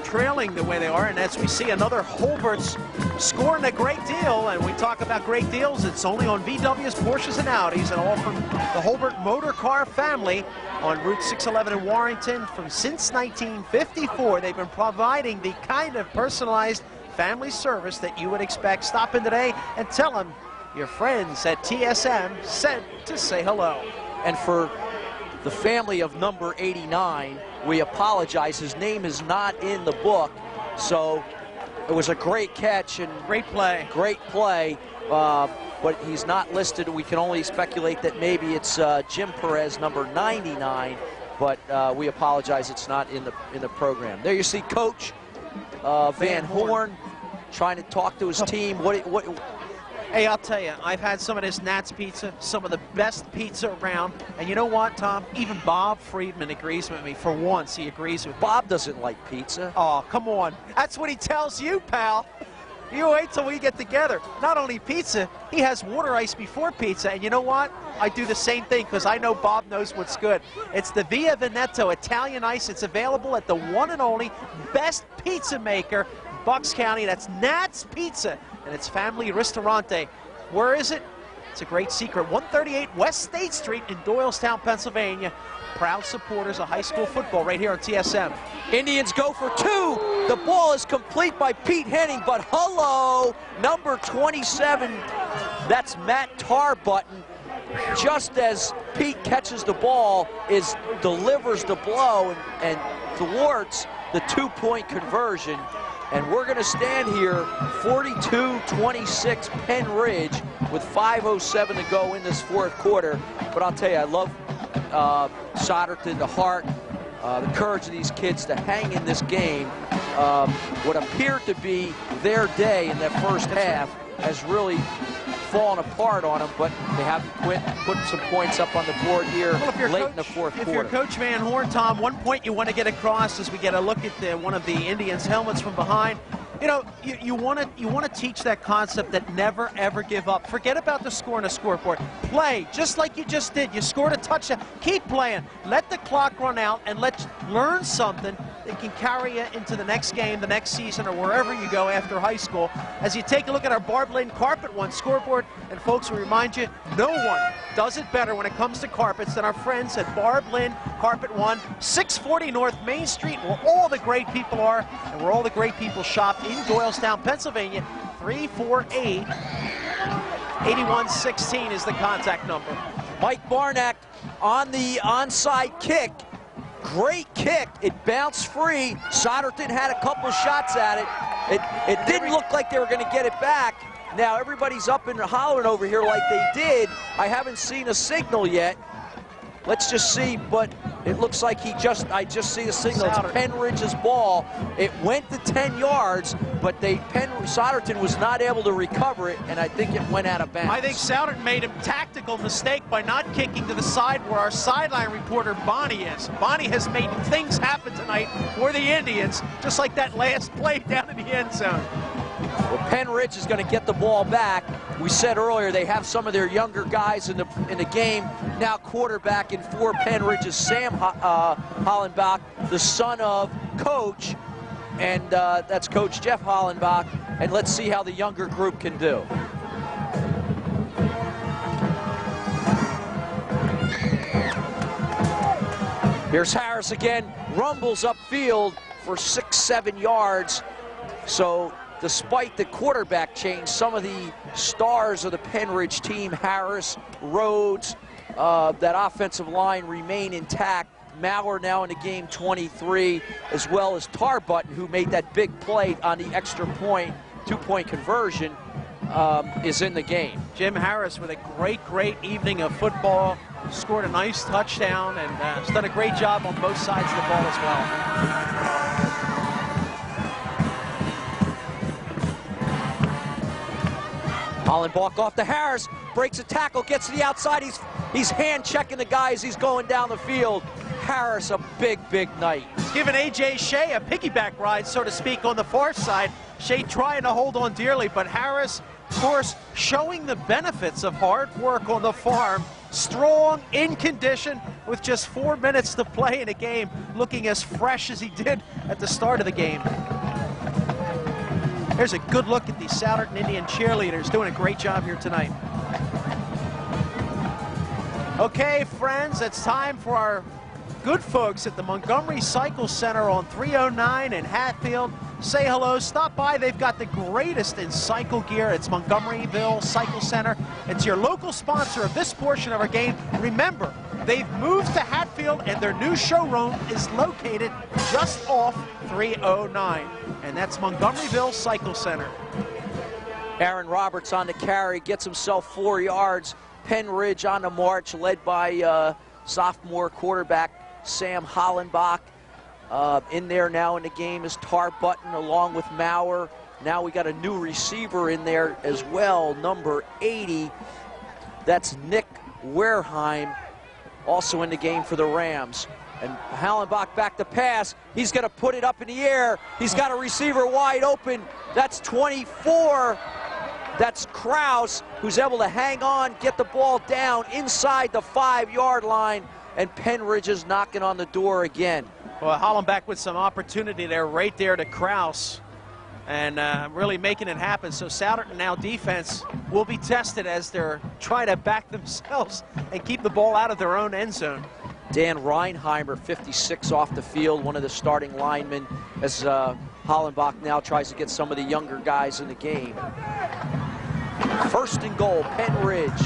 Speaker 2: trailing the way they are. And as we see, another Holbert's scoring a great deal. And we talk about great deals, it's only on VW's, Porsches, and Audis, and all from the Holbert Motor Car family on Route 611 in Warrington. Since 1954, they've been providing the kind of personalized family service that you would expect. Stop in today and tell them your friends at TSM sent to say hello.
Speaker 1: And for the family of number 89, we apologize. His name is not in the book, so it was a great catch and
Speaker 2: Great play.
Speaker 1: Great play, but he's not listed. We can only speculate that maybe it's Jim Perez, number 99, but we apologize. It's not in the program. There you see Coach Van Horn trying to talk to his team.
Speaker 2: Hey, I'll tell you, I've had some of this Nat's Pizza, some of the best pizza around. And you know what, Tom? Even Bob Friedman agrees with me. For once, he agrees with me.
Speaker 1: Bob doesn't like pizza.
Speaker 2: Oh, come on. That's what he tells you, pal. You wait till we get together. Not only pizza, he has water ice before pizza. And you know what? I do the same thing because I know Bob knows what's good. It's the Via Veneto Italian ice. It's available at the one and only best pizza maker in Bucks County. That's Nat's Pizza, and it's Family Ristorante. Where is it? It's a great secret. 138 West State Street in Doylestown, Pennsylvania. Proud supporters of high school football right here on TSM.
Speaker 1: Indians go for two. The ball is complete by Pete Henning, but hello, number 27, that's Matt Tarbutton. Just as Pete catches the ball, delivers the blow and thwarts the two-point conversion. And we're going to stand here, 42-26 Pennridge with 5:07 to go in this fourth quarter. But I'll tell you, I love Souderton, the heart, the courage of these kids to hang in this game. What appeared to be their day in that first half has really fallen apart on them, but they haven't quit, putting some points up on the board here late in the fourth quarter.
Speaker 2: If you're Coach Van Horn, Tom, one point you want to get across as we get a look at one of the Indians' helmets from behind. You know, you want to teach that concept that never, ever give up. Forget about the score on the scoreboard. Play, just like you just did. You scored a touchdown. Keep playing. Let the clock run out and let's learn something that can carry you into the next game, the next season, or wherever you go after high school. As you take a look at our Barb Lynn Carpet One scoreboard, and folks, we remind you, no one does it better when it comes to carpets than our friends at Barb Lynn Carpet One, 640 North Main Street, where all the great people are and where all the great people shop in Doylestown, Pennsylvania. 348-8116 is the contact number.
Speaker 1: Mike Barnack on the onside kick. Great kick. It bounced free. Souderton had a couple shots at it. It didn't look like they were going to get it back. Now everybody's up and hollering over here like they did. I haven't seen a signal yet. Let's just see, but it looks like I just see the signal. It's Pennridge's ball. It went to 10 yards, but Souderton was not able to recover it, and I think it went out of bounds.
Speaker 2: I think Souderton made a tactical mistake by not kicking to the side where our sideline reporter Bonnie is. Bonnie has made things happen tonight for the Indians, just like that last play down in the end zone.
Speaker 1: Well, Pennridge is going to get the ball back. We said earlier they have some of their younger guys in the game. Now quarterbacking for Pennridge is Sam Hollenbach, the son of Coach, and that's Coach Jeff Hollenbach. And let's see how the younger group can do. Here's Harris again, rumbles upfield for 6-7 yards. So despite the quarterback change, some of the stars of the Pennridge team, Harris, Rhodes, that offensive line remain intact. Maurer now in the game, 23, as well as Tarbutton, who made that big play on the extra point, two-point conversion, is in the game.
Speaker 2: Jim Harris with a great evening of football. Scored a nice touchdown and has done a great job on both sides of the ball as well.
Speaker 1: Hollenbach off to Harris, breaks a tackle, gets to the outside. He's hand checking the guy as he's going down the field. Harris, a big night.
Speaker 2: He's giving A.J. Shea a piggyback ride, so to speak, on the far side. Shea trying to hold on dearly, but Harris, of course, showing the benefits of hard work on the farm. Strong, in condition, with just 4 minutes to play in a game, looking as fresh as he did at the start of the game. Here's a good look at the Souderton Indian cheerleaders doing a great job here tonight. Okay, friends, it's time for our good folks at the Montgomery Cycle Center on 309 in Hatfield. Say hello, stop by. They've got the greatest in cycle gear. It's Montgomeryville Cycle Center. It's your local sponsor of this portion of our game. Remember, they've moved to Hatfield and their new showroom is located just off 309. And that's Montgomeryville Cycle Center.
Speaker 1: Aaron Roberts on the carry, gets himself 4 yards. Pennridge on the march, led by sophomore quarterback Sam Hollenbach. In there now in the game is Tarbutton along with Maurer. Now we got a new receiver in there as well, number 80. That's Nick Wareheim, also in the game for the Rams. And Hallenbach back to pass. He's going to put it up in the air. He's got a receiver wide open. That's 24. That's Kraus, who's able to hang on, get the ball down inside the 5-yard line, and Pennridge is knocking on the door again.
Speaker 2: Well, Hallenbach with some opportunity there, right there to Kraus, and really making it happen. So Souderton now defense will be tested as they're trying to back themselves and keep the ball out of their own end zone.
Speaker 1: Dan Reinheimer, 56, off the field, one of the starting linemen, as Hallenbach now tries to get some of the younger guys in the game. First and goal, Pennridge.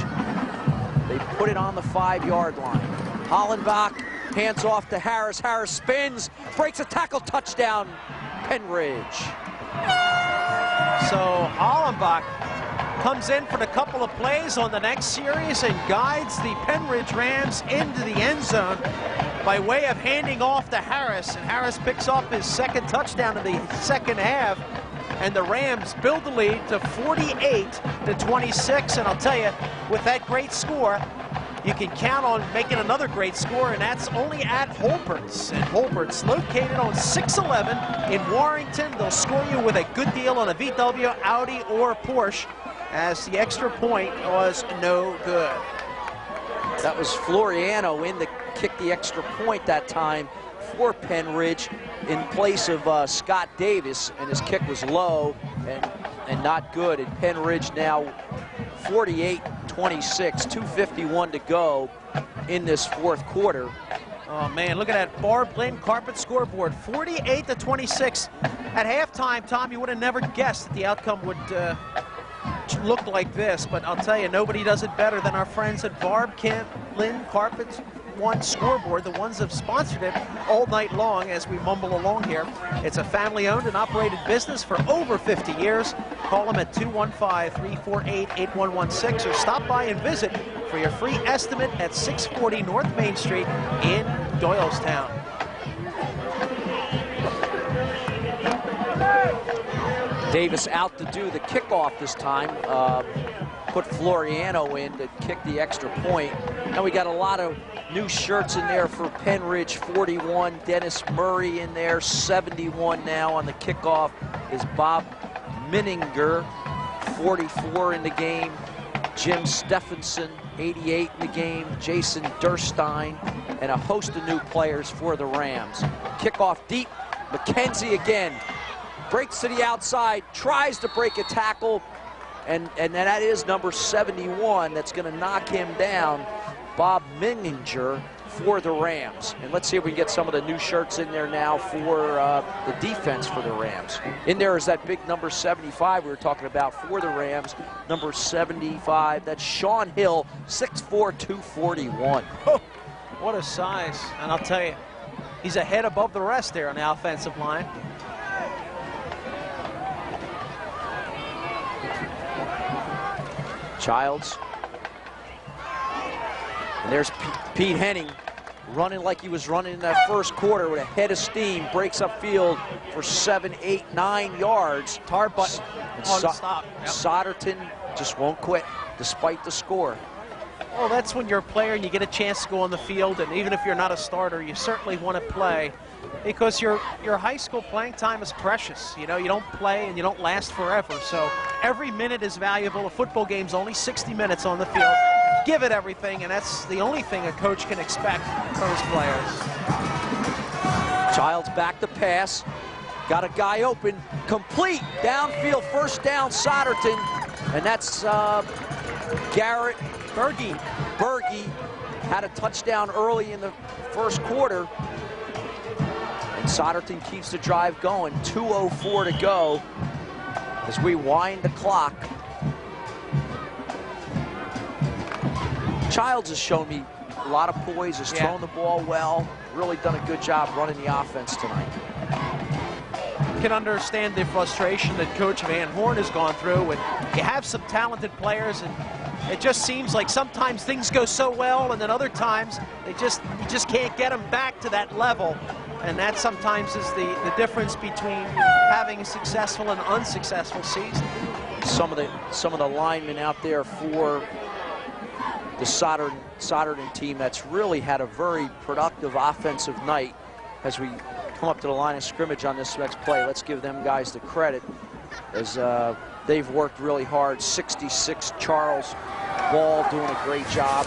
Speaker 1: They put it on the 5-yard line. Hallenbach hands off to Harris. Harris spins, breaks a tackle, touchdown, Pennridge.
Speaker 2: So Hallenbach comes in for a couple of plays on the next series and guides the Pennridge Rams into the end zone by way of handing off to Harris. And Harris picks up his second touchdown in the second half. And the Rams build the lead to 48-26. And I'll tell you, with that great score, you can count on making another great score, and that's only at Holbert's. And Holbert's located on 611 in Warrington. They'll score you with a good deal on a VW, Audi, or Porsche, as the extra point was no good.
Speaker 1: That was Floriano in to kick the extra point that time for Pennridge in place of Scott Davis, and his kick was low and not good. And Pennridge now 48-26, 2:51 to go in this fourth quarter.
Speaker 2: Oh man, look at that Barb Lynn carpet scoreboard, 48-26. At halftime, Tom, you would have never guessed that the outcome would look like this, but I'll tell you, nobody does it better than our friends at Barb Lynn Carpet One scoreboard, the ones that have sponsored it all night long as we mumble along here. It's a family-owned and operated business for over 50 years. Call them at 215-348-8116 or stop by and visit for your free estimate at 640 North Main Street in Doylestown.
Speaker 1: Davis out to do the kickoff this time. Put Floriano in to kick the extra point. And we got a lot of new shirts in there for Pennridge. 41, Dennis Murray in there. 71 now on the kickoff is Bob Minninger. 44 in the game. Jim Stephenson, 88 in the game. Jason Durstein, and a host of new players for the Rams. Kickoff deep. McKenzie again. Breaks to the outside, tries to break a tackle, and that is number 71 that's going to knock him down, Bob Minninger, for the Rams. And let's see if we can get some of the new shirts in there now for the defense for the Rams. In there is that big number 75 we were talking about for the Rams, number 75. That's Sean Hill, 6'4", 241.
Speaker 2: Oh, what a size. And I'll tell you, he's a head above the rest there on the offensive line.
Speaker 1: Childs. And there's Pete Henning running like he was running in that first quarter with a head of steam, breaks up field for 7, 8, 9 yards.
Speaker 2: Tar button on stop. Yep.
Speaker 1: Souderton just won't quit despite the score.
Speaker 2: Well, that's when you're a player and you get a chance to go on the field, and even if you're not a starter, you certainly want to play, because your high school playing time is precious. You know, you don't play and you don't last forever, so every minute is valuable. A football game's only 60 minutes on the field. Give it everything, and that's the only thing a coach can expect from his players.
Speaker 1: Childs back to pass, got a guy open, complete, downfield, first down, Souderton, and that's Garrett Berge had a touchdown early in the first quarter. And Souderton keeps the drive going. 2:04 to go as we wind the clock. Childs has shown me a lot of poise, has thrown the ball well, really done a good job running the offense tonight.
Speaker 2: You can understand the frustration that Coach Van Horn has gone through. And you have some talented players, and it just seems like sometimes things go so well, and then other times you just can't get them back to that level. And that sometimes is the difference between having a successful and unsuccessful season.
Speaker 1: Some of the linemen out there for the Souderton team that's really had a very productive offensive night as we come up to the line of scrimmage on this next play. Let's give them guys the credit as they've worked really hard. 66, Charles Ball doing a great job.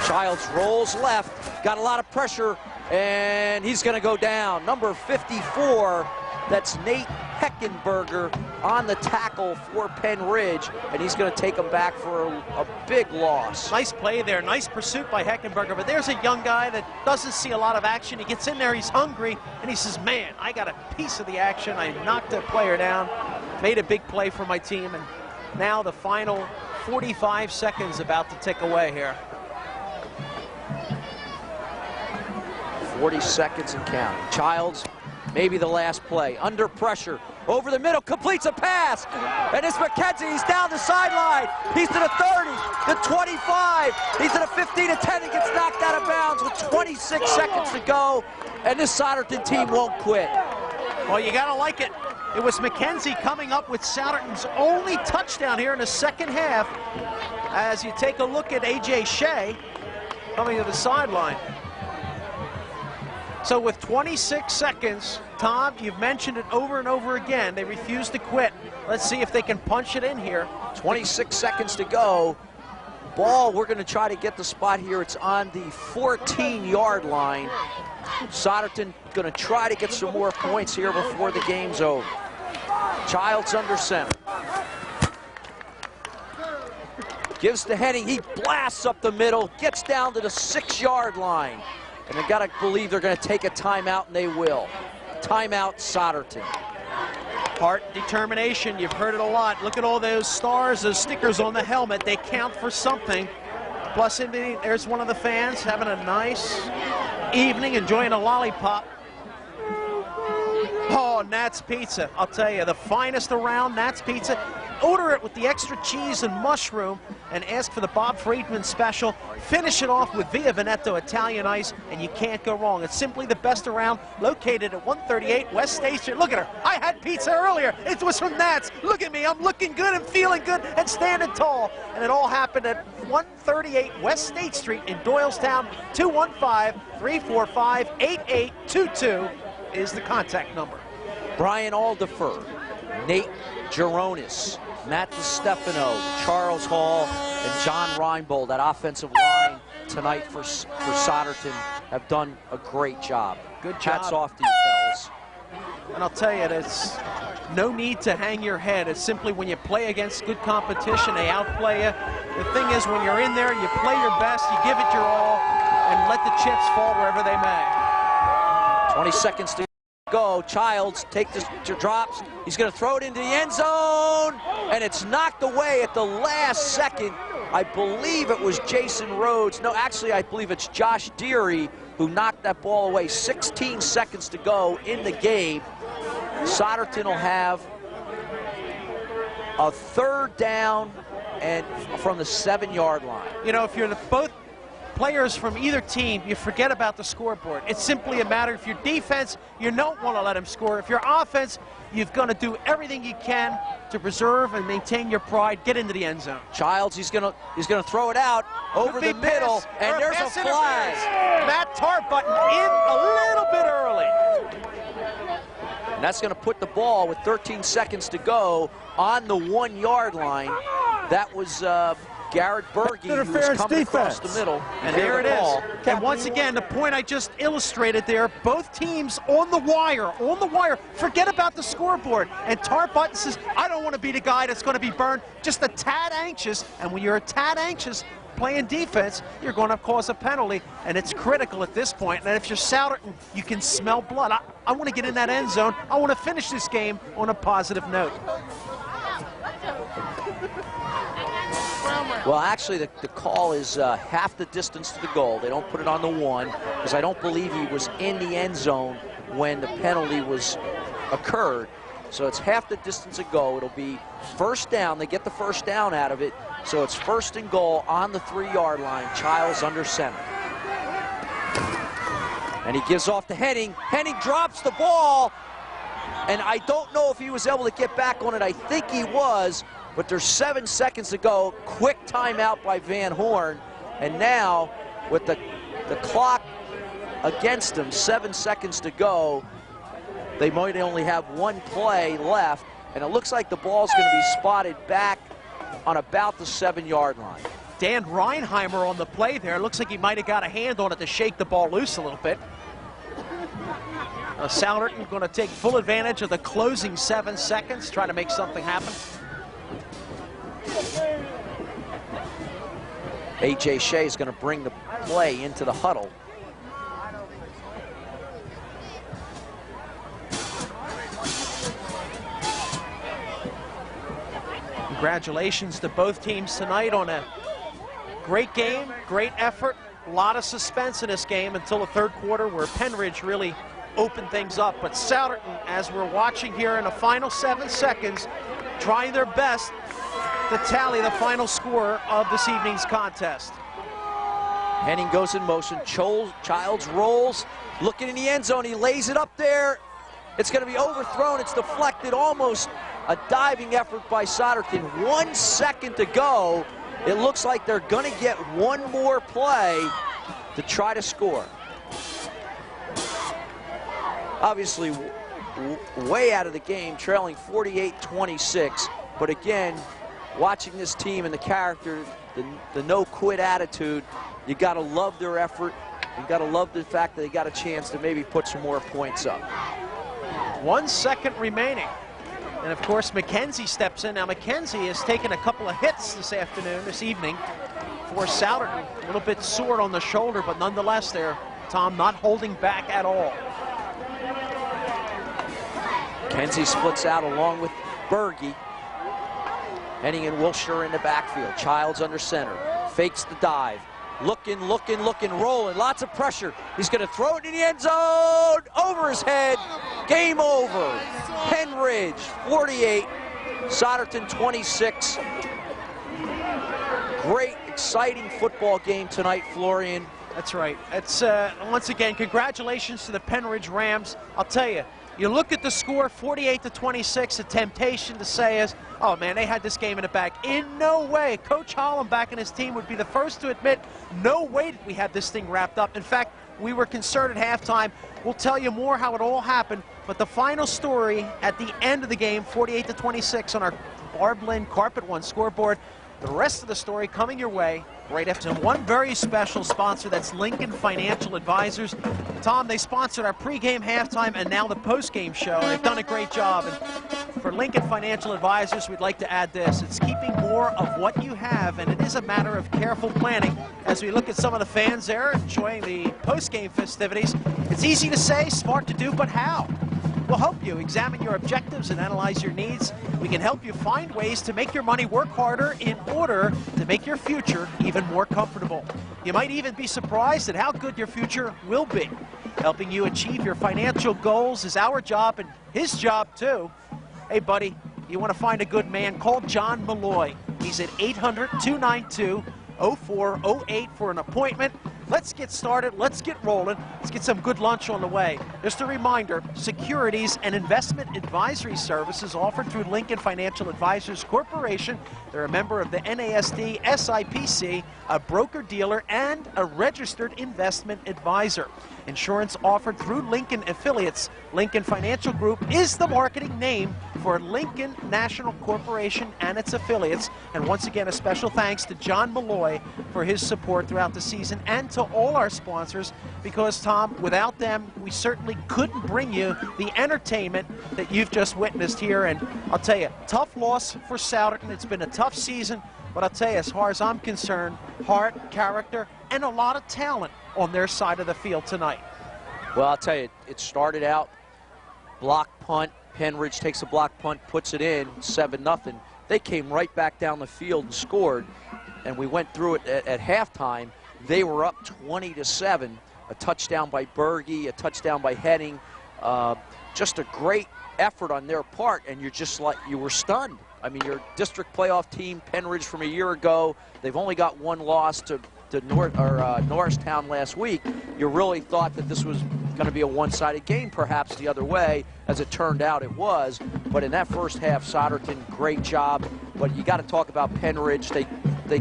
Speaker 1: Childs rolls left, got a lot of pressure, and he's going to go down. Number 54, that's Nate Heckenberger on the tackle for Pennridge, and he's going to take him back for a big loss.
Speaker 2: Nice play there, nice pursuit by Heckenberger, but there's a young guy that doesn't see a lot of action. He gets in there, he's hungry, and he says, man, I got a piece of the action. I knocked a player down, made a big play for my team, and now the final 45 seconds about to tick away here.
Speaker 1: 40 seconds and counting. Childs, maybe the last play, under pressure, over the middle, completes a pass, and it's McKenzie. He's down the sideline. He's to the 30, the 25, he's to the 15 to 10, and gets knocked out of bounds with 26 seconds to go, and this Souderton team won't quit.
Speaker 2: Well, you gotta like it. It was McKenzie coming up with Souderton's only touchdown here in the second half, as you take a look at A.J. Shea coming to the sideline. So with 26 seconds, Tom, you've mentioned it over and over again, they refuse to quit. Let's see if they can punch it in here.
Speaker 1: 26 seconds to go. Ball, we're going to try to get the spot here. It's on the 14-yard line. Souderton going to try to get some more points here before the game's over. Childs under center. Gives to Henning. He blasts up the middle, gets down to the 6-yard line. And they've got to believe they're going to take a timeout, and they will. Timeout, Souderton.
Speaker 2: Heart, determination, you've heard it a lot. Look at all those stars, those stickers on the helmet. They count for something. Plus, there's one of the fans having a nice evening, enjoying a lollipop. Oh, Nat's Pizza. I'll tell you, the finest around, Nat's Pizza. Order it with the extra cheese and mushroom and ask for the Bob Friedman special. Finish it off with Via Veneto Italian Ice, and you can't go wrong. It's simply the best around, located at 138 West State Street. Look at her. I had pizza earlier. It was from Nat's. Look at me. I'm looking good and feeling good and standing tall. And it all happened at 138 West State Street in Doylestown. 215-345-8822 is the contact number.
Speaker 1: Brian Alderfer, Nate Geronis, Matt DiStefano, Charles Hall, and John Reinbold. That offensive line tonight for Souderton have done a great job.
Speaker 2: Good job.
Speaker 1: Hats off to you fellas.
Speaker 2: And I'll tell you, there's no need to hang your head. It's simply when you play against good competition, they outplay you. The thing is, when you're in there, you play your best, you give it your all, and let the chips fall wherever they may.
Speaker 1: 20 seconds to go. Childs take the drops. He's going to throw it into the end zone, and it's knocked away at the last second. I believe it was Jason Rhodes. No, actually, I believe it's Josh Deary who knocked that ball away. 16 seconds to go in the game. Souderton will have a third down and from the 7-yard line.
Speaker 2: You know, if you're both players from either team, you forget about the scoreboard. It's simply a matter, if your defense, you don't want to let them score. If your offense, you've got to do everything you can to preserve and maintain your pride, get into the end zone.
Speaker 1: Childs, he's gonna throw it out over the middle, and there's a flag.
Speaker 2: Matt Tarbutton in a little bit early.
Speaker 1: And that's going to put the ball with 13 seconds to go on the 1-yard line. That was Garrett Berge, who was coming across the middle.
Speaker 2: And there it is. And once again, the point I just illustrated there, both teams on the wire, Forget about the scoreboard. And Tarbutton says, I don't want to be the guy that's going to be burned, just a tad anxious. And when you're a tad anxious playing defense, you're going to cause a penalty, and it's critical at this point. And if you're Souderton, you can smell blood. I want to get in that end zone. I want to finish this game on a positive note.
Speaker 1: Well, actually, the call is half the distance to the goal. They don't put it on the 1 because I don't believe he was in the end zone when the penalty occurred. So it's half the distance to go. It'll be first down. They get the first down out of it. So it's first and goal on the 3-yard line. Childs under center. And he gives off to Henning. Henning drops the ball. And I don't know if he was able to get back on it. I think he was. But there's 7 seconds to go. Quick timeout by Van Horn. And now, with the clock against them, 7 seconds to go, they might only have one play left, and it looks like the ball's going to be spotted back on about the 7-yard line.
Speaker 2: Dan Reinheimer on the play there. Looks like he might have got a hand on it to shake the ball loose a little bit. Souderton going to take full advantage of the closing 7 seconds, try to make something happen.
Speaker 1: A.J. Shea is going to bring the play into the huddle.
Speaker 2: Congratulations to both teams tonight on a great game, great effort. A lot of suspense in this game until the third quarter where Pennridge really opened things up. But Souderton, as we're watching here in the final 7 seconds, trying their best to tally the final score of this evening's contest.
Speaker 1: Henning goes in motion. Childs rolls, looking in the end zone. He lays it up there. It's going to be overthrown. It's deflected. Almost a diving effort by Souderton. 1 second to go. It looks like they're going to get one more play to try to score. Obviously, way out of the game, trailing 48-26. But again, watching this team and the character, the no-quit attitude, you got to love their effort. You got to love the fact that they got a chance to maybe put some more points up.
Speaker 2: 1 second remaining. And of course, McKenzie steps in. Now, McKenzie has taken a couple of hits this evening for Souderton. A little bit sore on the shoulder, but nonetheless there, Tom, not holding back at all.
Speaker 1: McKenzie splits out along with Berge. Henning and Wilshire in the backfield. Childs under center. Fakes the dive. Looking, rolling. Lots of pressure. He's going to throw it in the end zone. Over his head. Game over. Pennridge 48. Souderton 26. Great, exciting football game tonight, Florian.
Speaker 2: That's right. It's once again, congratulations to the Pennridge Rams. I'll tell you, you look at the score, 48-26, the temptation to say is, oh man, they had this game in the bag. In no way. Coach Hollenbach and his team would be the first to admit, no way did we have this thing wrapped up. In fact, we were concerned at halftime. We'll tell you more how it all happened, but the final story at the end of the game, 48-26 on our Barb Lynn Carpet One scoreboard. The rest of the story coming your way right after one very special sponsor, that's Lincoln Financial Advisors. Tom, they sponsored our pregame, halftime, and now the postgame show. They've done a great job. And for Lincoln Financial Advisors, we'd like to add this. It's keeping more of what you have, and it is a matter of careful planning. As we look at some of the fans there enjoying the postgame festivities, it's easy to say, smart to do, but how? We'll help you examine your objectives and analyze your needs. We can help you find ways to make your money work harder in order to make your future even more comfortable. You might even be surprised at how good your future will be. Helping you achieve your financial goals is our job and his job too. Hey buddy, you want to find a good man, call John Malloy. He's at 800-292-0408 for an appointment. Let's get started. Let's get rolling. Let's get some good lunch on the way. Just a reminder, securities and investment advisory services offered through Lincoln Financial Advisors Corporation. They're a member of the NASD SIPC, a broker-dealer, and a registered investment advisor. Insurance offered through Lincoln affiliates. Lincoln Financial Group is the marketing name for Lincoln National Corporation and its affiliates. And once again, a special thanks to John Malloy for his support throughout the season and to all our sponsors, because, Tom, without them, we certainly couldn't bring you the entertainment that you've just witnessed here. And I'll tell you, tough loss for Souderton. It's been a tough season, but I'll tell you, as far as I'm concerned, heart, character, and a lot of talent on their side of the field tonight.
Speaker 1: Well, I'll tell you, it started out block punt. Pennridge takes a block punt, puts it in, 7-0. They came right back down the field and scored, and we went through it at halftime. They were up 20-7. A touchdown by Berge, a touchdown by Henning. Just a great effort on their part, and you're just like, you were stunned. I mean, your district playoff team, Pennridge, from a year ago, they've only got one loss to Norristown last week. You really thought that this was going to be a one-sided game, perhaps the other way. As it turned out, it was. But in that first half, Souderton, great job. But you got to talk about Pennridge. They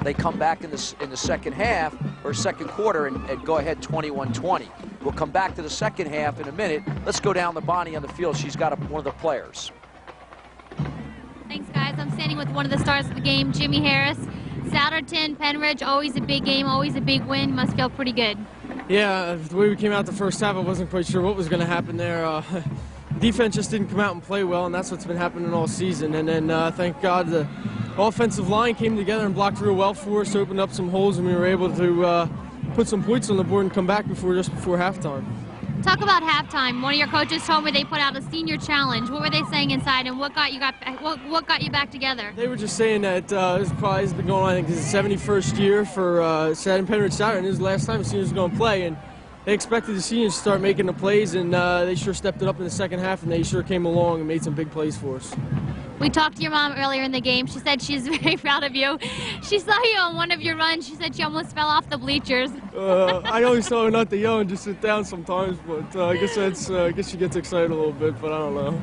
Speaker 1: they come back in the second half or second quarter and go ahead 21-20. We'll come back to the second half in a minute. Let's go down to Bonnie on the field. She's got one of the players.
Speaker 3: Thanks, guys. I'm standing with one of the stars of the game, Jimmy Harris. Souderton, Pennridge, always a big game, always a big win. Must feel pretty good.
Speaker 7: Yeah, the way we came out the first half, I wasn't quite sure what was going to happen there. Defense just didn't come out and play well, and that's what's been happening all season. And then, thank God, the offensive line came together and blocked real well for us, opened up some holes, and we were able to put some points on the board and come back just before halftime.
Speaker 3: Talk about halftime. One of your coaches told me they put out a senior challenge. What were they saying inside, and what got you back together?
Speaker 7: They were just saying that this probably has been going on, I think, it's the 71st year for Pennridge Souderton. This is the last time the seniors are going to play, and they expected the seniors to start making the plays, and they sure stepped it up in the second half, and they sure came along and made some big plays for us.
Speaker 3: We talked to your mom earlier in the game. She said she's very proud of you. She saw you on one of your runs. She said she almost fell off the bleachers.
Speaker 7: I always tell her not to yell and just sit down sometimes, but I guess she gets excited a little bit, but I don't know.